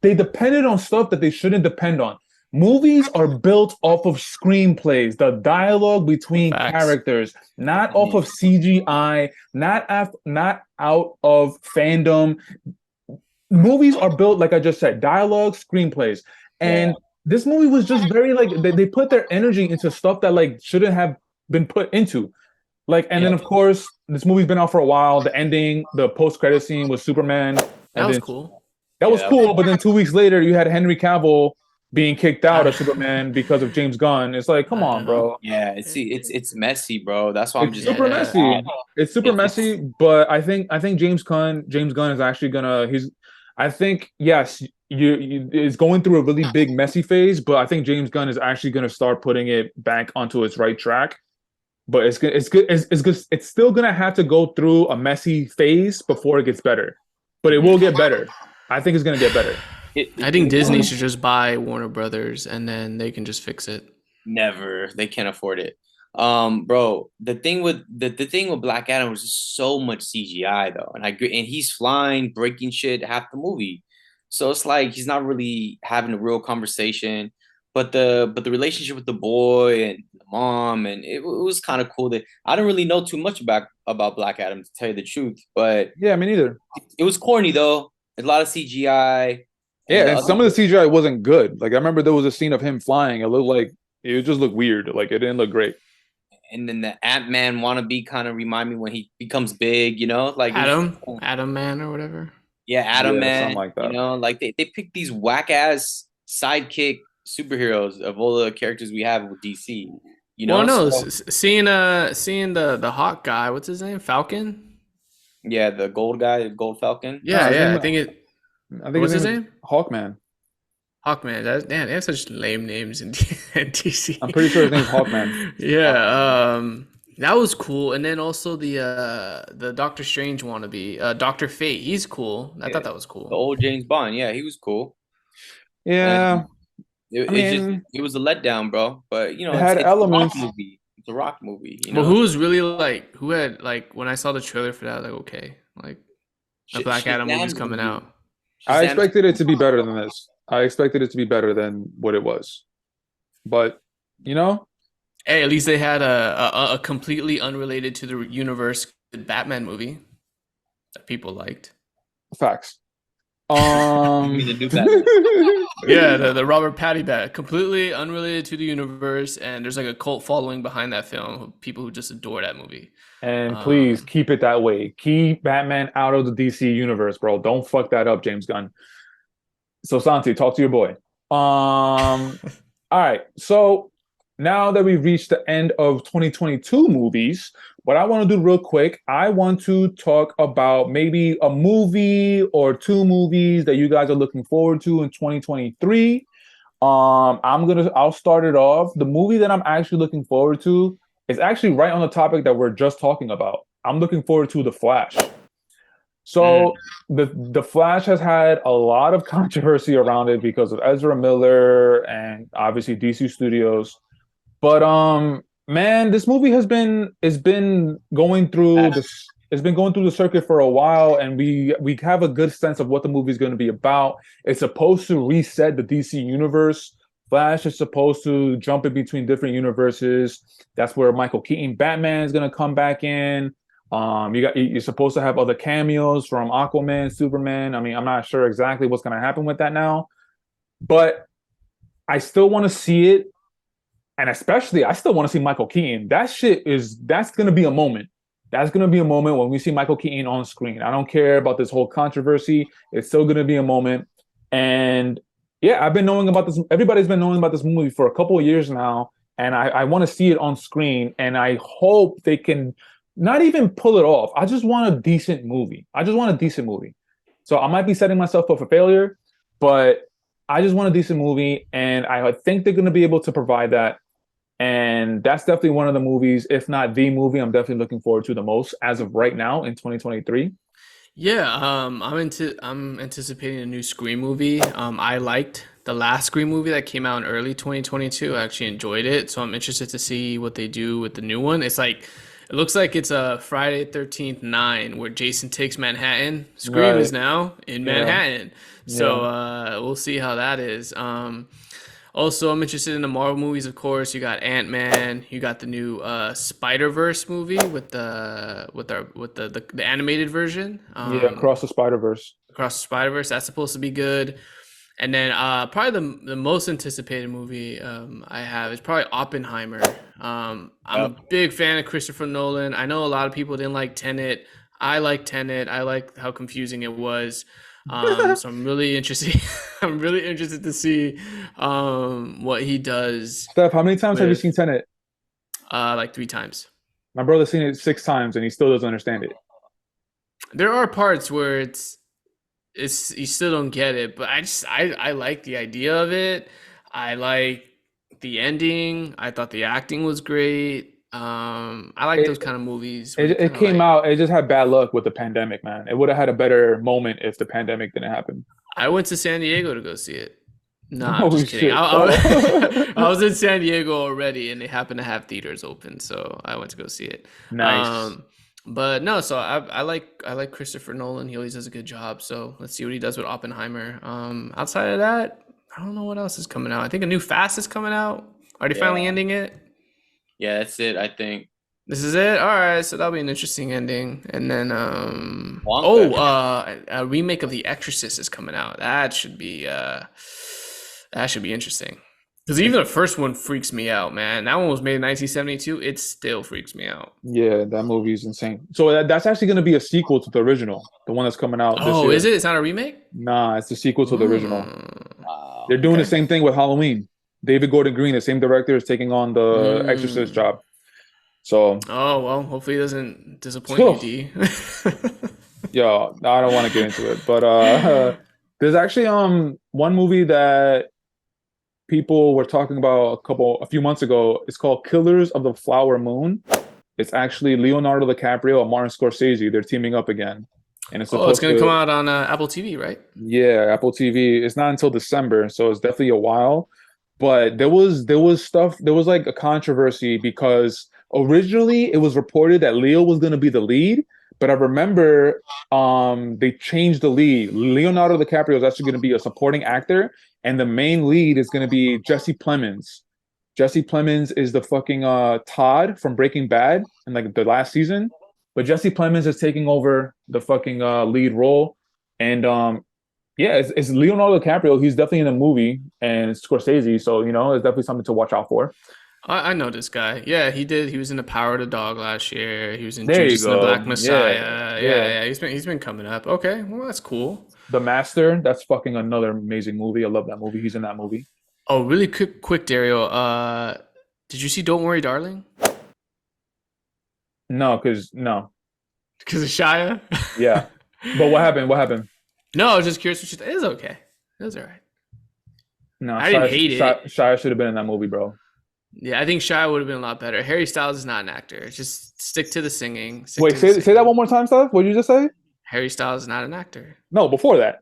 They depended on stuff that they shouldn't depend on. Movies are built off of screenplays, the dialogue between Facts. characters, not off of CGI, not out of fandom. Movies are built like I just said, dialogue, screenplays, Yeah. and this movie was just very like they put their energy into stuff that like shouldn't have been put into. Like, and Yeah. then of course, this movie's been out for a while. The ending, the post-credit scene with Superman, That and was then cool. that was Yeah. cool. But then 2 weeks later, you had Henry Cavill being kicked out I- of Superman because of James Gunn. It's like, come I on, don't know. bro. Yeah, it's messy, bro. That's why I'm It's just super Yeah. messy. It's super It's- messy, but I think James Gunn is actually gonna he's I think yes, you is going through a really big messy phase, but I think James Gunn is actually gonna start putting it back onto its right track. But it's good. It's good. It's still gonna have to go through a messy phase before it gets better, but it will get better. I think it's gonna get better. I think Disney should just buy Warner Brothers and then they can just fix it. Never. They can't afford it. Bro, the thing with Black Adam was just so much CGI though. And I agree, and he's flying, breaking shit half the movie. So it's like he's not really having a real conversation. But the relationship with the boy and the mom, and it was kind of cool that I don't really know too much about Black Adam, to tell you the truth. But Yeah, me neither. it was corny though. A lot of CGI. Yeah, the and other- some of the CGI wasn't good. Like I remember there was a scene of him flying. It looked like it just looked weird. Like it didn't look great. and then the Ant-Man wannabe kind of remind me when he becomes big, like it was- Adam Man or whatever. yeah, Adam Yeah, Man, something like that. like they pick these whack ass sidekick superheroes of all the characters we have with DC. Well, no, so- seeing the hawk guy, what's his name? Falcon? yeah, the gold guy, Gold Falcon. Yeah, his yeah. name- I think it I think what's his is name? Hawkman. Hawkman. Damn, they have such lame names in DC. I'm pretty sure his name's Hawkman. Yeah, that was cool. And then also the Doctor Strange wannabe, Doctor Fate. He's cool. I Yeah. thought that was cool. The old James Bond. Yeah, he was cool. Yeah, It, I mean- it was a letdown, bro. But It had elements. It's a rock movie. It's a rock movie. But who was really like who had like when I saw the trailer for that, I was like, okay, like the Black Adam movie's Shazam's coming movie. out. I Shazam's- expected it to be better than this. I expected it to be better than what it was. But Hey, at least they had a completely unrelated to the universe Batman movie that people liked. facts. You mean the new Batman? Yeah, the Robert Pattinson, completely unrelated to the universe, and there's like a cult following behind that film. People who just adore that movie. And please Um, keep it that way. Keep Batman out of the DC universe, bro. Don't fuck that up, James Gunn. So Santi, talk to your boy. All right. So now that we've reached the end of 2022 movies, what I want to do real quick, I want to talk about maybe a movie or two movies that you guys are looking forward to in 2023. I'll start it off. The movie that I'm actually looking forward to is actually right on the topic that we're just talking about. I'm looking forward to The Flash. So the Flash has had a lot of controversy around it because of Ezra Miller and obviously DC Studios. But man, this movie has been going through this. It's been going through the circuit for a while, and we have a good sense of what the movie is going to be about. It's supposed to reset the DC universe. Flash is supposed to jump in between different universes. That's where Michael Keaton Batman is going to come back in. You're supposed to have other cameos from Aquaman, Superman. I mean, I'm not sure exactly what's going to happen with that now, but I still want to see it. And especially, I still want to see Michael Keaton. That's going to be a moment. That's going to be a moment when we see Michael Keaton on screen. I don't care about this whole controversy. It's still going to be a moment. And yeah, I've been knowing about this. Everybody's been knowing about this movie for a couple of years now. And I want to see it on screen. And I hope they can not even pull it off. I just want a decent movie. So I might be setting myself up for failure, but I just want a decent movie, and I think they're going to be able to provide that. And that's definitely one of the movies, if not the movie, I'm definitely looking forward to the most as of right now in 2023. Yeah, I'm anticipating a new Scream movie. I liked the last Scream movie that came out in early 2022. I actually enjoyed it, so I'm interested to see what they do with the new one. It looks like it's a Friday 13th 9 where Jason takes Manhattan. Scream is Right. now in Yeah. Manhattan. So Yeah. we'll see how that is. Also, I'm interested in the Marvel movies, of course. You got Ant-Man, you got the new Spider-Verse movie with the animated version. Yeah. Across the Spider-Verse. Across the Spider-Verse, that's supposed to be good. And then probably the most anticipated movie I have is probably Oppenheimer. I'm a Yep. big fan of Christopher Nolan. I know a lot of people didn't like Tenet. I like Tenet. I like how confusing it was. So I'm really interested. I'm really interested to see what he does Steph, how many times have you with seen Tenet? like 3 times. My brother's seen it 6 times and he still doesn't understand it. There are parts where it's you still don't get it, but I like the idea of it. I like the ending. I thought the acting was great. I like those It, kind of movies where it you it kind of came like. out. It just had bad luck with the pandemic, man. It would have had a better moment if the pandemic didn't happen. I went to San Diego to go see it. Nah, I'm Holy just kidding. shit! Oh. I was in San Diego already, and they happened to have theaters open, so I went to go see it. Nice. Um, but no, so I like Christopher Nolan. He always does a good job. So let's see what he does with Oppenheimer. Outside of that, I don't know what else is coming out. I think a new Fast is coming out. Are they finally Yeah. ending it? Yeah, that's it, I think. This is it. All right, so that'll be an interesting ending. And then, Wonka. a remake of The Exorcist is coming out. That should be interesting. Because even the first one freaks me out, man. That one was made in 1972. It still freaks me out. Yeah, that movie is insane. So that's actually going to be a sequel to the original, the one that's coming out this Oh, is year. it? It's not a remake? Nah, it's the sequel to the original. Mm, They're Wow. doing the okay. same thing with Halloween. David Gordon Green, the same director, is taking on the Exorcist Mm. job. So, Oh, well, hopefully it doesn't disappoint you, oh, D. yeah, I don't want to get into it, but there's actually one movie that people were talking about a few months ago. It's called Killers of the Flower Moon. It's actually Leonardo DiCaprio and Martin Scorsese. They're teaming up again, and it's Oh, it's supposed gonna come to, out on Apple TV, right? yeah, Apple TV. It's not until December, so it's definitely a while. But there was like a controversy because originally it was reported that Leo was going to be the lead, but I remember they changed the lead. Leonardo DiCaprio is actually going to be a supporting actor, and the main lead is going to be Jesse Plemons. Jesse Plemons is the fucking Todd from Breaking Bad in like the last season, but Jesse Plemons is taking over the fucking lead role, and yeah, it's Leonardo DiCaprio. He's definitely in the movie, and it's Scorsese, so it's definitely something to watch out for. I know this guy. Yeah, he did. He was in The Power of the Dog last year. He was in There you Judas and the Black go. Yeah, Messiah. Yeah, yeah. yeah. He's been coming up. Okay, well that's cool. The Master. That's fucking another amazing movie. I love that movie. He's in that movie. Oh, really quick, Dario. Did you see Don't Worry, Darling? No, because no, Because of Shia? yeah. But what happened? What happened? No, I was just curious what you thought. It was okay. It was all right. No, I didn't hate it. Shia should have been in that movie, bro. Yeah, I think Shia would have been a lot better. Harry Styles is not an actor. Just stick to the singing. Stick Wait, to the say that singing. one more time, Steph. What did you just say? Harry Styles is not an actor. No, before that.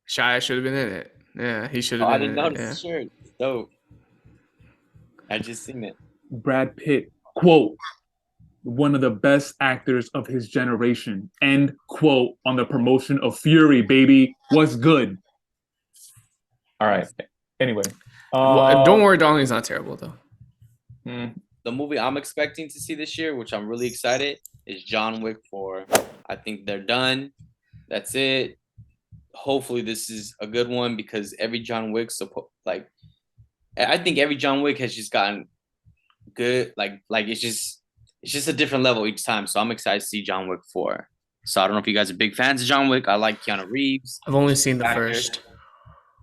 Shia should have been in it. Yeah, he should Oh, have I been didn't in it. notice Yeah. the shirt. It's dope. I just seen it. Brad Pitt, quote, one of the best actors of his generation, end quote, on the promotion of Fury, baby. What's good? All right. Anyway. Well, Don't Um, Worry, Darling is not terrible though. The movie I'm expecting to see this year, which I'm really excited, is John Wick 4. I think they're done. That's it. Hopefully this is a good one because every John Wick I think every John Wick has just gotten good. Like it's just a different level each time. So I'm excited to see John Wick 4. So I don't know if you guys are big fans of John Wick. I like Keanu Reeves. I've only seen the Actor. first.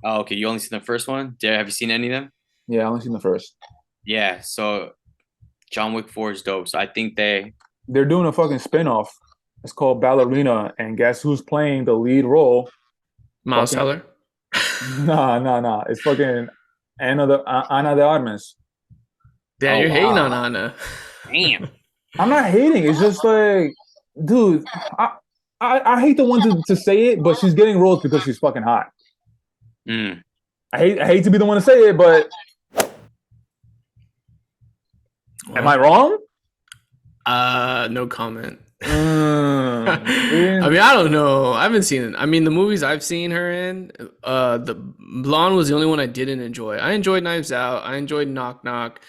Oh, okay. You only seen the first one? Dare, have you seen any of them? yeah, I only seen the first. Yeah. So John Wick 4 is dope. So I think They're doing a fucking spin-off. It's called Ballerina, and guess who's playing the lead role? Miles Fucking Teller. nah. It's fucking Ana de Armas. Yeah, Oh you're hating on wow. Anna. Damn. I'm not hating. It's just like, dude, I hate the one to say it, but she's getting roles because she's fucking hot. Mm. I hate to be the one to say it, but am I wrong? No comment. Mm, I don't know. I haven't seen it. I mean, the movies I've seen her in, the Blonde was the only one I didn't enjoy. I enjoyed Knives Out. I enjoyed Knock Knock.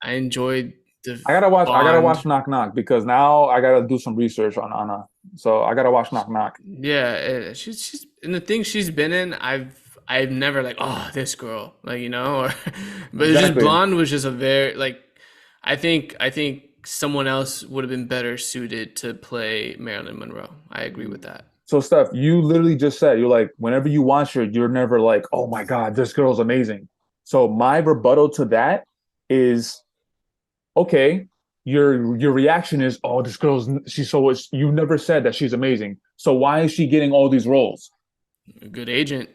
I enjoyed the I gotta watch. I gotta Bond. watch Knock Knock because now I gotta do some research on Anna. So I gotta watch Knock Knock. Yeah, she's in the things she's been in. I've never like, oh, this girl, like, you know, or but it's just Exactly. Blonde was just a very like, I think someone else would have been better suited to play Marilyn Monroe. I agree with that. So Steph, you literally just said you're like, whenever you watch her, you're never like, oh my god, this girl's amazing. So my rebuttal to that is okay. Your reaction is, oh, this girl's she's so you never said that she's amazing. So why is she getting all these roles? A good agent.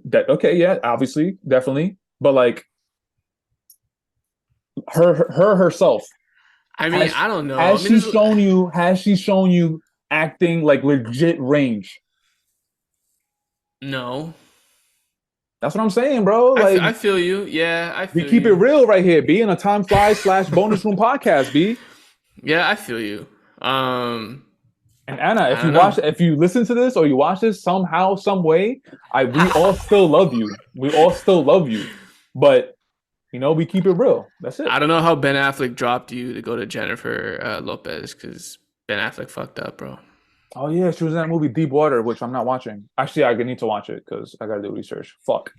That okay, yeah, obviously, definitely, but like her herself I mean, has I don't know. I has mean, she this is, shown you has she shown you acting like legit range? no. That's what I'm saying, bro. Like I feel you. Yeah, I we feel keep it you. real right here. Be in a time flies / bonus room podcast. B Yeah, I feel you. and Anna, I don't know. if you listen to this or you watch this somehow, some way, we all still love you. We all still love you, but we keep it real. That's it. I don't know how Ben Affleck dropped you to go to Jennifer Lopez because Ben Affleck fucked up, bro. Oh yeah, she was in that movie Deep Water, which I'm not watching. Actually, I need to watch it because I gotta do research. Fuck.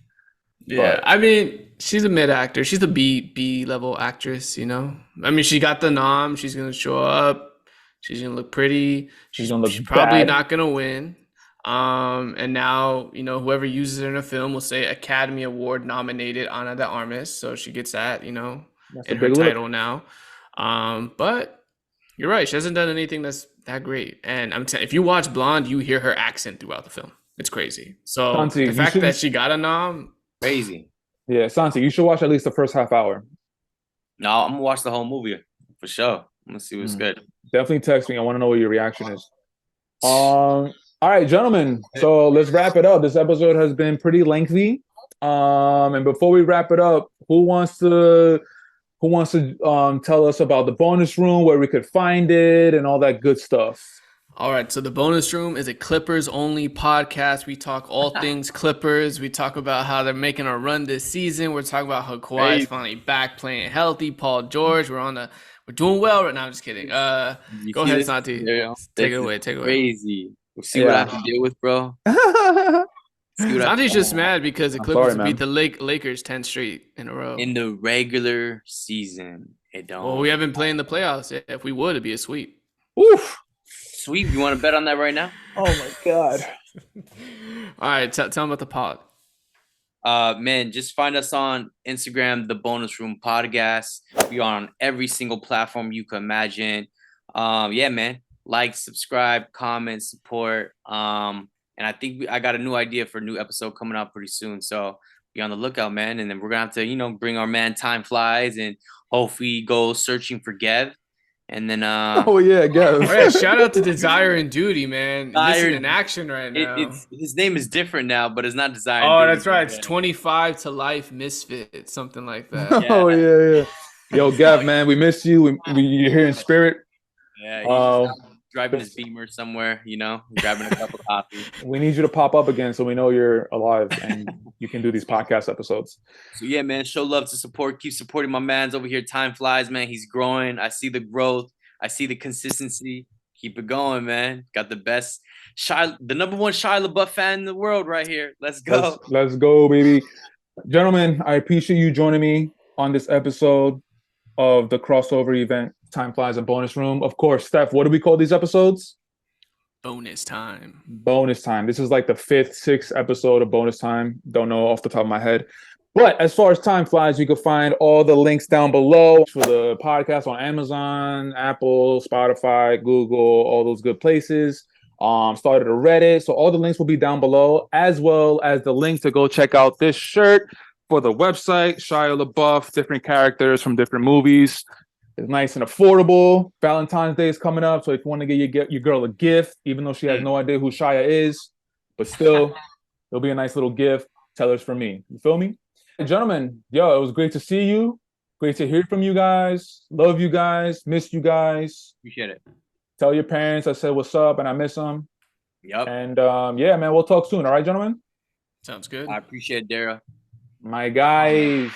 Yeah, But I mean, she's a mid actor. She's a B level actress, you know. I mean, she got the nom. She's gonna show up. She's gonna look pretty. she's She's gonna she's look probably bad. not gonna win. And now, whoever uses her in a film will say Academy Award nominated Ana de Armas, so she gets that, That's a in her big look. title now. But you're right. She hasn't done anything that's that great. And I'm telling, if you watch Blonde, you hear her accent throughout the film. It's crazy. So Santi, the you fact should. that she got a nom, Crazy. Yeah, Santi, you should watch at least the first half hour. No, I'm gonna watch the whole movie for sure. I'm gonna see what's Mm. good. Definitely text me. I want to know what your reaction is. All right, gentlemen. So let's wrap it up. This episode has been pretty lengthy. And before we wrap it up, who wants to tell us about the bonus room, where we could find it, and all that good stuff? all right, so the bonus room is a Clippers only podcast. We talk all things Clippers. We talk about how they're making a run this season. We're talking about how Kawhi is Hey. finally back playing healthy. Paul George, we're doing well right now. I'm just kidding. You Go see ahead, this? Santi. Yeah, Take it this away. is Take it away. Crazy. We'll see what I have to deal with, bro. See what I have Santi's to just mad because the I'm Clippers sorry, beat the Lakers 10 straight in a row. in the regular season. It don't. Well, we haven't played in the playoffs. If we would, it'd be a sweep. Oof. Sweet. You want to bet on that right now? Oh my god. All right, tell them about the pod. Man, just find us on Instagram, the Bonus Room Podcast. We are on every single platform you can imagine. Yeah, man. Like, subscribe, comment, support. And I think I got a new idea for a new episode coming out pretty soon. So be on the lookout, man. And then we're gonna have to, bring our man Time Flies and hopefully go searching for Gev. And then Oh yeah, Gav. Oh yeah, shout out to Desire and Duty, man. Desire- Missing in action right now. it's his name is different now, but it's not Desire. Oh, Duty. that's right. It's Yeah. 25 to Life Misfit, something like that. Oh yeah. Yo, Gav, man, we miss you. You're here in spirit. Yeah, he's Oh. just out driving his Beamer somewhere, grabbing a cup of coffee. We need you to pop up again so we know you're alive and you can do these podcast episodes. So yeah, man, show love to support. Keep supporting my man's over here. Time Flies, man. He's growing. I see the growth. I see the consistency. Keep it going, man. Got the best the number one Shia LaBeouf fan in the world right here. Let's go. Let's go, baby. Gentlemen, I appreciate you joining me on this episode of the crossover event, Time Flies and Bonus Room. Of course, Steph, what do we call these episodes? Bonus time. Bonus time. This is like the 5th, 6th episode of Bonus Time. Don't know off the top of my head. But as far as time flies, you can find all the links down below for the podcast on Amazon, Apple, Spotify, Google, all those good places. Started a Reddit, so all the links will be down below, as well as the link to go check out this shirt for the website. Shia LaBeouf, different characters from different movies. It's nice and affordable. Valentine's Day is coming up, so if you want to get your girl a gift, even though she has no idea who Shia is, but still, it'll be a nice little gift. Tell her it's for me. You feel me? Gentlemen, yo, it was great to see you. Great to hear from you guys. Love you guys. Miss you guys. Appreciate it. Tell your parents I said what's up and I miss them. Yep. And yeah, man, we'll talk soon. All right, gentlemen? Sounds good. I appreciate it, Dara. My guys.